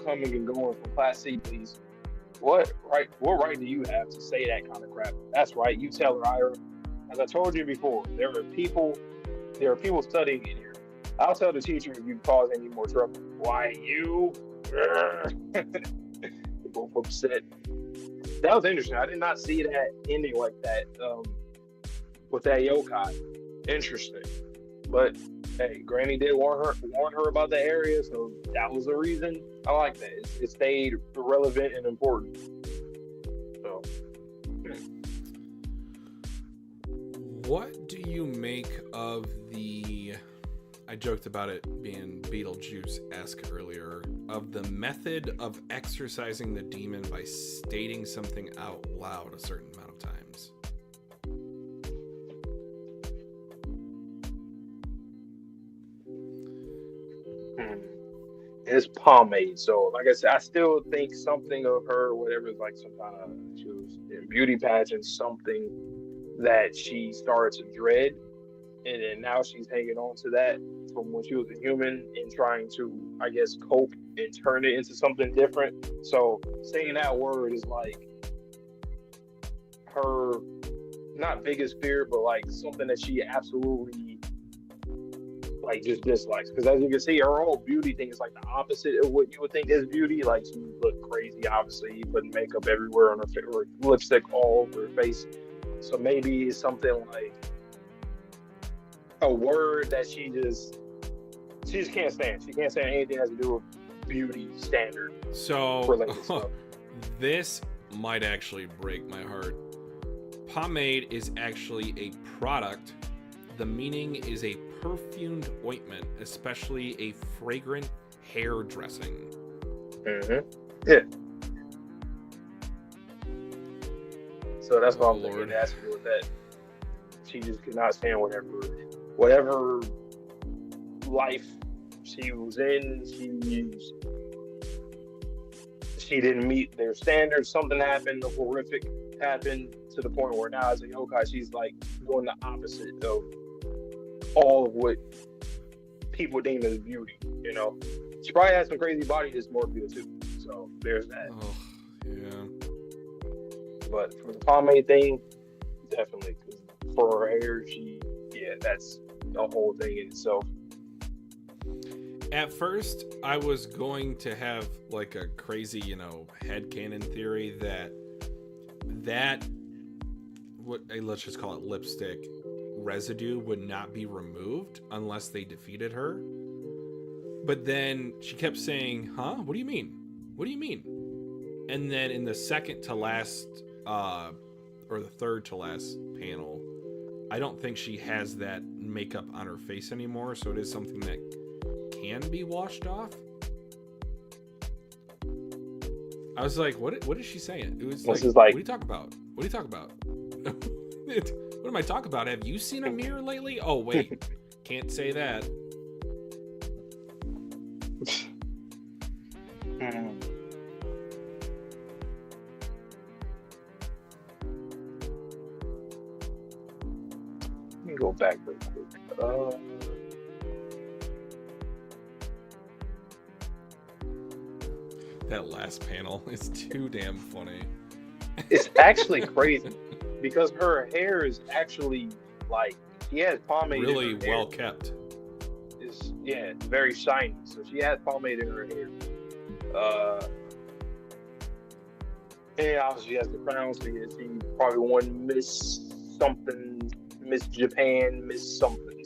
coming and going from Class C, please. What right do you have to say that kind of crap? That's right, you tell her, Ira. As I told you before, there are people studying in here. I'll tell the teacher if you cause any more trouble. Why you? They're both upset. That was interesting. I did not see that ending like that with that yokai. Interesting. But hey, Granny did warn her about the area, so that was the reason. I like that. It stayed relevant and important. So, what do you make of the? I joked about it being Beetlejuice-esque earlier, of the method of exorcising the demon by stating something out loud a certain amount of times. It's pomade, so like I said, I still think something of her, whatever, is like some kind of, she was in beauty pageant, something that she started to dread, and then now she's hanging on to that from when she was a human and trying to, I guess, cope and turn it into something different. So saying that word is like her not biggest fear, but like something that she absolutely like just dislikes. Because as you can see, her whole beauty thing is like the opposite of what you would think is beauty. Like she looked crazy, obviously, putting makeup everywhere on her face, or lipstick all over her face. So maybe it's something like a word that she just can't stand. She can't stand anything that has to do with beauty standard. So this might actually break my heart. Pomade is actually a product. The meaning is a perfumed ointment, especially a fragrant hair dressing. Mm-hmm. Yeah. So that's what I'm thinking. It has to do with that. She just could not stand whatever life she was in. She didn't meet their standards. Something happened, horrific happened, to the point where now as a yokai, she's like doing the opposite of all of what people deem as beauty. You know, she probably has some crazy body dysmorphia too. So there's that. Oh, yeah. But for the pomade thing, definitely. For her hair, that's the whole thing in itself. At first, I was going to have like a crazy, headcanon theory that let's just call it lipstick residue would not be removed unless they defeated her. But then she kept saying, huh? What do you mean? What do you mean? And then in the second to last, or the third to last panel, I don't think she has that makeup on her face anymore, so it is something that can be washed off. I was like, what is she saying? It was like, what are you talking about? What are you talking about? What am I talking about? Have you seen a mirror lately? Oh, wait. Can't say that. Let me go back real quick. That last panel is too damn funny. It's actually crazy because her hair is actually like, she has pomade really in her well hair. Kept. It's very shiny. So she has pomade in her hair. And obviously she has the crown, so she probably won Miss something, Miss Japan, Miss something.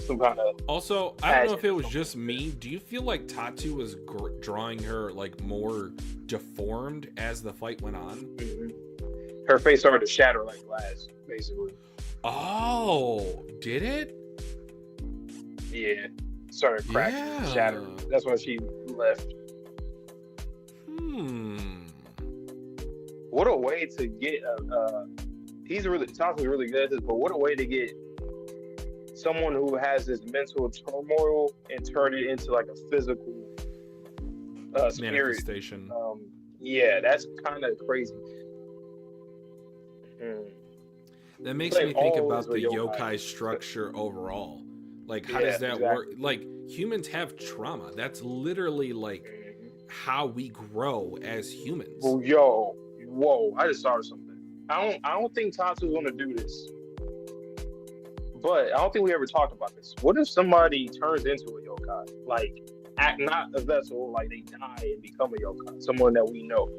Some kind of. Also, I don't know if it was just me. Do you feel like Tatsu was drawing her like more deformed as the fight went on? Mm-hmm. Her face started to shatter like glass, basically. Oh, did it? Yeah. started cracking, and shattering. That's when she left. What a way to get Tatsu's really good at this, but what a way to get someone who has this mental turmoil and turn it into like a physical manifestation. Yeah, that's kind of crazy. That makes me think about the yokai structure overall. Like, how does that work? Like, humans have trauma. That's literally like how we grow as humans. Well, whoa! I just started something. I don't think Tatsu's gonna do this, but I don't think we ever talked about this. What if somebody turns into a yokai, like not a vessel, like they die and become a yokai, someone that we know?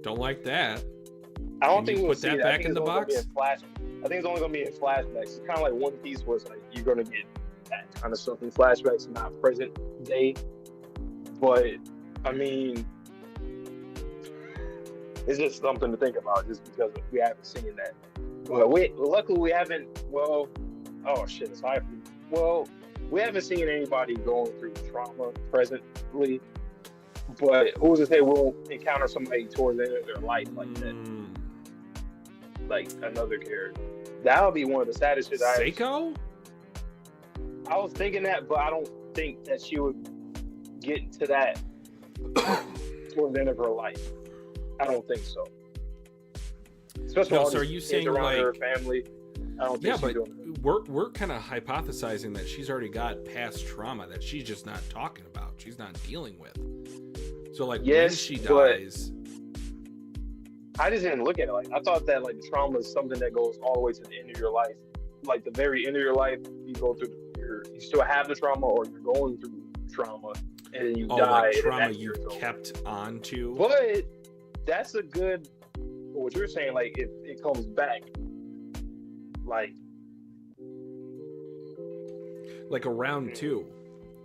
Don't like that. I don't think we'll put that back in the box. I think it's only gonna be in flashbacks. It's kind of like One Piece, where it's like you're gonna get that kind of stuff in flashbacks, not present day. But I mean, it's just something to think about, just because we haven't seen that. Well, luckily we haven't. Well, oh shit, it's high. Well, we haven't seen anybody going through trauma presently. But who's to say we'll encounter somebody towards the end of their life like that? Like another character. That would be one of the saddest shit. Seiko? I was thinking that, but I don't think that she would get to that towards the end of her life. I don't think so. Especially so are you saying around like her family? I don't think she's doing that. We're kind of hypothesizing that she's already got past trauma that she's just not talking about. She's not dealing with. So like when she dies, I just didn't look at it like I thought that like trauma is something that goes all the way to the end of your life. Like the very end of your life, you go through you still have the trauma, or you're going through trauma and then you die. Like trauma you kept on to. But that's a good. What you're saying, like if it comes back, like a round two,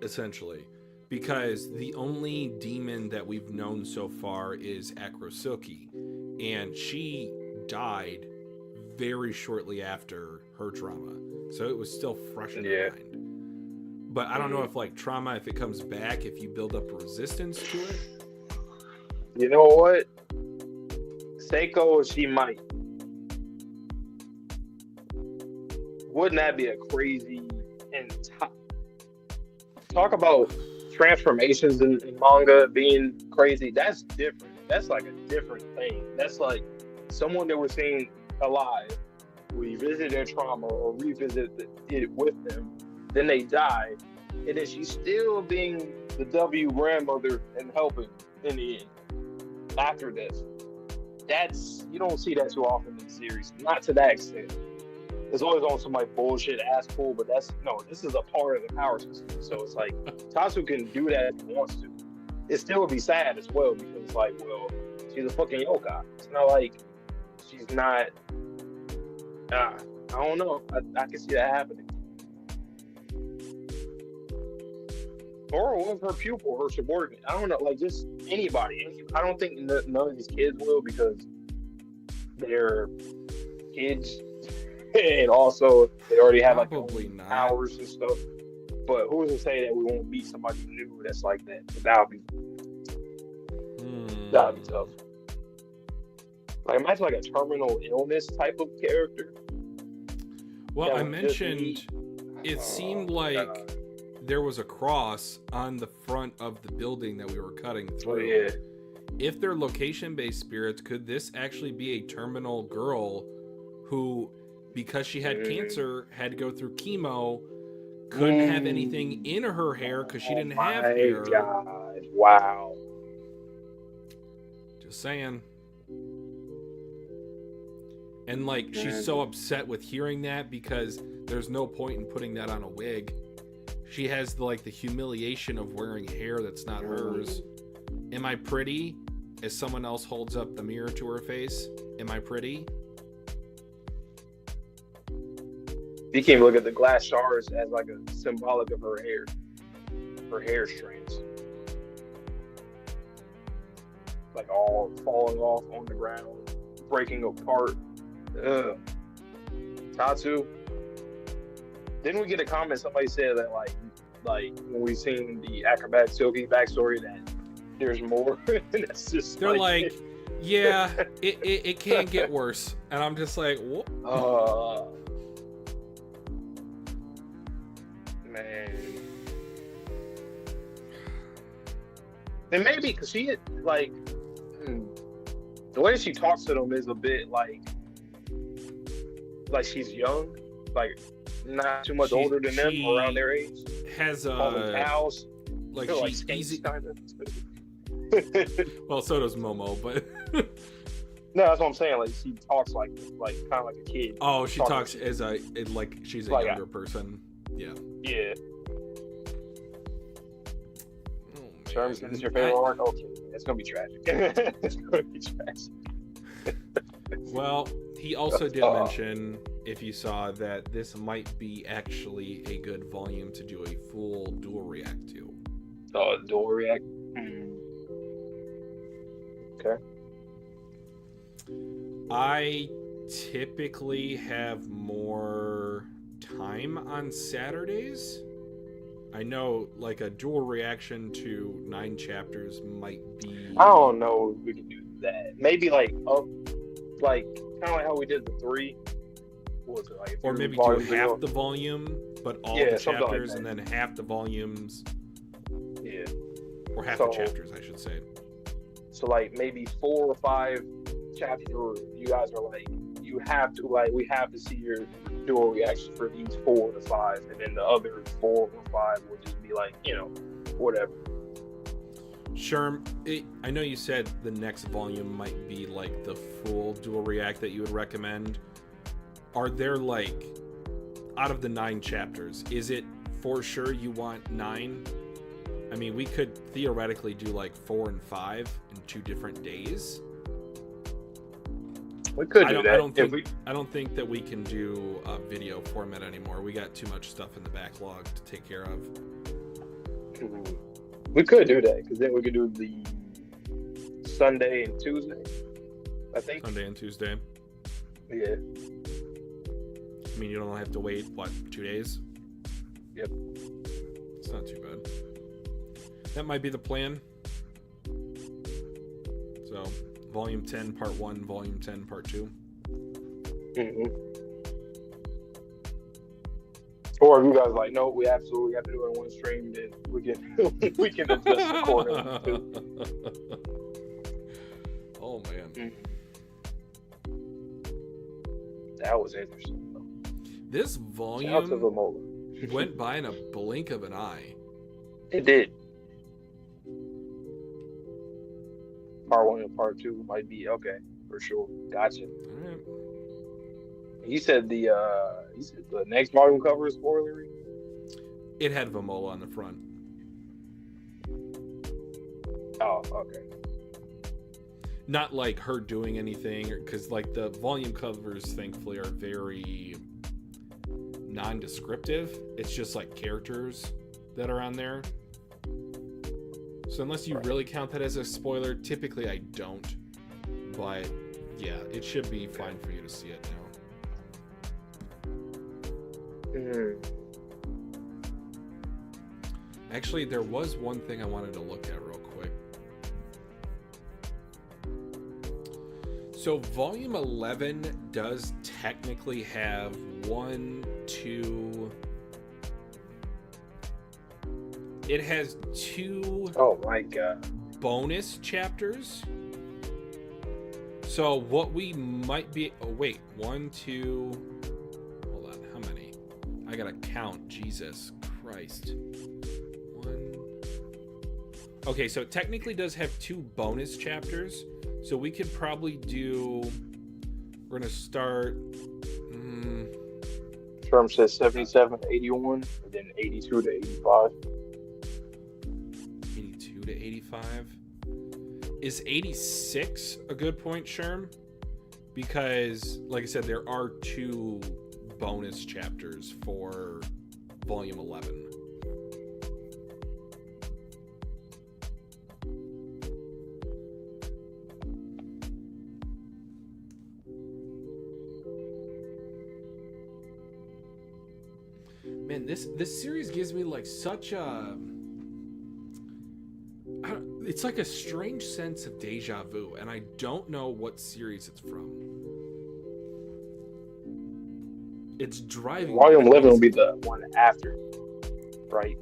essentially. Because the only demon that we've known so far is Akrosuki, and she died very shortly after her trauma, so it was still fresh in her mind. But I don't know if like trauma, if it comes back, if you build up resistance to it. You know what? Seiko, she might. Wouldn't that be a crazy and talk about transformations in manga being crazy? That's different. That's like a different thing. That's like someone that we're seeing alive. We visit their trauma or revisit it with them. Then they die, and then she's still being the W grandmother and helping in the end. After this, you don't see that too often in the series. Not to that extent. It's always on some like bullshit asshole, but this is a part of the power system. So it's like Tatsu can do that if he wants to. It still would be sad as well, because it's like, well, she's a fucking yokai. It's not like she's not. I don't know. I can see that happening. Or with her pupil, her subordinate. I don't know. Like just anybody. I don't think none of these kids will, because they're kids. And also, they already have like powers and stuff. But who's to say that we won't meet somebody new that's like that? That would be tough. Like imagine like a terminal illness type of character. Well, I mentioned it seemed like there was a cross on the front of the building that we were cutting through. Oh, yeah. If they're location-based spirits, could this actually be a terminal girl who, because she had cancer, had to go through chemo, couldn't have anything in her hair because she didn't have hair? God. Wow. Just saying. And like she's so upset with hearing that, because there's no point in putting that on a wig. She has the humiliation of wearing hair that's not hers. Am I pretty? As someone else holds up the mirror to her face, am I pretty? You can't look at the glass shards as like a symbolic of her hair strands, like all falling off on the ground, breaking apart. Tatsu, Didn't we get a comment? Somebody said that like when we seen the acrobat Silky backstory that there's more. That's just they're like yeah, it can get worse, and I'm just like, what? Man. And maybe because she like the way she talks to them is a bit like she's young, like not too much older than them, around their age. Has cows, like she's easy. Kind of. Well, so does Momo, but no, that's what I'm saying. Like she talks like kind of like a kid. Oh, she talks as like she's a younger person. Yeah. Yeah. Oh, is this your favorite arc? Okay, it's gonna be tragic. It's gonna be tragic. Well, he also did mention, if you saw, that this might be actually a good volume to do a full dual react to. Dual react. Okay. I typically have more time on Saturdays. I know, like, a dual reaction to 9 chapters might be... I don't know if we can do that. Maybe, like kind of like how we did the 3. What was it, like? Or maybe do half the volume, but all the chapters, like and then half the volumes. Yeah. Or half the chapters, I should say. So, like, maybe 4 or 5 chapters, you guys are like, we have to see your dual reaction for these 4 to 5, and then the other 4 or 5 will just be like, whatever. Sherm, I know you said the next volume might be like the full dual react that you would recommend. Are there, like, out of the 9 chapters, is it for sure you want 9? I mean, we could theoretically do like 4 and 5 in 2 different days. We could do that. I don't think that we can do a video format anymore. We got too much stuff in the backlog to take care of. We could do that, because then we could do the Sunday and Tuesday, I think. Sunday and Tuesday. Yeah. I mean, you don't have to wait, 2 days? Yep. It's not too bad. That might be the plan. So, Volume 10, Part 1, Volume 10, Part 2. Mm-hmm. Or if you guys like, no, we absolutely have to do it in one stream, then we can adjust accordingly too. Oh man. That was interesting though. This volume went by in a blink of an eye. It did. Part 1 and Part 2 might be okay for sure. Gotcha. All right. He said the next volume cover is spoilery. It had Vomola on the front. Oh, okay. Not like her doing anything, because like the volume covers, thankfully, are very non-descriptive. It's just like characters that are on there. So unless you really count that as a spoiler, typically I don't. But yeah, it should be fine for you to see it now. Actually, there was one thing I wanted to look at real quick. So volume 11 does technically have 1, 2... It has 2 oh my god bonus chapters. So what we might be... Oh, wait. 1, 2... Hold on. How many? I gotta count. Jesus Christ. 1... Okay, so it technically does have 2 bonus chapters. So we could probably do... We're gonna start... Term says 77 to 81, and then 82 to 85. 82 to 85. Is 86 a good point, Sherm? Because, like I said, there are 2 bonus chapters for volume 11. Man, this series gives me like such a... it's like a strange sense of deja vu, and I don't know what series it's from. It's driving... Volume 11 will be the one after, right?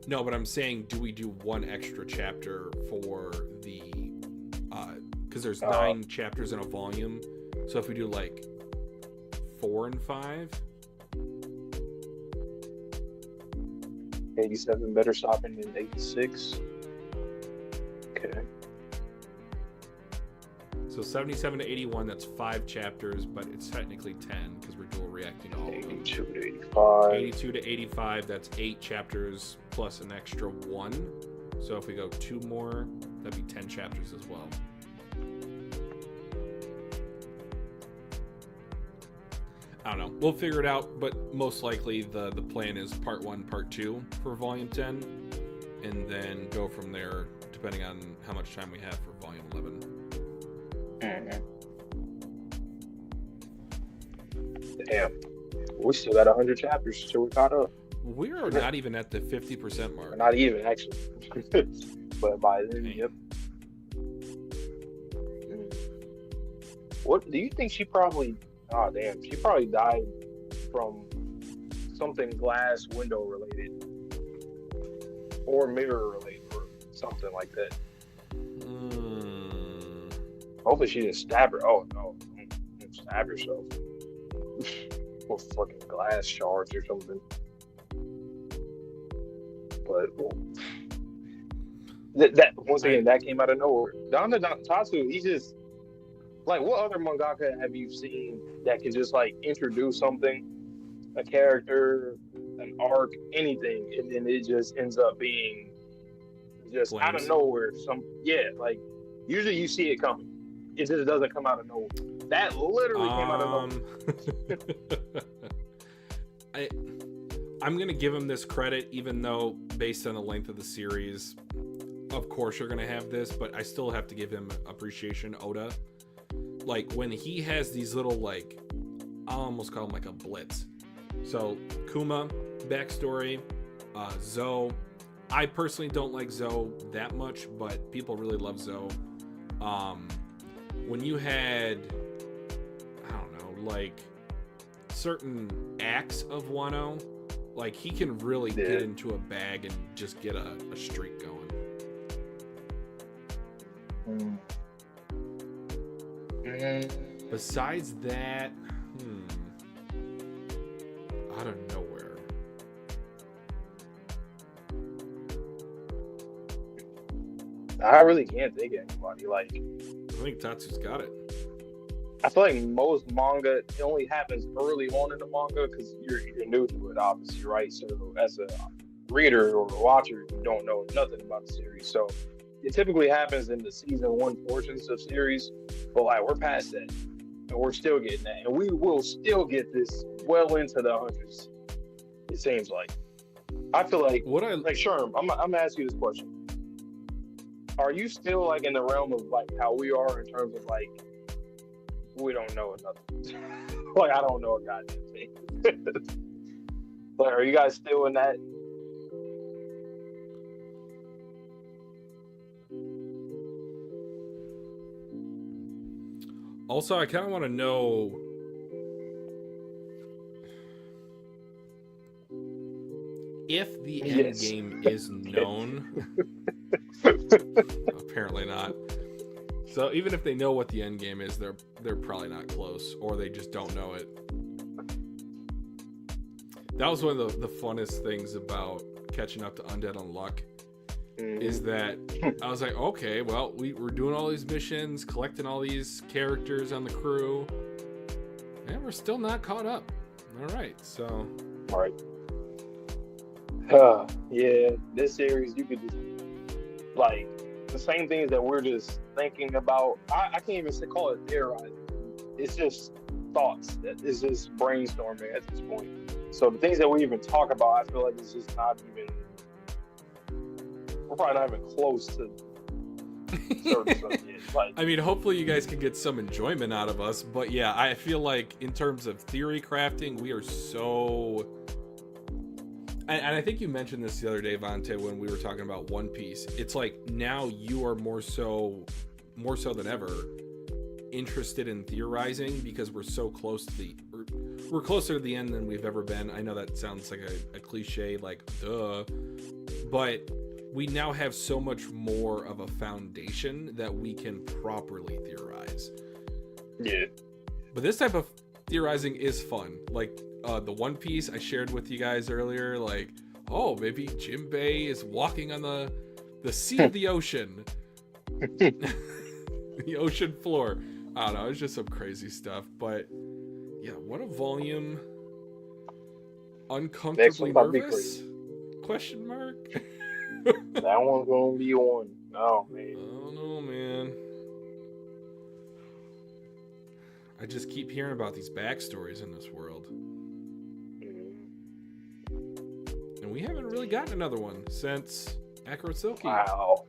No, but I'm saying, do we do one extra chapter for the... because there's 9 chapters in a volume, so if we do like 4 and 5... 87 better stopping than 86. Okay. So 77 to 81, that's 5 chapters, but it's technically 10 because we're dual reacting all of them. 82 to 85. 82 to 85, that's 8 chapters plus an extra 1. So if we go 2 more, that'd be 10 chapters as well. I don't know. We'll figure it out, but most likely the plan is part 1, part 2 for volume 10, and then go from there depending on how much time we have for volume 11. Damn. We still got 100 chapters till we're caught up. We're not even at the 50% mark. Not even, actually. But by then, yep. What do you think she probably... Oh, damn. She probably died from something glass window related. Or mirror related. Or something like that. Hopefully she didn't stab her. Oh, no. Don't stab herself. Or fucking glass shards or something. But... That once again, that came out of nowhere. Dandadan Tatsu, he just... Like, what other mangaka have you seen that can just, like, introduce something, a character, an arc, anything, and then it just ends up being just out of nowhere? Like, usually you see it coming. It just doesn't come out of nowhere. That literally came out of nowhere. I'm going to give him this credit, even though, based on the length of the series, of course you're going to have this, but I still have to give him appreciation, Oda. Like, when he has these little, like, I'll almost call them like a blitz. So, Kuma, backstory, Zoe. I personally don't like Zoe that much, but people really love Zoe. When you had, I don't know, like, certain acts of Wano, like, he can really get into a bag and just get a streak going. Besides that, out of nowhere. I really can't think of anybody. Like, I think Tatsu's got it. I feel like most manga, it only happens early on in the manga because you're new to it, obviously, right? So as a reader or a watcher, you don't know nothing about the series. So it typically happens in the season 1 portions of series, but like we're past that, and we're still getting that, and we will still get this well into the hundreds. It seems like. I feel like Sherm, I'm gonna ask you this question: are you still like in the realm of like how we are in terms of like we don't know nothing? Like I don't know a goddamn thing. Like, are you guys still in that? Also, I kind of want to know if the end game is known. Apparently not. So even if they know what the end game is, they're probably not close, or they just don't know it. That was one of the funnest things about catching up to Undead Unluck. Is that I was like, okay, well, we're doing all these missions, collecting all these characters on the crew, and we're still not caught up. All right, so. All right. Yeah, this series, you could just, like, the same things that we're just thinking about. I can't even call it theorizing. It's just thoughts. It's just brainstorming at this point. So the things that we even talk about, I feel like it's just not even. We're probably not even close to certain stuff yet. Like, I mean, hopefully you guys can get some enjoyment out of us, but yeah, I feel like in terms of theory crafting, we are so And I think you mentioned this the other day, Vontae, when we were talking about One Piece. It's like now you are more so than ever interested in theorizing because we're so close to we're closer to the end than we've ever been. I know that sounds like a cliche, like duh, but we now have so much more of a foundation that we can properly theorize. Yeah. But this type of theorizing is fun. Like the One Piece I shared with you guys earlier, like, oh, maybe Jinbei is walking on the sea of the ocean. The ocean floor. I don't know, it's just some crazy stuff. But yeah, what a volume. Uncomfortably nervous? Question mark? That one's gonna be one. Oh man. I don't know, man. I just keep hearing about these backstories in this world. And we haven't really gotten another one since Akaratsuki. Wow.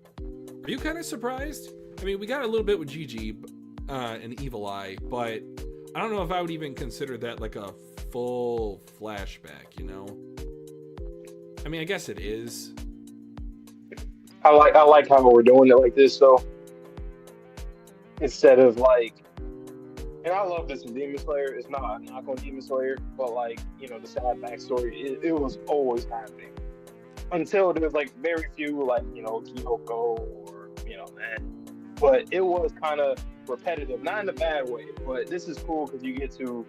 Are you kind of surprised? I mean, we got a little bit with Gigi and Evil Eye, but I don't know if I would even consider that like a full flashback, you know? I mean, I guess it is. I like how we're doing it like this, though. Instead of like, and I love this in Demon Slayer. It's not a knock on Demon Slayer, but like, you know, the sad backstory, it was always happening. Until there was like very few, like, you know, Kyoko or, you know, that. But it was kind of repetitive, not in a bad way, but this is cool because you get to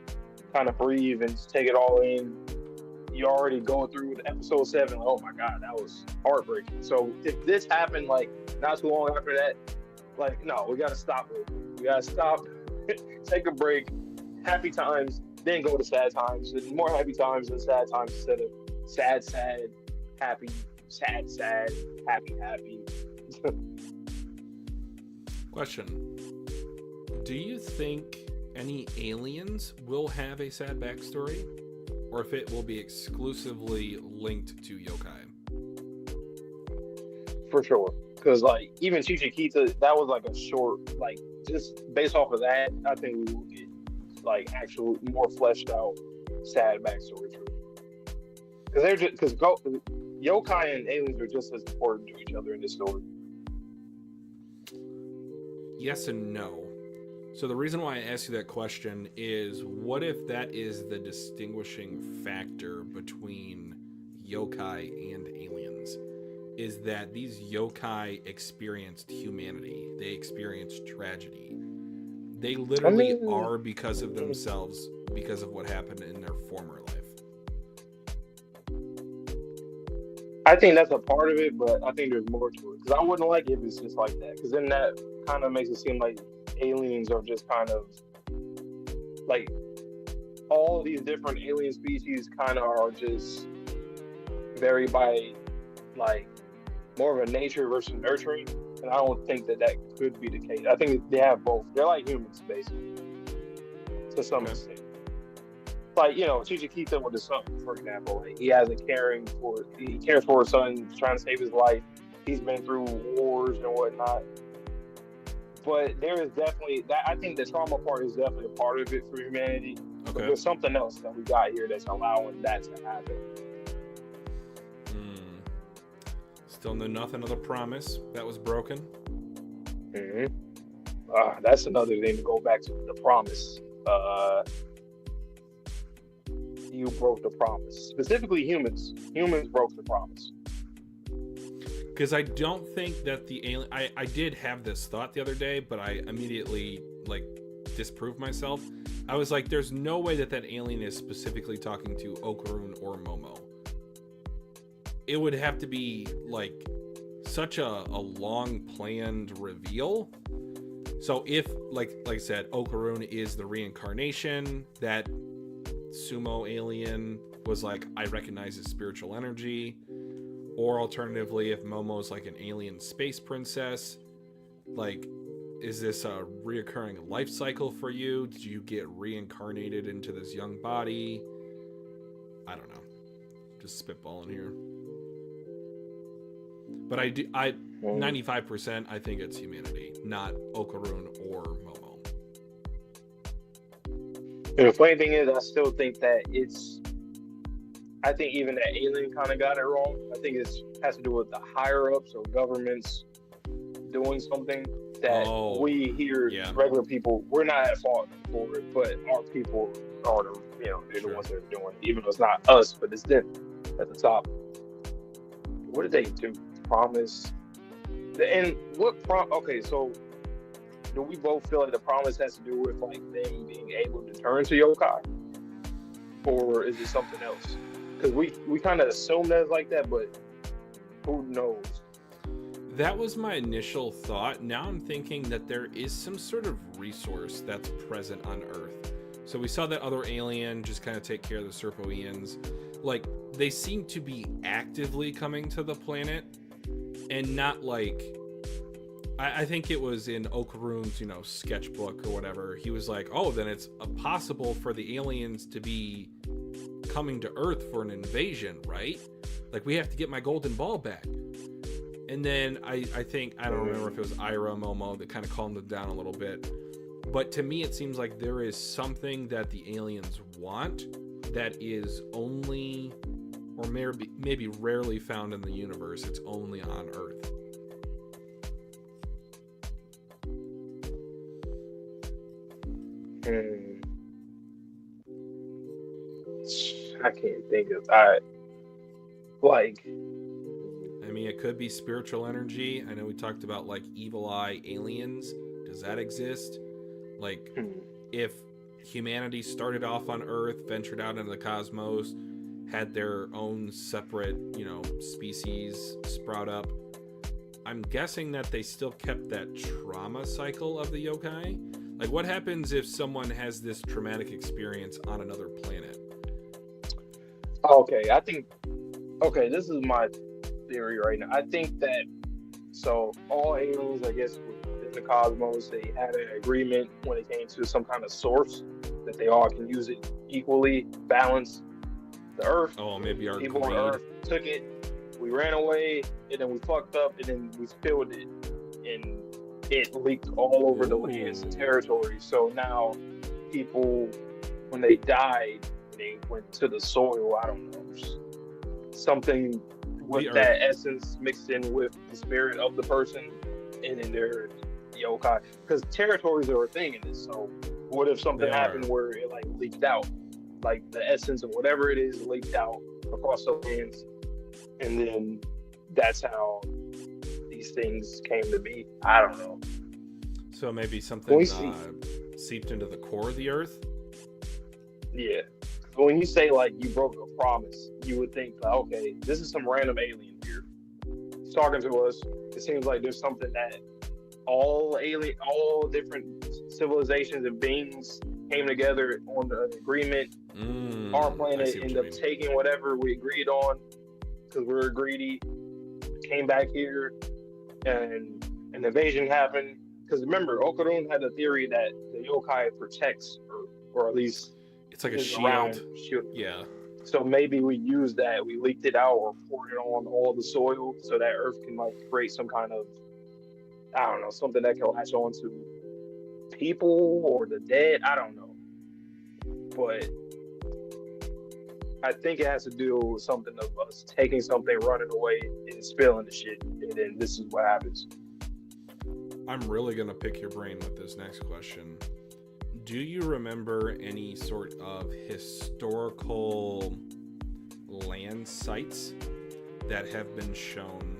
kind of breathe and just take it all in. You're already going through with episode 7. Oh my God, that was heartbreaking. So if this happened like not too long after that, like, no, we got to stop it. We got to stop, take a break, happy times, then go to sad times. There's more happy times than sad times instead of sad, sad, happy, sad, sad, happy, happy. Question. Do you think any aliens will have a sad backstory? Or if it will be exclusively linked to yokai? For sure. Because, like, even Gachiakuta, that was like a short, like, just based off of that, I think we will get, like, actual, more fleshed out, sad backstory for it. Because they're just, because yokai and aliens are just as important to each other in this story. Yes and no. So the reason why I asked you that question is, what if that is the distinguishing factor between yokai and aliens? Is that these yokai experienced humanity. They experienced tragedy. They literally are because of themselves, because of what happened in their former life. I think that's a part of it, but I think there's more to it. Because I wouldn't like it if it's just like that. Because then that kind of makes it seem like aliens are just kind of like all these different alien species kind of are just vary by like more of a nature versus nurturing, and I don't think that could be the case. I think they have both. They're like humans basically to some extent. Like, you know, Gachiakuta with his son, for example, like, he cares for his son, trying to save his life. He's been through wars and whatnot. But there is definitely that. I think the trauma part is definitely a part of it for humanity. Okay. But there's something else that we got here that's allowing that to happen. Still know nothing of the promise that was broken. That's another thing to go back to, the promise. You broke the promise. Specifically, humans. Humans broke the promise. Because I don't think that the alien... I did have this thought the other day, but I immediately, like, disproved myself. I was like, there's no way that alien is specifically talking to Okarun or Momo. It would have to be, like, such a long-planned reveal. So if, like I said, Okarun is the reincarnation, that sumo alien was like, I recognize his spiritual energy. Or alternatively, if Momo's like an alien space princess, like, is this a reoccurring life cycle for you? Did you get reincarnated into this young body? I don't know. Just spitballing here. But I 95% I think it's humanity, not Okarun or Momo. And the funny thing is, I still think that it's I think even that alien kind of got it wrong. I think it has to do with the higher ups or governments doing something that we here, regular people, we're not at fault for it, but our people are the, they're the ones that are doing it, even though it's not us, but it's them at the top. What did they do? Promise? And what okay, so do we both feel like the promise has to do with like them being able to turn to yokai? Or is it something else? Because we kind of assume that it's like that, but who knows? That was my initial thought. Now I'm thinking that there is some sort of resource that's present on Earth. So we saw that other alien just kind of take care of the Serpoians. Like, they seem to be actively coming to the planet and not like... I think it was in Okarun's, sketchbook or whatever. He was like, oh, then it's possible for the aliens to be coming to Earth for an invasion, right? Like, we have to get my golden ball back. And then I think, I don't remember if it was Ira Momo that kind of calmed them down a little bit. But to me, it seems like there is something that the aliens want that is only, or maybe rarely found in the universe. It's only on Earth. I can't think of I mean, it could be spiritual energy. I know we talked about like evil eye aliens. Does that exist? Like, if humanity started off on Earth, ventured out into the cosmos, had their own separate, species sprout up, I'm guessing that they still kept that trauma cycle of the yokai. Like, what happens if someone has this traumatic experience on another planet? Okay, this is my theory right now. I think that, so all aliens, I guess, within the cosmos, they had an agreement when it came to some kind of source that they all can use it equally, balance the Earth. Oh, maybe our people on Earth took it, we ran away, and then we fucked up, and then we spilled it, and it leaked all over the lands and territory. So now people, when they died, they went to the soil. I don't know, something with that essence mixed in with the spirit of the person, and then they're yokai. Because territories are a thing in this. So what if something happened where it like leaked out, like the essence of whatever it is leaked out across the lands, and then that's how these things came to be? I don't know. So maybe something seeped into the core of the Earth? Yeah. But when you say like you broke a promise, you would think, okay, this is some random alien here. He's talking to us. It seems like there's something that all different civilizations and beings came together on an agreement. Our planet ended up taking whatever we agreed on because we were greedy. Came back here, and an invasion happened. Because remember, Okarun had a theory that the yokai protects, or at least it's like a shield. Yeah. So maybe we used that. We leaked it out or poured it on all the soil so that Earth can like create some kind of, I don't know, something that can latch on to people or the dead. I don't know. But I think it has to do with something of us taking something, running away, and spilling the shit. And then this is what happens. I'm really going to pick your brain with this next question. Do you remember any sort of historical land sites that have been shown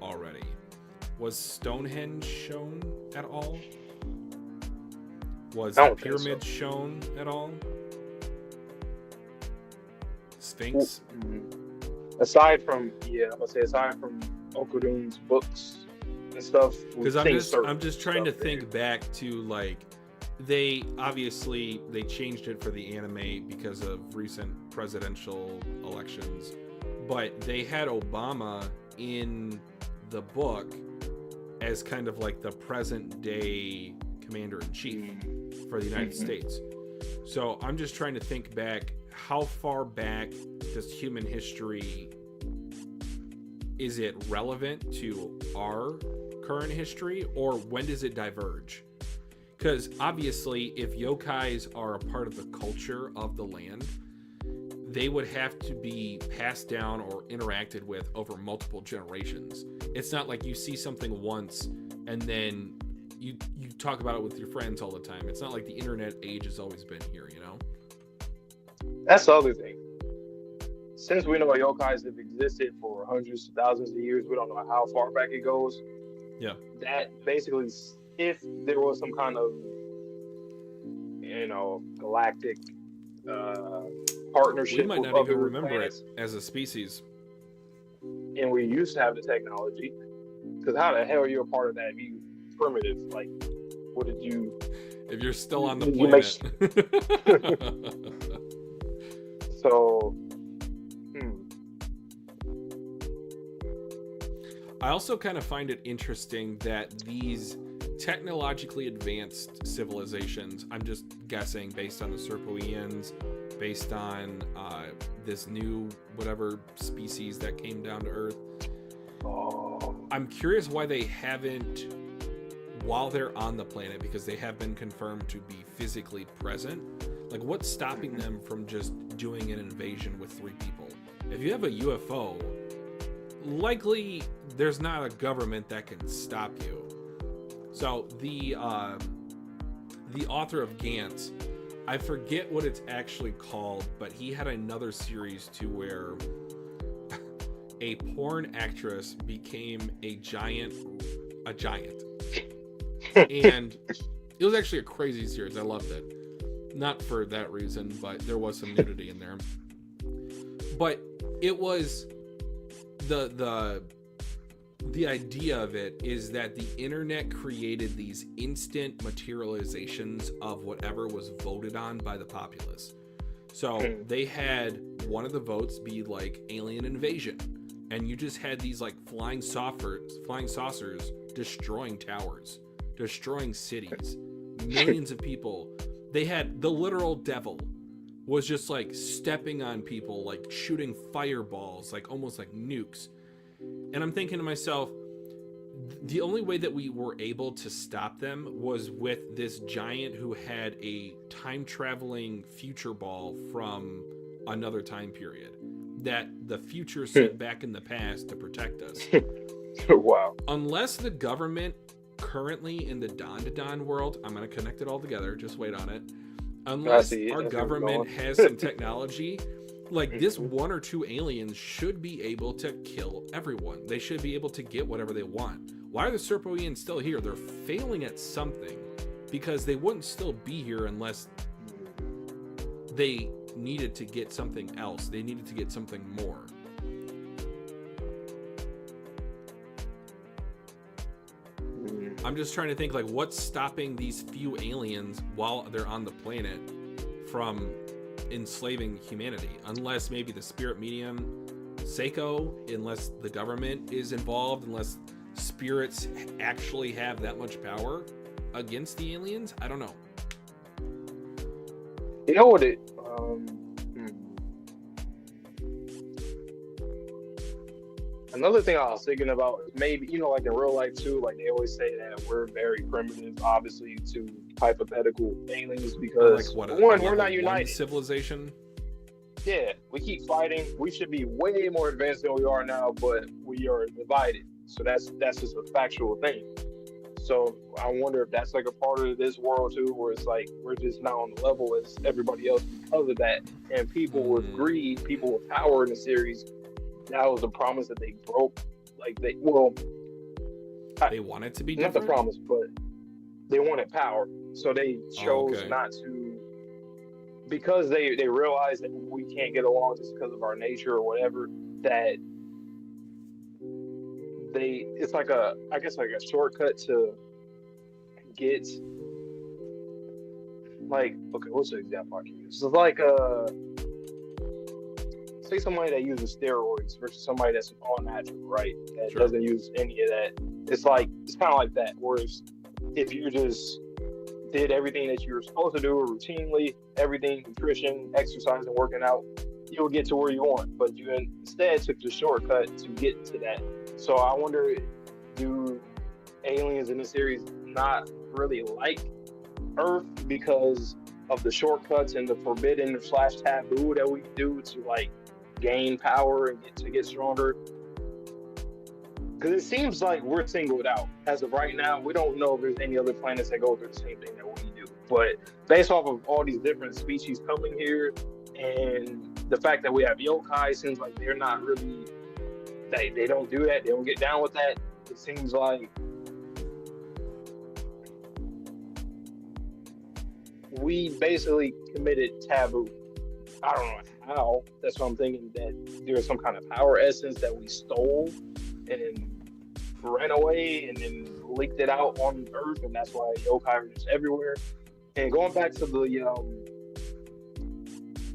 already? Was Stonehenge shown at all? Was the pyramid shown at all? Sphinx? Aside from Okarun's books and stuff. Because I'm just trying to think back to like, they changed it for the anime because of recent presidential elections, but they had Obama in the book as kind of like the present day commander-in-chief for the United States. So I'm just trying to think back, how far back does human history, is it relevant to our current history, or when does it diverge? Because obviously if yokais are a part of the culture of the land, they would have to be passed down or interacted with over multiple generations. It's not like you see something once and then you talk about it with your friends all the time. It's not like the internet age has always been here, you know? That's the other thing. Since we know yokais have existed for hundreds of thousands of years, we don't know how far back it goes. Yeah. That basically, if there was some kind of, galactic partnership, we might not even remember planets, it as a species. And we used to have the technology. Because how the hell are you a part of that if you primitive? Like, what did you? If you're still on the planet. So. I also kind of find it interesting that these technologically advanced civilizations, I'm just guessing based on the Serpoians, based on this new whatever species that came down to Earth. I'm curious why they haven't, while they're on the planet, because they have been confirmed to be physically present, like what's stopping them from just doing an invasion with 3 people? If you have a UFO, likely there's not a government that can stop you. So the author of Gantz, I forget what it's actually called, but he had another series to where a porn actress became a giant. And it was actually a crazy series. I loved it. Not for that reason, but there was some nudity in there. But it was the idea of it is that the internet created these instant materializations of whatever was voted on by the populace. So they had one of the votes be like alien invasion, and you just had these like flying saucers destroying towers, destroying cities, millions of people. They had the literal devil was just like stepping on people, like shooting fireballs, like almost like nukes. And I'm thinking to myself, the only way that we were able to stop them was with this giant who had a time-traveling future ball from another time period that the future sent back in the past to protect us. Wow. Unless the government currently in the Dandadan world, I'm going to connect it all together, just wait on it. Unless our government has some technology, like this 1 or 2 aliens should be able to kill everyone. They should be able to get whatever they want. Why are the Serpoians still here? They're failing at something, because they wouldn't still be here unless they needed to get something else. They needed to get something more. I'm just trying to think, like, what's stopping these few aliens while they're on the planet from enslaving humanity? Unless maybe the spirit medium, Seiko, unless the government is involved, unless spirits actually have that much power against the aliens. I don't know. You know what it... Another thing I was thinking about is maybe, like in real life too, like they always say that we're very primitive, obviously, to hypothetical aliens, because like we're not united. Civilization? Yeah, we keep fighting. We should be way more advanced than we are now, but we are divided. So that's just a factual thing. So I wonder if that's like a part of this world too, where it's like we're just not on the level as everybody else because of that. And people with greed, people with power in the series, that was a promise that they broke. Like they wanted to be not different? the promise, but they wanted power, so they chose not to, because they realized that we can't get along just because of our nature or whatever. That it's like a shortcut to get, like, okay, what's the example I can use? It's like say somebody that uses steroids versus somebody that's all natural, right? That doesn't use any of that. It's kind of like that. Whereas if you just did everything that you were supposed to do routinely, everything, nutrition, exercise, and working out, you'll get to where you want. But you instead took the shortcut to get to that. So I wonder, do aliens in this series not really like Earth because of the shortcuts and the forbidden / taboo that we do to like gain power and get stronger. Because it seems like we're singled out as of right now. We don't know if there's any other planets that go through the same thing that we do. But based off of all these different species coming here, and the fact that we have yokai, seems like they're not really. They don't do that. They don't get down with that. It seems like we basically committed taboo. I don't know how. That's what I'm thinking, that there's some kind of power essence that we stole and ran away and then leaked it out on Earth, and that's why yokai are just everywhere. And going back to the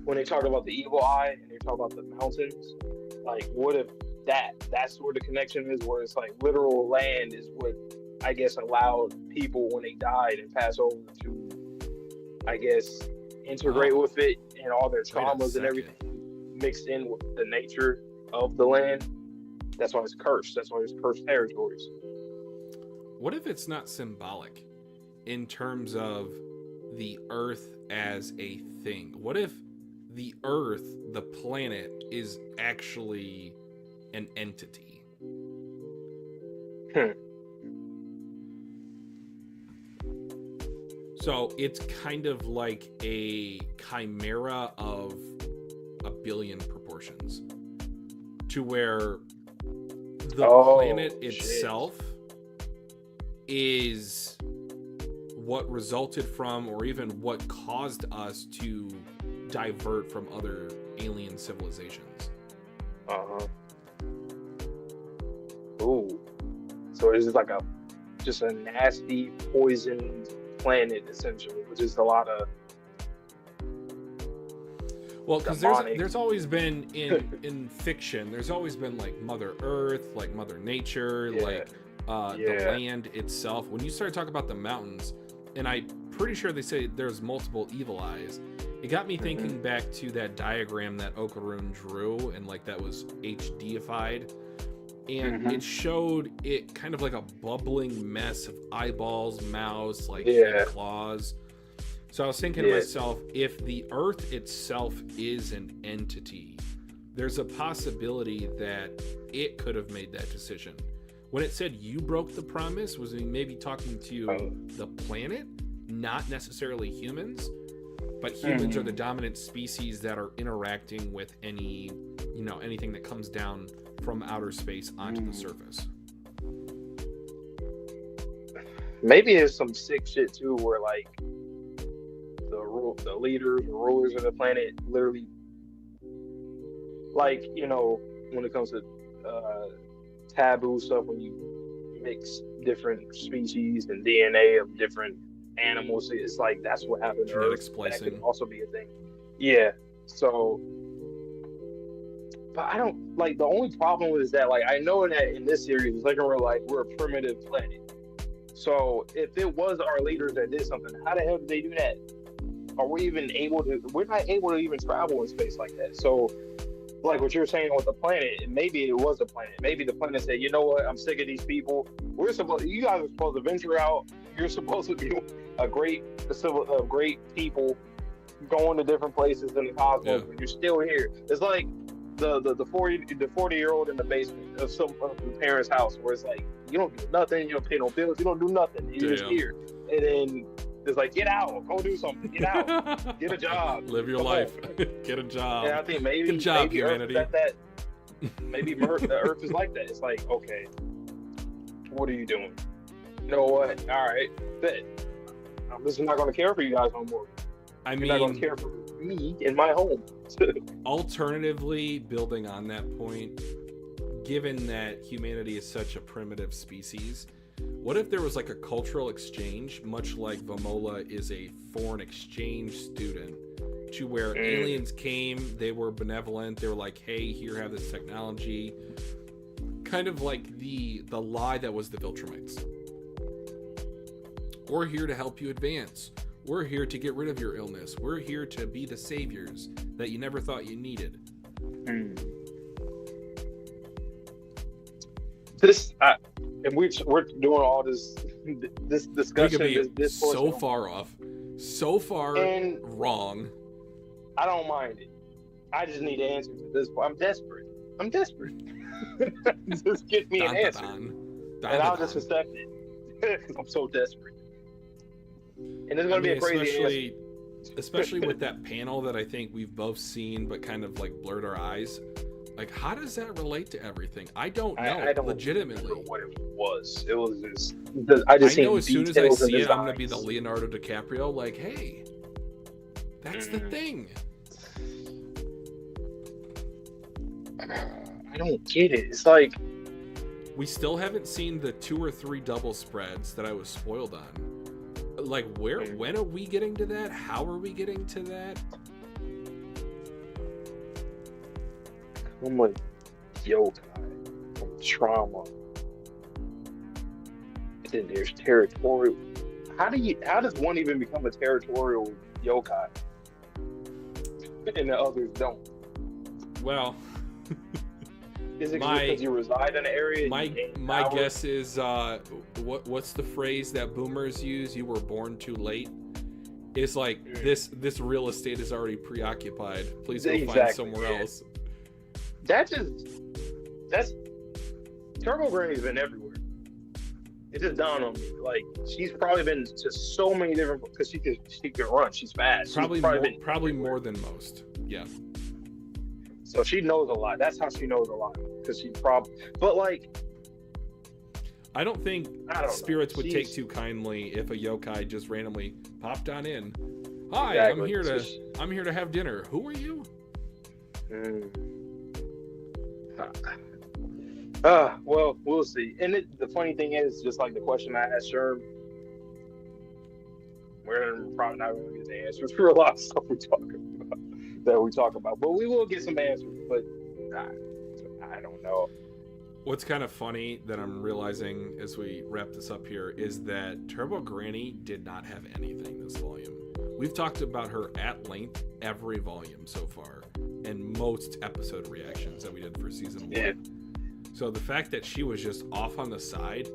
when they talk about the evil eye and they talk about the mountains, like what if that's where the connection is, where it's like literal land is what I guess allowed people when they died and passed over to, I guess, integrate with it, and all their traumas and everything mixed in with the nature of the land. That's why it's cursed. That's why it's cursed territories. What if it's not symbolic in terms of the Earth as a thing? What if the Earth, the planet, is actually an entity? So it's kind of like a chimera of a billion proportions, to where the planet itself is what resulted from, or even what caused us to divert from other alien civilizations. Ooh. So it's like just a nasty, poisoned planet, essentially, which is a lot of. Well, because there's always been in fiction, there's always been like Mother Earth, like Mother Nature, like the land itself. When you start talking about the mountains, and I'm pretty sure they say there's multiple evil eyes, it got me thinking back to that diagram that Okaurun drew, and like that was HDified. And it showed it kind of like a bubbling mess of eyeballs, mouths, like claws. So I was thinking to myself, if the Earth itself is an entity, there's a possibility that it could have made that decision. When it said you broke the promise, was it maybe talking to the planet, not necessarily humans? But humans are the dominant species that are interacting with anything that comes down from outer space onto the surface. Maybe there's some sick shit too, where like the leaders, the rulers of the planet, literally, like, when it comes to taboo stuff, when you mix different species and DNA of different animals, it's like that's what happened. Genetic splicing. That could also be a thing. Yeah. So, but I don't like. The only problem is that, like, I know that in this series, it's like we're a primitive planet. So if it was our leaders that did something, how the hell did they do that? Are we even able to? We're not able to even travel in space like that. So, like what you're saying with the planet, maybe it was a planet. Maybe the planet said, you know what? I'm sick of these people. You guys are supposed to venture out. You're supposed to be a great people going to different places in the cosmos, but you're still here. It's like the 40-year-old in the basement of the parents' house, where it's like, you don't do nothing, you don't pay no bills, you don't do nothing, you're just here. And then it's like, get out, go do something, get out, get a job, live your life, get a job. And I think maybe humanity. Earth is at that. Maybe the Earth is like that. It's like, okay, what are you doing? You know what? All right, bet. I'm just not going to care for you guys no more. You're not going to care for me in my home. Alternatively, building on that point, given that humanity is such a primitive species, what if there was like a cultural exchange, much like Vamola is a foreign exchange student, to where aliens came, they were benevolent, they were like, hey, here, have this technology. Kind of like the lie that was the Viltrumites. We're here to help you advance. We're here to get rid of your illness. We're here to be the saviors that you never thought you needed. And we're doing all this discussion. We could be this so far off. So far, wrong. I don't mind it. I just need an answer to this. I'm desperate. Just get me an answer. And I'll just accept it. I'm so desperate. And it's going to be a crazy answer. Especially with that panel that I think we've both seen but kind of like blurred our eyes. Like, how does that relate to everything? I don't know. I don't legitimately know what it was. It was just. I know as soon as I see it, I'm going to be the Leonardo DiCaprio. Like, hey, that's the thing. I don't get it. It's like we still haven't seen the 2 or 3 double spreads that I was spoiled on. Like, when are we getting to that? How are we getting to that? I'm like, yokai, trauma. And then there's territorial. How does one even become a territorial yokai? And the others don't. Well, is it because you reside in an area? My guess is what's the phrase that boomers use? You were born too late. It's like this real estate is already preoccupied. Please go find somewhere else. That's Turbo Granny's been everywhere. It just dawned on me. Like, she's probably been to so many different because she can run. She's fast. Probably more than most. Yeah. So she knows a lot. That's how she knows a lot. Because she but like, I don't think spirits would take too kindly if a yokai just randomly popped on in. Hi, exactly. I'm here to have dinner. Who are you? Well, we'll see. And the funny thing is, just like the question I asked Sherm, we're probably not going to get the answers for a lot of stuff we talk about. But we will get some answers. But I don't know. What's kind of funny that I'm realizing as we wrap this up here is that Turbo Granny did not have anything this volume. We've talked about her at length every volume so far, and most episode reactions that we did for season 1. Yeah. So the fact that she was just off on the side,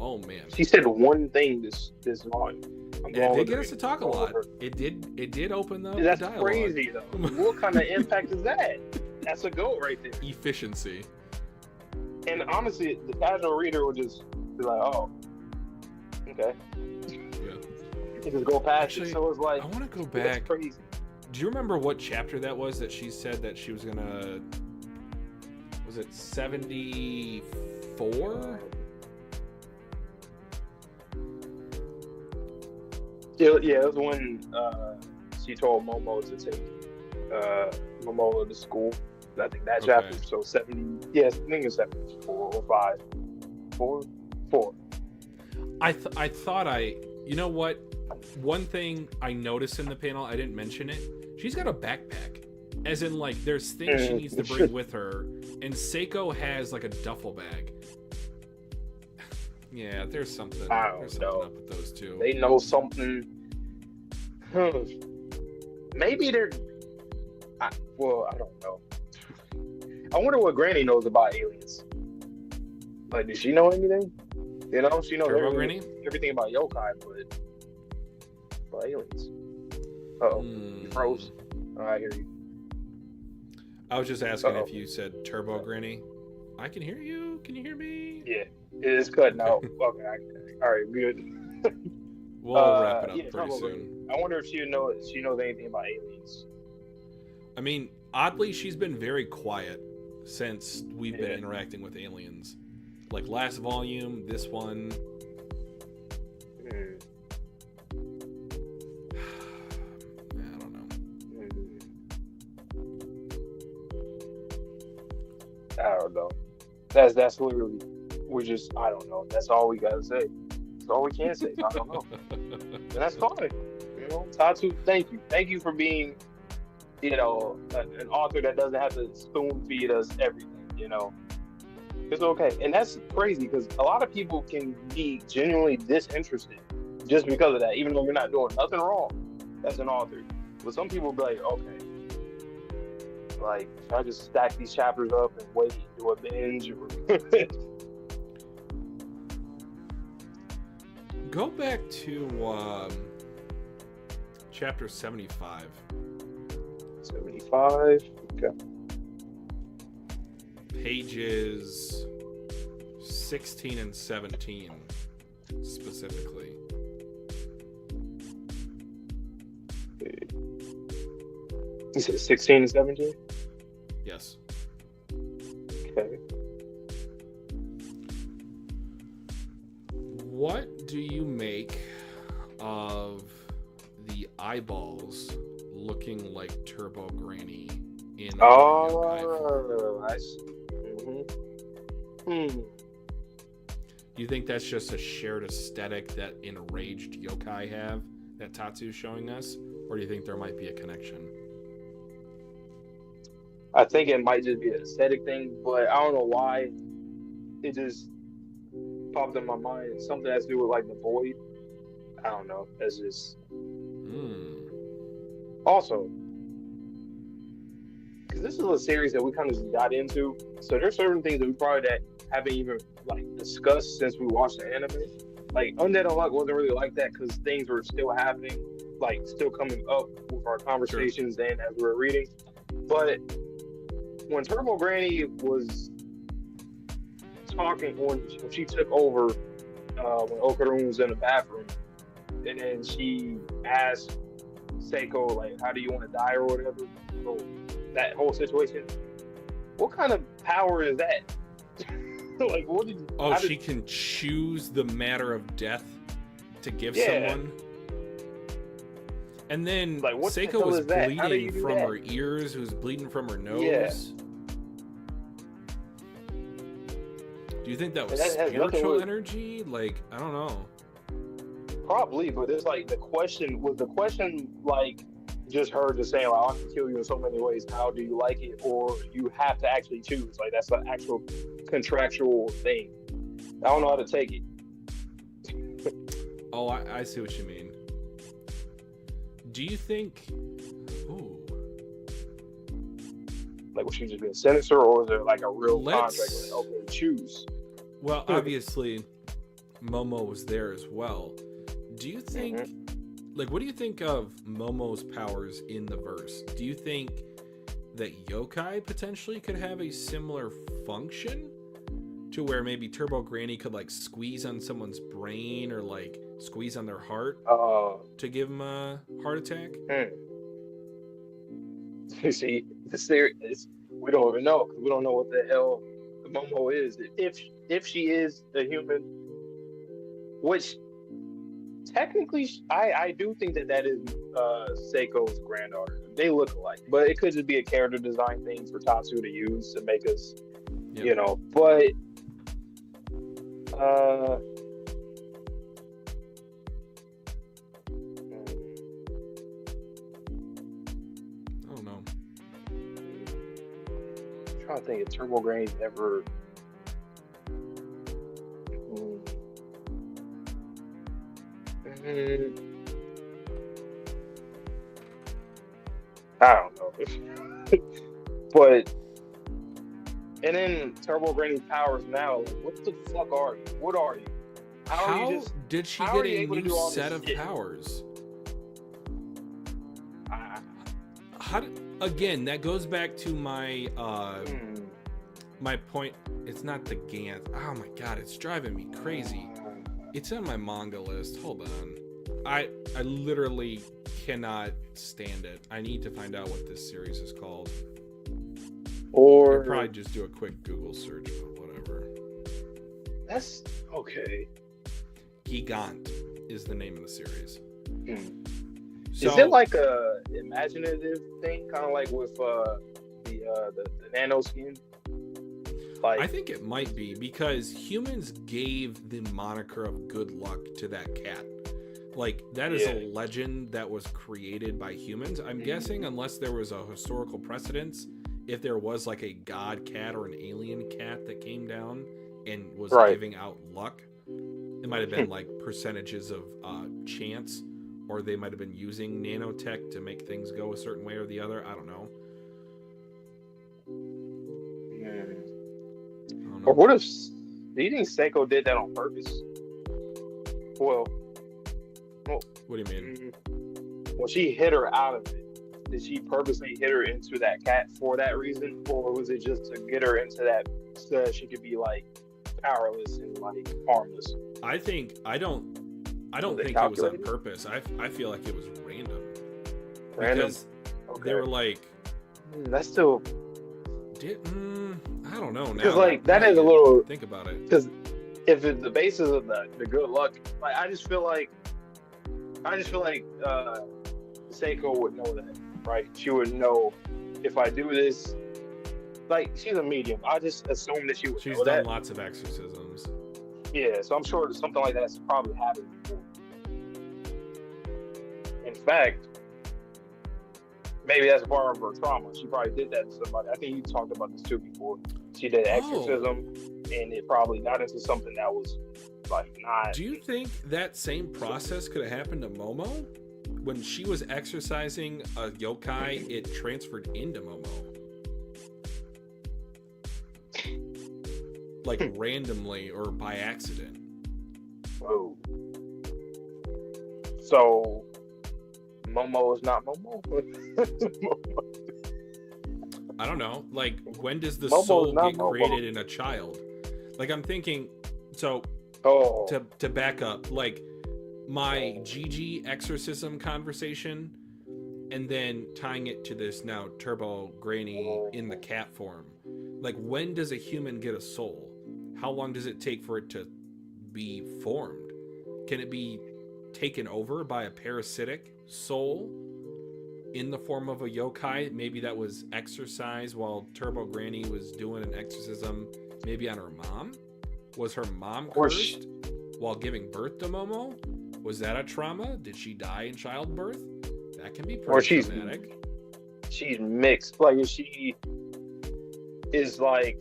oh man. She said one thing this volume. It did get us to talk a lot. It did open the That's dialogue. Crazy though. What kind of impact is that? That's a goal right there. Efficiency. And honestly, the casual reader would just be like, "Oh, okay." Yeah. You just go past it. So it's like, I want to go back. That's crazy. Do you remember what chapter that was that she said that she was gonna? Was it 74? Yeah, it was when she told Momo to take Momola to school. I think that chapter. So 70. Yes, I think it's 74 or 5. 4. I thought you know what? One thing I noticed in the panel, I didn't mention it. She's got a backpack, as in like there's things she needs to bring with her, and Seiko has like a duffel bag. Yeah, there's something. There's something up with those two. They know something. Maybe they're. I don't know. I wonder what Granny knows about aliens. Like, does she know anything? You know, she knows everything about yokai, but about aliens. You froze. Oh, I hear you. I was just asking if you said Turbo Granny. I can hear you. Can you hear me? Yeah, it is cutting out. Okay, all right, good. We'll wrap it up pretty soon. I wonder if she knows anything about aliens. I mean, oddly, she's been very quiet since we've been interacting with aliens. Like last volume, this one. I don't know. I don't know. That's literally, I don't know. That's all we gotta say. That's all we can say. I don't know. And that's fine. You know, Tatu, thank you. Thank you for being, an author that doesn't have to spoon feed us everything, It's okay. And that's crazy because a lot of people can be genuinely disinterested just because of that, even though you're not doing nothing wrong as an author. But some people be like, okay, like, should I just stack these chapters up and wait, do a binge? Go back to chapter 75. 75. Okay. Pages 16 and 17 specifically. You said 16 and 17? Yes. Okay. What do you make of the eyeballs looking like Turbo Granny in Oh, I see. Do you think that's just a shared aesthetic that enraged yokai have that Tatsu's showing us? Or do you think there might be a connection? I think it might just be an aesthetic thing, but I don't know why. It just popped in my mind. Something has to do with like the void. I don't know. That's just. Also, because this is a series that we kind of just got into, so there's certain things that we probably haven't even like discussed since we watched the anime. Like Undead Unluck wasn't really like that because things were still happening, like still coming up with our conversations and as we were reading. But when Turbo Granny was talking, when she took over, when Okarun was in the bathroom, and then she asked Seiko, like, how do you want to die or whatever? So that whole situation. What kind of power is that? Like, what did? She can choose the matter of death to give someone. And then like, Seiko was bleeding from her ears, was bleeding from her nose. Yeah. Do you think that was spiritual energy? Like, I don't know. Probably, but it's like the question like just her just saying like, I can kill you in so many ways. How do you like it? Or you have to actually choose. Like that's an actual contractual thing. I don't know how to take it. Oh, I see what you mean. Do you think? Ooh. Like, was she just being sinister, or is there like a real contract? Like, okay, choose. Well, obviously, Momo was there as well. Do you think, like, what do you think of Momo's powers in the verse? Do you think that yokai potentially could have a similar function to where maybe Turbo Granny could, like, squeeze on someone's brain or, like, squeeze on their heart to give them a heart attack? You see, the series, we don't even know, because we don't know what the hell Momo is. If she is a human, which technically I do think that is Seiko's granddaughter. They look alike, but it could just be a character design thing for Tatsu to use to make us, you know. But I don't know. I'm trying to think if Turbo Granny's ever. I don't know. But and then Turbo Granny's powers now, like, what the fuck are you? What are you? How did she get a new set of powers? Again, that goes back to my my point. It's not the Gantz. Oh my god, it's driving me crazy. It's on my manga list. Hold on. I literally cannot stand it. I need to find out what this series is called. Or I'll probably just do a quick Google search, but whatever. That's okay. Gigant is the name of the series. So, is it like a imaginative thing, kind of like with the nano skin? Like, I think it might be because humans gave the moniker of good luck to that cat. Like, that is a legend that was created by humans. I'm guessing, unless there was a historical precedence, if there was like a god cat or an alien cat that came down and was giving out luck, it might have been like percentages of chance, or they might have been using nanotech to make things go a certain way or the other. I don't know. Or what if, do you think Seiko did that on purpose? Well, what do you mean? when she hit her out of it, did she purposely hit her into that cat for that reason, or was it just to get her into that so that she could be like powerless and like harmless? I don't think it was on purpose. I feel like it was random. Because they were like, that's still. I don't know now. Because like that is a little. Think about it. Because if it's the basis of the good luck, like I just feel like Seiko would know that, right? She would know if I do this. Like she's a medium. I just assume that she would. She's know done that. Lots of exorcisms. Yeah, so I'm sure something like that's probably happened before. In fact, maybe that's part of her trauma. She probably did that to somebody. I think you talked about this too before. She did exorcism, and it probably got into something that was like not. Do you think that same process could have happened to Momo? When she was exorcising a yokai, it transferred into Momo. Like randomly or by accident. Whoa. So Momo is not Momo? I don't know. Like, when does the Momo's soul not get Momo. created in a child? Like, I'm thinking, so to back up, like my Gigi exorcism conversation, and then tying it to this now Turbo Granny in the cat form. Like, when does a human get a soul? How long does it take for it to be formed? Can it be taken over by a parasitic soul in the form of a yokai? Maybe that was exorcised while Turbo Granny was doing an exorcism, maybe on her mom? Was her mom cursed while giving birth to Momo? Was that a trauma? Did she die in childbirth? That can be pretty traumatic. She's mixed. Like, if she is like,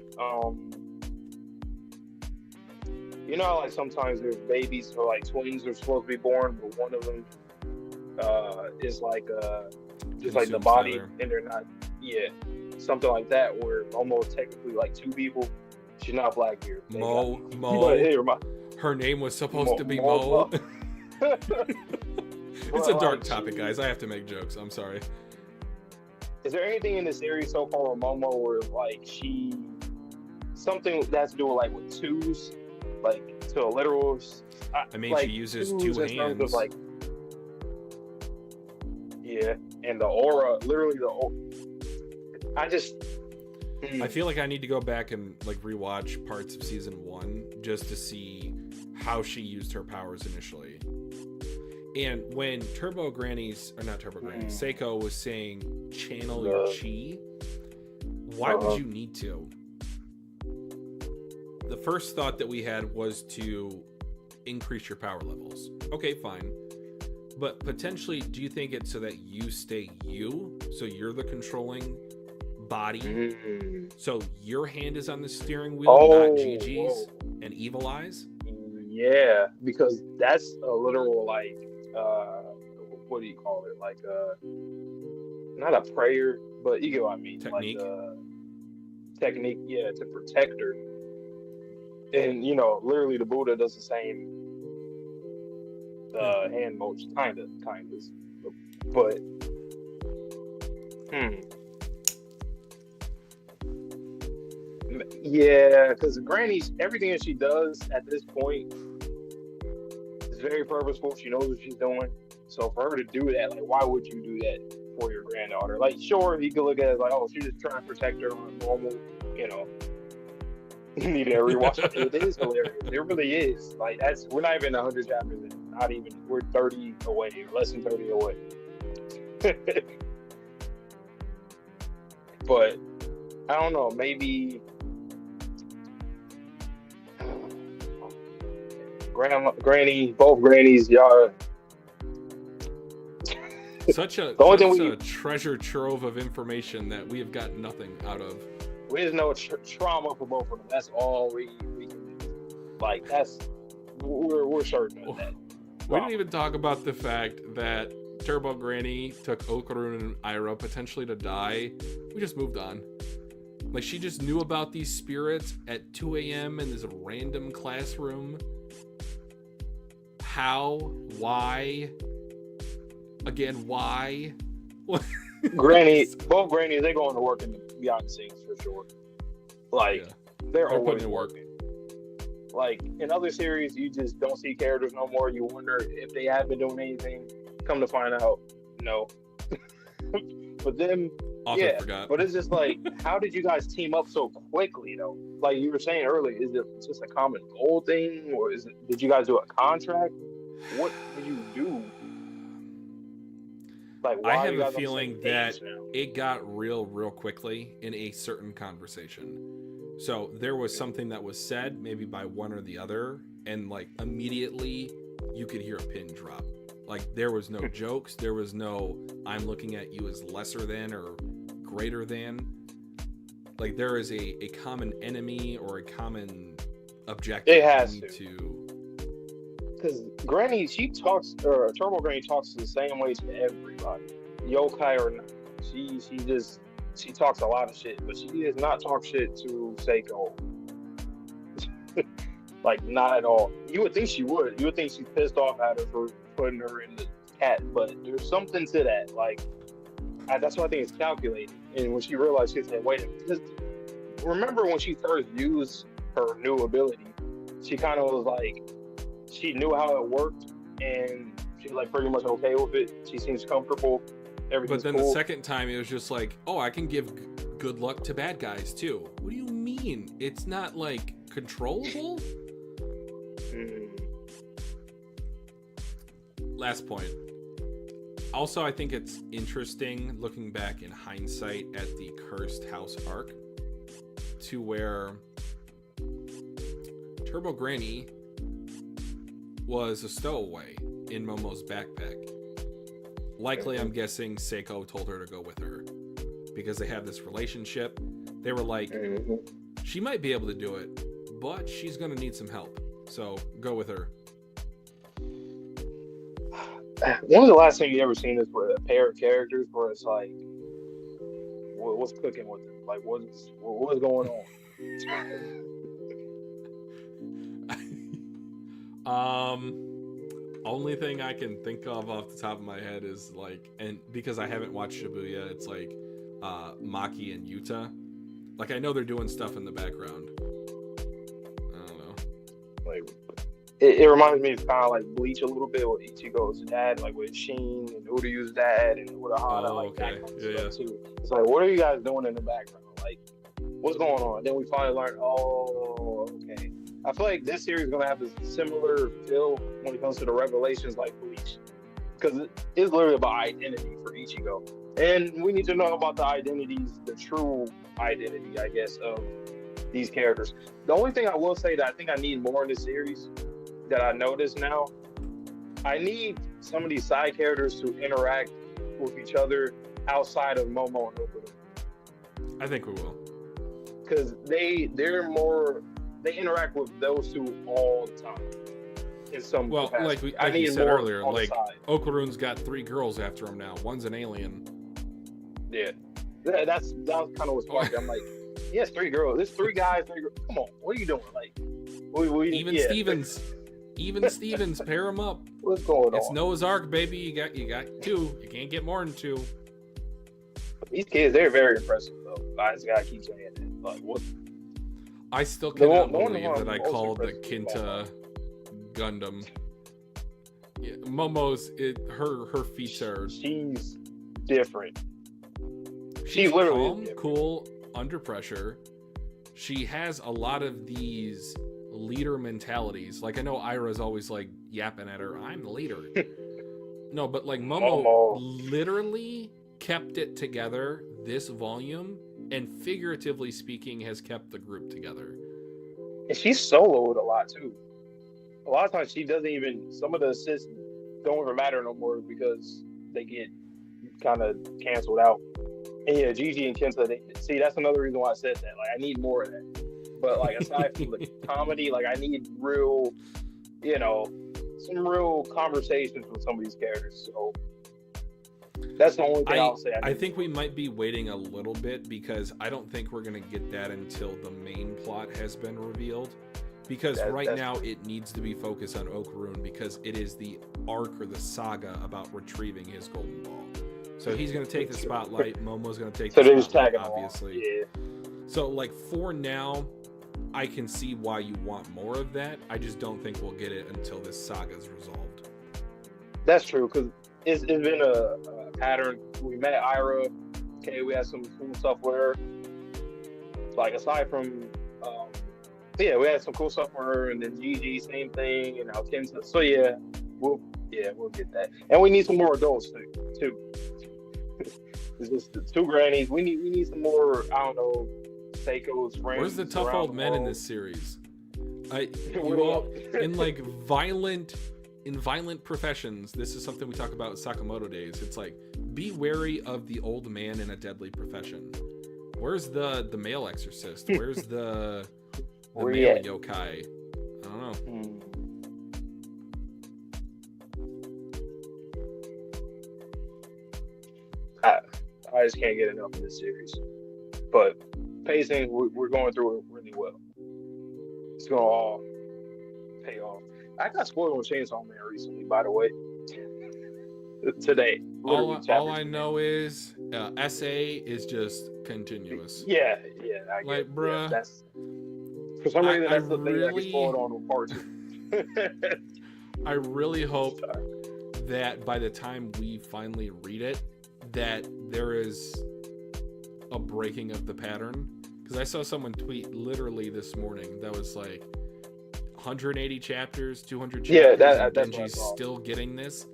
you know, like sometimes there's babies or like twins are supposed to be born, but one of them is like just like the body, and they're not. Yeah, something like that, where almost technically like two people. She's not black here. Mo. Her name was supposed to be Mo. It's a dark topic, guys. I have to make jokes. I'm sorry. Is there anything in the series so far with Momo where like she something that's to do with like with twos, like to a literal? I mean, like, she uses two hands. Of, like, yeah, and the aura, literally the aura. I feel like I need to go back and like rewatch parts of season 1 just to see how she used her powers initially. And when Seiko was saying channel your chi, why would you need to? The first thought that we had was to increase your power levels. Okay, fine. But potentially, do you think it's so that you stay you? So you're the controlling body? So your hand is on the steering wheel, not Gigi's and Evil Eye's? Yeah, because that's a literal, like, what do you call it? Like, not a prayer, but you get what I mean. Technique. Like, technique, yeah, to protect her. And, you know, literally the Buddha does the same hand motion, kind of. But, yeah, because Granny's, everything that she does at this point is very purposeful. She knows what she's doing. So for her to do that, like, why would you do that for your granddaughter? Like, sure, you could look at it as like, oh, she's just trying to protect her on a normal, you know. You need to rewatch it. It is hilarious. It really is. Like, we're not even 100 chapters in. Not even. We're 30 away, or less than 30 away. But I don't know. Maybe Granny, both grannies, y'all. Such a treasure trove of information that we have got nothing out of. There's no trauma for both of them. That's all we can do. Like, we're certain of that. We didn't even talk about the fact that Turbo Granny took Okarun and Ira potentially to die. We just moved on. Like, she just knew about these spirits at 2 a.m. in this random classroom. How? Why? Again, why? Granny, both grannies, they going to work in the behind the scenes for sure. Like, they're always working. Like, in other series, you just don't see characters no more. You wonder if they have been doing anything. Come to find out, no. But then, forgot. But it's just like, how did you guys team up so quickly, though? Like you were saying earlier, is it just a common goal thing, or did you guys do a contract? What did you do? Like, why I have a feeling that it got real quickly in a certain conversation. So there was something that was said, maybe by one or the other, and like immediately you could hear a pin drop. Like, there was no jokes, there was no I'm looking at you as lesser than or greater than. Like, there is a common enemy or a common objective. It has to. Because Granny, she talks, or Turbo Granny talks the same way to everybody, yokai or not. She talks a lot of shit, but she does not talk shit to Seiko. Like, not at all. You would think she would. You would think she's pissed off at her for putting her in the cat, but there's something to that. Like, that's why I think it's calculated. And when she realized, she said, wait a minute. Remember when she first used her new ability, she kind of was like, she knew how it worked, and she's like pretty much okay with it. She seems comfortable. Everything's But then cool. the second time, it was just like, oh, I can give good luck to bad guys too. What do you mean? It's not like controllable? Last point. Also, I think it's interesting looking back in hindsight at the Cursed House arc, to where Turbo Granny was a stowaway in Momo's backpack. Likely, I'm guessing Seiko told her to go with her because they have this relationship. They were like, she might be able to do it, but she's going to need some help. So go with her. When was the last time you ever seen this with a pair of characters where it's like, what's cooking with them? Like, what's going on? Only thing I can think of off the top of my head is like, and because I haven't watched Shibuya, it's like Maki and Yuta. Like, I know they're doing stuff in the background. I don't know. Like, it reminds me of kind of like Bleach a little bit with Ichigo's dad, like with Shin and Uryu's dad and Urahara, like okay. that kind of stuff too. It's like, what are you guys doing in the background? Like, what's going on? Then we finally learn, oh, okay. I feel like this series is going to have this similar feel when it comes to the revelations like Bleach. Because it's literally about identity for Ichigo. And we need to know about the identities, the true identity, I guess, of these characters. The only thing I will say that I think I need more in this series that I notice now, I need some of these side characters to interact with each other outside of Momo and Okaurun. I think we will. Because they're more... They interact with those two all the time. In some capacity. Like you said earlier, like Okaurun's got 3 girls after him now. One's an alien. Yeah, that was kind of what's funny. I'm like, yes, 3 girls. There's 3 guys, 3 girls. Come on, what are you doing? Like, even Stevens, pair them up. What's going on? It's Noah's Ark, baby. You got 2. You can't get more than 2. These kids, they're very impressive though. I just gotta keep saying it. Like, what? I still cannot believe that I called the Kinta Gundam. Yeah, Momo's her feats are. She's different. She's calm, cool, under pressure. She has a lot of these leader mentalities. Like, I know Ira's always like yapping at her, I'm the leader. No, but like Momo literally kept it together this volume, and figuratively speaking has kept the group together. And she's soloed a lot too. A lot of times she doesn't even, some of the assists don't even matter no more because they get kind of canceled out. And yeah, Gigi and Kenta, see, that's another reason why I said that. Like, I need more of that. But like, aside from the comedy, like, I need real, some real conversations with some of these characters. So that's the only thing I'll say. I think we might be waiting a little bit because I don't think we're going to get that until the main plot has been revealed. Because right now it needs to be focused on Okarun because it is the arc or the saga about retrieving his golden ball. So he's going to take the spotlight. Momo's going to take the spotlight, obviously. Yeah. So, like, for now, I can see why you want more of that. I just don't think we'll get it until this saga's resolved. That's true, because it's been a pattern. We met Ira. Okay, we had some cool stuff with her. Like, aside from... we had some cool stuff for her, and then Gigi, same thing, and now Tim. So we'll get that, and we need some more adults too. It's just the two grannies. We need some more. I don't know, Seiko's friends. Where's the tough old men in this series? In violent professions. This is something we talk about with Sakamoto days. It's like, be wary of the old man in a deadly profession. Where's the male exorcist? Where's the male yokai? I don't know. I just can't get enough of this series. But pacing, we're going through it really well. It's going to all pay off. I got spoiled on Chainsaw Man recently, by the way. Today. All I know is SA is just continuous. Yeah. I like, get, bruh. Yeah, that's, for some reason, that's the thing that gets spoiled on part 2. I really hope that by the time we finally read it, that there is a breaking of the pattern. Because I saw someone tweet literally this morning that was like 180 chapters, 200 chapters, and Denji's still getting this.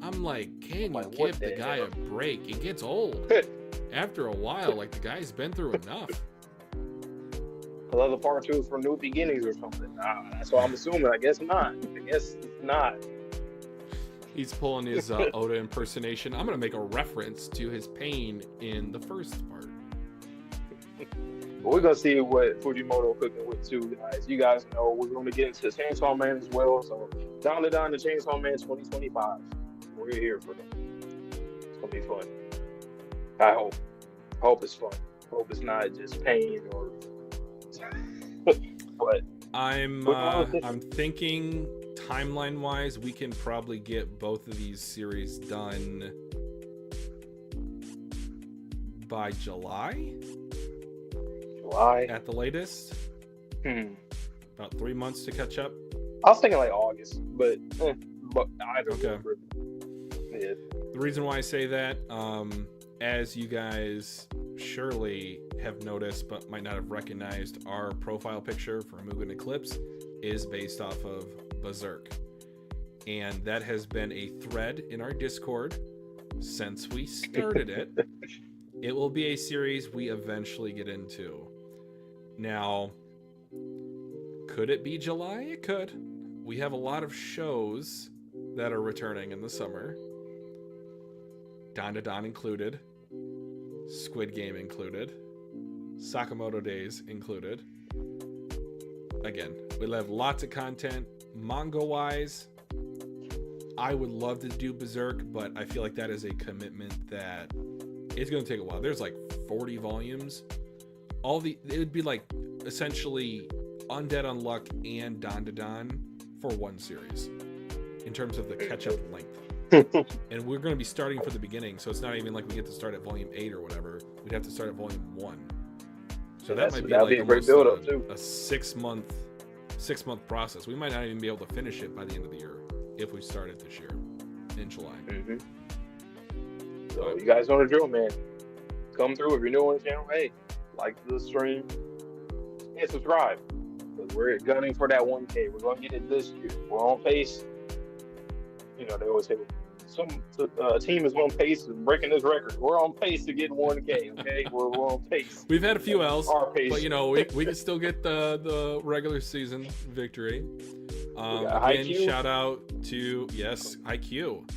I'm like, can you give the guy a break? It gets old. After a while, like, the guy's been through enough. I love the part 2 for New Beginnings or something. That's what I'm assuming. I guess not. He's pulling his Oda impersonation. I'm going to make a reference to his pain in the first part. We're going to see what Fujimoto cooking with too, guys. You guys know we're going to get into Chainsaw Man as well. So, Dandadan to Chainsaw Man 2025. We're here for them. It's going to be fun. I hope. Hope it's fun. Hope it's not just pain or... but... I'm thinking... Timeline wise, we can probably get both of these series done by July at the latest. About 3 months to catch up. I was thinking like August, but either. Okay. Yeah. The reason why I say that, as you guys surely have noticed but might not have recognized, our profile picture for Mugen Eclipse is based off of Berserk, and that has been a thread in our Discord since we started it. It will be a series we eventually get into. Now, could it be July? It could. We have a lot of shows that are returning in the summer, Dandadan included, Squid Game included, Sakamoto Days included. Again, we'll have lots of content. Manga-wise, I would love to do Berserk, but I feel like that is a commitment that it's going to take a while. There's like 40 volumes. It would be like essentially Undead Unluck and Dandadan for one series in terms of the catch-up length. And we're going to be starting from the beginning, so it's not even like we get to start at volume 8 or whatever. We'd have to start at volume 1. So that might be like a great build-up too. A 6 month process. We might not even be able to finish it by the end of the year if we started this year in July. So you guys know the drill, man. Come through if you're new on the channel. Hey, like the stream and subscribe. Because we're gunning for that 1K. We're gonna get it this year. We're on pace. You know, they always say some team is on pace and breaking this record. We're on pace to get 1K. Okay, we're on pace. We've had a few L's, but you know we can still get the regular season victory. Again, shout out to IQ.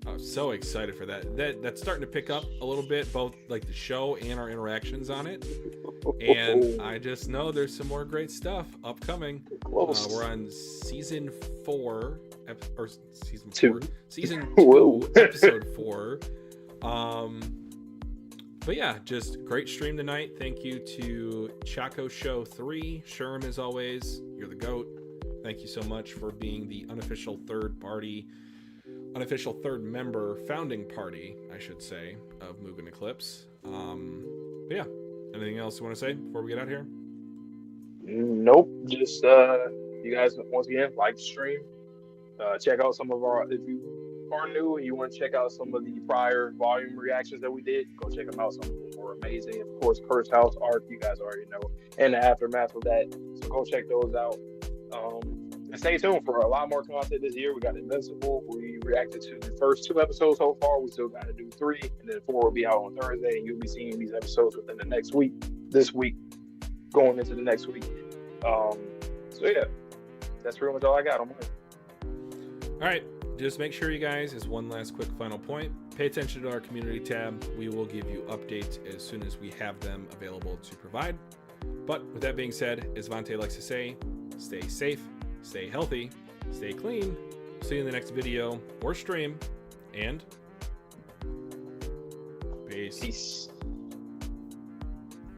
I'm so excited for that. That's starting to pick up a little bit, both like the show and our interactions on it. And I just know there's some more great stuff upcoming. We're on season 4. Or season 4, season 2, episode 4. But yeah, just great stream tonight. Thank you to Chaco Show 3. Sherm, as always, you're the GOAT. Thank you so much for being the unofficial third member, founding party, I should say, of Mugen Eclipse. But yeah, anything else you want to say before we get out here? Nope. Just you guys, once again, like the stream. Check out some of our, if you are new and you want to check out some of the prior volume reactions that we did, go check them out. Some of them were amazing. Of course, Cursed House arc, you guys already know, and the aftermath of that. So go check those out. And stay tuned for a lot more content this year. We got Invincible. We reacted to the first 2 episodes so far. We still got to do 3, and then 4 will be out on Thursday. And you'll be seeing these episodes within the next week. This week, going into the next week. So yeah, that's pretty much all I got on mine. All right, just make sure you guys, as one last quick final point, pay attention to our community tab. We will give you updates as soon as we have them available to provide. But with that being said, as Vante likes to say, stay safe, stay healthy, stay clean. See you in the next video or stream, and peace.